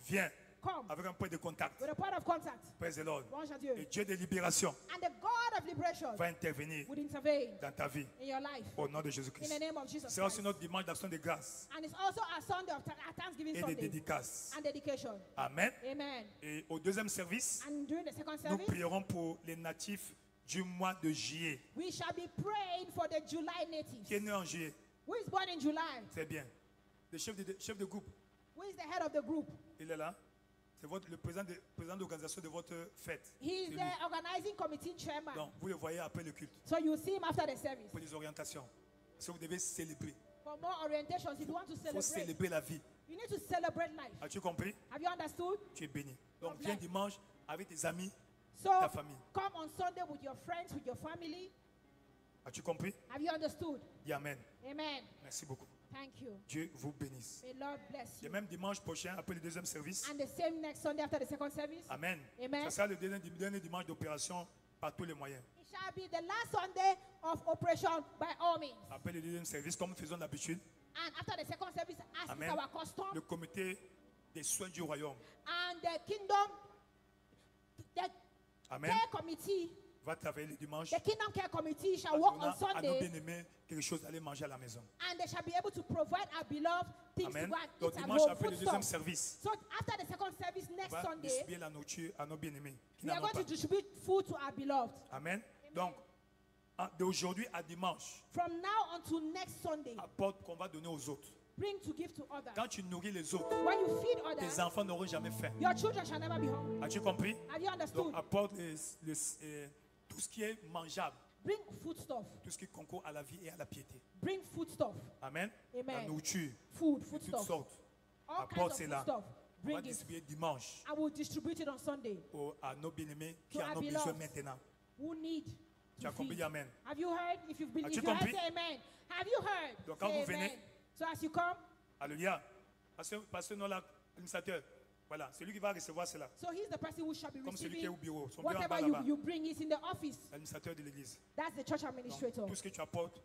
viens come avec un point de contact. with a point of contact. Praise the Lord. Louange à Dieu. Et Dieu de libération And the God of liberation va intervenir would intervene dans ta vie in your life. au nom de In Jésus-Christ. the name of Jesus C'est aussi Christ. notre dimanche d'action de grâce And it's also a Sunday of Thanksgiving et de Sunday dédicace. and dedication. Amen. Amen. Et au deuxième service, And during the second nous service, prierons pour les natifs du mois de juillet. we shall be praying for the July natives. Qui est né en juillet? Who is born in July? Très bien. Le chef de groupe, Who is the head of the group? il est là. C'est le président d'organisation de votre fête. He is C'est lui. the organizing committee chairman. Donc, vous le voyez après le culte So you see him after the service. pour les orientations. Parce que vous devez célébrer. For more orientations, if you want to Il faut celebrate, célébrer la vie. you need to celebrate life. As-tu compris? Have you understood? Tu es béni. Donc, God viens bless. dimanche avec tes amis, So ta famille. come on Sunday with your friends, with your family. As-tu compris? Have you understood? Dis Amen. Amen. Merci beaucoup. Thank you. Dieu vous bénisse. May Lord bless Et you. même dimanche prochain, après le deuxième service. And the same next Sunday after the second service, Amen. Amen. Ça sera le dernier dimanche d'opération par tous les moyens. it shall be the last Sunday of operation by all means. Après le deuxième service, comme nous faisons d'habitude, And after the second service, as is Amen. our custom, Le comité des soins du royaume, and the kingdom, the Amen, care committee, va travailler le dimanche. the kingdom care committee shall en work donnant on à nos Sunday, bien-aimés quelque chose d'aller manger à la maison. and they shall be able to provide our beloved things Amen. to go and Donc eat at dimanche home, après le food deuxième stuff. service, So after the second service on next va Sunday, distribuer la nourriture à nos bien-aimés qui we are n'en ont going to pas. distribute food to our beloved. Amen. Donc, d'aujourd'hui à dimanche, From now until next Sunday, apporte qu'on va donner aux autres. bring to give to others. Quand tu nourris les autres, When you feed tes others, enfants n'auront jamais faim. your children shall never be hungry. As-tu compris? Have you understood? Donc, apporte tout ce qui est mangeable, Bring food stuff. tout ce qui concourt à la vie et à la piété. Bring food stuff. Amen. Amen. La nourriture, Food de toutes stuff. sortes. All Apporte kinds of food cela. stuff. On va Bring it. distribuer dimanche I will distribute it on Sunday. à nos bien-aimés qui To en our ont besoin beloved. maintenant. Who need Tu as to compris? feed. Amen. Have you heard? If you've been, As-tu if you heard, compris? say amen. Have you heard? Donc, quand Say vous amen. venez- So as you come, Alléluia. Parce que non, l'administrateur, voilà, c'est lui qui va recevoir cela. so he's the person who shall be Comme celui qui est au receiving bureau. Son bureau en bas whatever là-bas. you bring is in the office. L'administrateur de l'église. That's the church Donc, administrator. tout ce que tu apportes,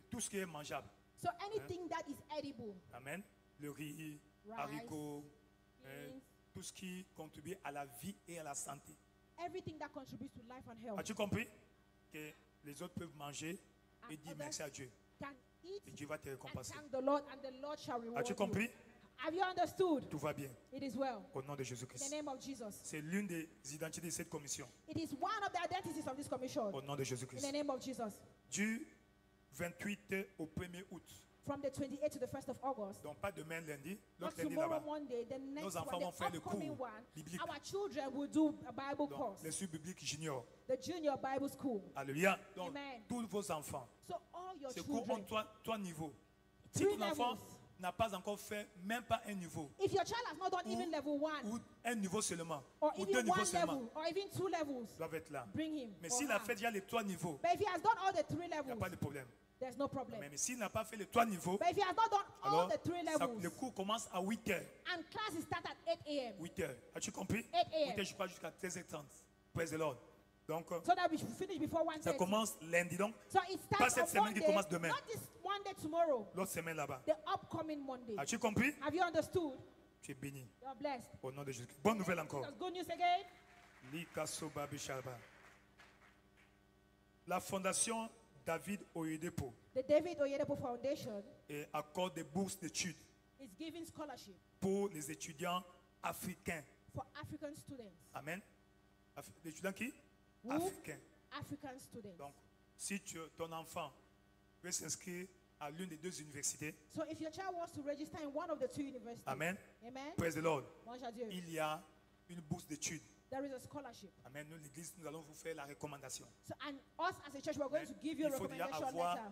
tout ce qui est mangeable. So anything that is edible, Amen. Le riz, Rice, haricots, beans, tout ce qui contribue à la vie et à la santé. everything that contributes to life and health, As-tu compris que les autres peuvent manger and et dire others merci à Dieu? can eat Et Dieu va te and récompenser. thank the Lord, and the Lord shall reward As-tu you. compris? Have you understood? Tout va bien. It is well. Au nom de In the Jésus-Christ. name of Jesus. C'est l'une des identités de cette commission. It is one of the identities of this commission. Au nom de In Jésus-Christ. the name of Jesus. Du 28 au 1er août. From the 28th to the 1st of August. Donc pas demain lundi, Not l'autre lundi tomorrow, là-bas. Monday, the next Nos enfants one, vont the faire le upcoming cours one. biblique. Our children will do a Bible Donc, course, l'étude biblique junior. the junior Bible school. Alléluia. Donc, Amen. tous vos enfants, So all your ces cours ont children, trois niveaux. Si Three ton enfant levels. n'a pas encore fait même pas un niveau, if your child has not done Ou- even level one, ou un niveau seulement, or ou deux even niveaux one seulement, level, or even two levels, doivent être là. bring him. Mais or s'il a her. fait déjà les 3 niveaux, But if he has done all the three il n'y a levels, pas de problème. there's no problem. Mais s'il n'a pas fait les 3 niveaux, But if he has not done all alors the three ça- levels, le cours commence à 8 heures. and classes start at 8 a.m., 8 heures. As-tu compris? 8 a.m. 8 heures, je passe jusqu'à 13h30. Praise the Lord. Donc, so that we should finish before 1:30. ça commence lundi. Donc, So it Pas starts cette on semaine qui Monday, commence demain. not this Monday tomorrow, l'autre semaine là-bas. the upcoming Monday. As-tu compris? Have you understood? Tu es béni. You're blessed. Au nom de Jésus. Bonne nouvelle encore. That's good news again. Likasoba Bishalba. La fondation David Oyedepo The David Oyedepo Foundation accorde des bourses d'études is giving scholarship pour les étudiants africains. for African students. Amen. Les étudiants qui? Who? Africains. African students. Donc, si ton enfant veut s'inscrire à l'une des 2 universités, So if your child wants to register in one of the two universities, Amen. amen, Praise the Lord. Louange à Dieu, Il y a une bourse d'études. there is a scholarship. Amen. Nous, l'Église, nous allons vous faire la recommandation. So, and us as a church, we're going Amen. to give you a Il faut déjà recommendation avoir letter.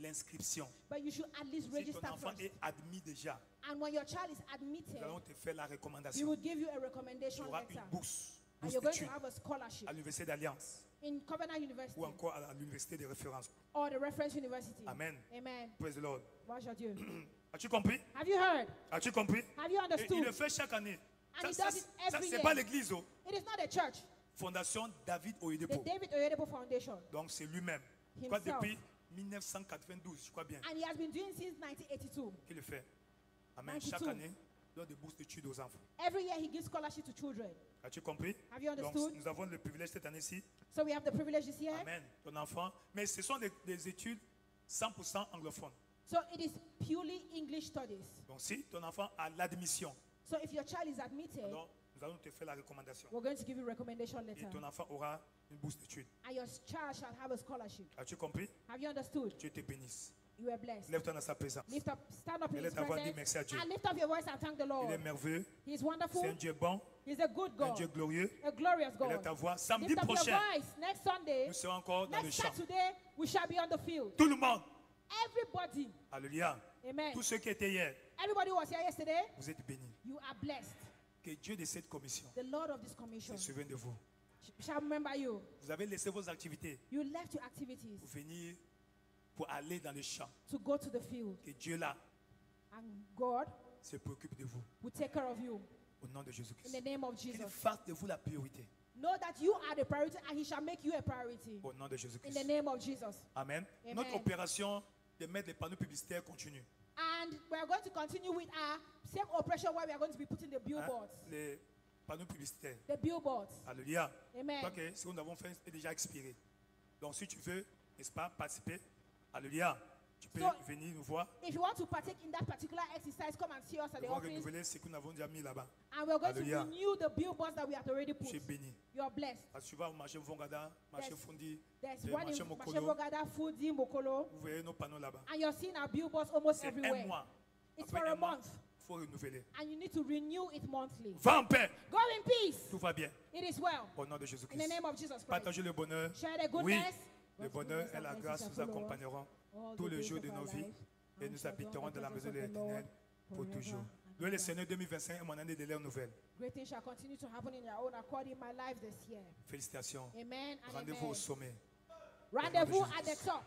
l'inscription. But you should at least Si register ton enfant first. est admis déjà, And when your child is admitted, nous allons te faire la we recommandation. will give you a Tu recommendation auras letter. une bourse And you're going to d'études have a scholarship à l'Université d'Alliance in Covenant University ou encore à l'Université de référence. or the Reference University. Amen. Amen. Praise the Lord. Louange à Dieu. As-tu compris? Have you heard? As-tu compris? Have you Et il understood? le fait chaque année. And he does it every C'est year. pas l'église, oh. It is not a church. Fondation David The Oyedepo. David Oyedepo Foundation. Donc c'est lui-même Je crois himself. depuis 1992, je crois bien, And he has been doing since 1982. qu'il le fait. Amen. 92. Chaque année, il donne des bourses d'études aux enfants. Every year he gives scholarship to children. As-tu compris? Have you Donc, understood? nous avons le privilège cette année-ci. So we have the privilege this year. Amen. Ton enfant. Mais ce sont des études 100% anglophones. So it is purely English studies. Donc, si ton enfant a l'admission, So if your child is admitted, alors nous allons te faire la recommandation. we're going to give you a recommendation Et letter. ton enfant aura une bourse d'études. And your child shall have a scholarship. As-tu compris? Have you understood? Dieu te bénisse. You are blessed. Lève-toi dans sa présence. Lift up, stand up in Lève his ta voix, dis presence. merci à Dieu. And lift up your voice and thank the Il est Lord. merveilleux. He is C'est un wonderful. Dieu bon, He's a good un God. Dieu glorieux. A glorious Lève ta God. voix. Samedi Lift up your prochain, voice. Next Sunday, nous serons encore dans le next champ. Saturday, we shall be on the field. Tout le monde. Everybody. Alléluia. Amen. Tous ceux qui étaient hier, Everybody who was here yesterday. vous êtes bénis. You are blessed. Que Dieu de cette commission The Lord of this commission se souvienne de vous. shall remember you. Vous avez laissé vos activités You left your activities pour venir, pour aller dans le champ. to go to the field. Que Dieu là And God se préoccupe de vous. will take care of you Au nom de in Jésus-Christ. the name of Qu'il Jesus. fasse de vous la priorité. Know that you are the priority and he shall make you a priority Au nom de in Jésus-Christ. the name of Jesus. Amen. Amen. Notre opération de mettre les panneaux publicitaires continue. And we are going to continue with our same operation where we are going to be putting the Hein? billboards. Les panneaux publicitaires. The billboards. Alléluia. Amen. Donc, ce que nous avons fait est déjà expiré. Donc, si tu veux, n'est-ce pas, participer, alléluia, tu peux So- venir nous voir. If you want to partake in that particular exercise, come and see us at Nous the allons office. renouveler ce que nous avons déjà mis là-bas. And we're going Hallelujah. to renew the billboards that we have already Je suis put. béni. You are blessed. Parce que tu vas au marché Vongada, marché There's- Fundi, There's et one marché in Mokolo. Mashevogada, Fudi, Mokolo. Vous voyez nos panneaux là-bas. And you're seeing our billboards almost C'est un everywhere. mois. It's Après for a un mois, month. il faut renouveler. And you need to renew it monthly. Va en paix. Go in peace. Tout va bien. It is well. Au nom de In the Jésus-Christ. name of Jesus Christ. Partagez le bonheur. Share the Oui, goodness. le bonheur et la grâce vous accompagneront tous les jours de nos vies et nous habiterons dans la maison de l'Éternel pour toujours. Louez le Seigneur, 2025 est mon année de l'ère nouvelle. Great things shall continue to happen in their own accord in my life this year. Félicitations. Amen and Rendez-vous au amen. sommet. Rendezvous at the top.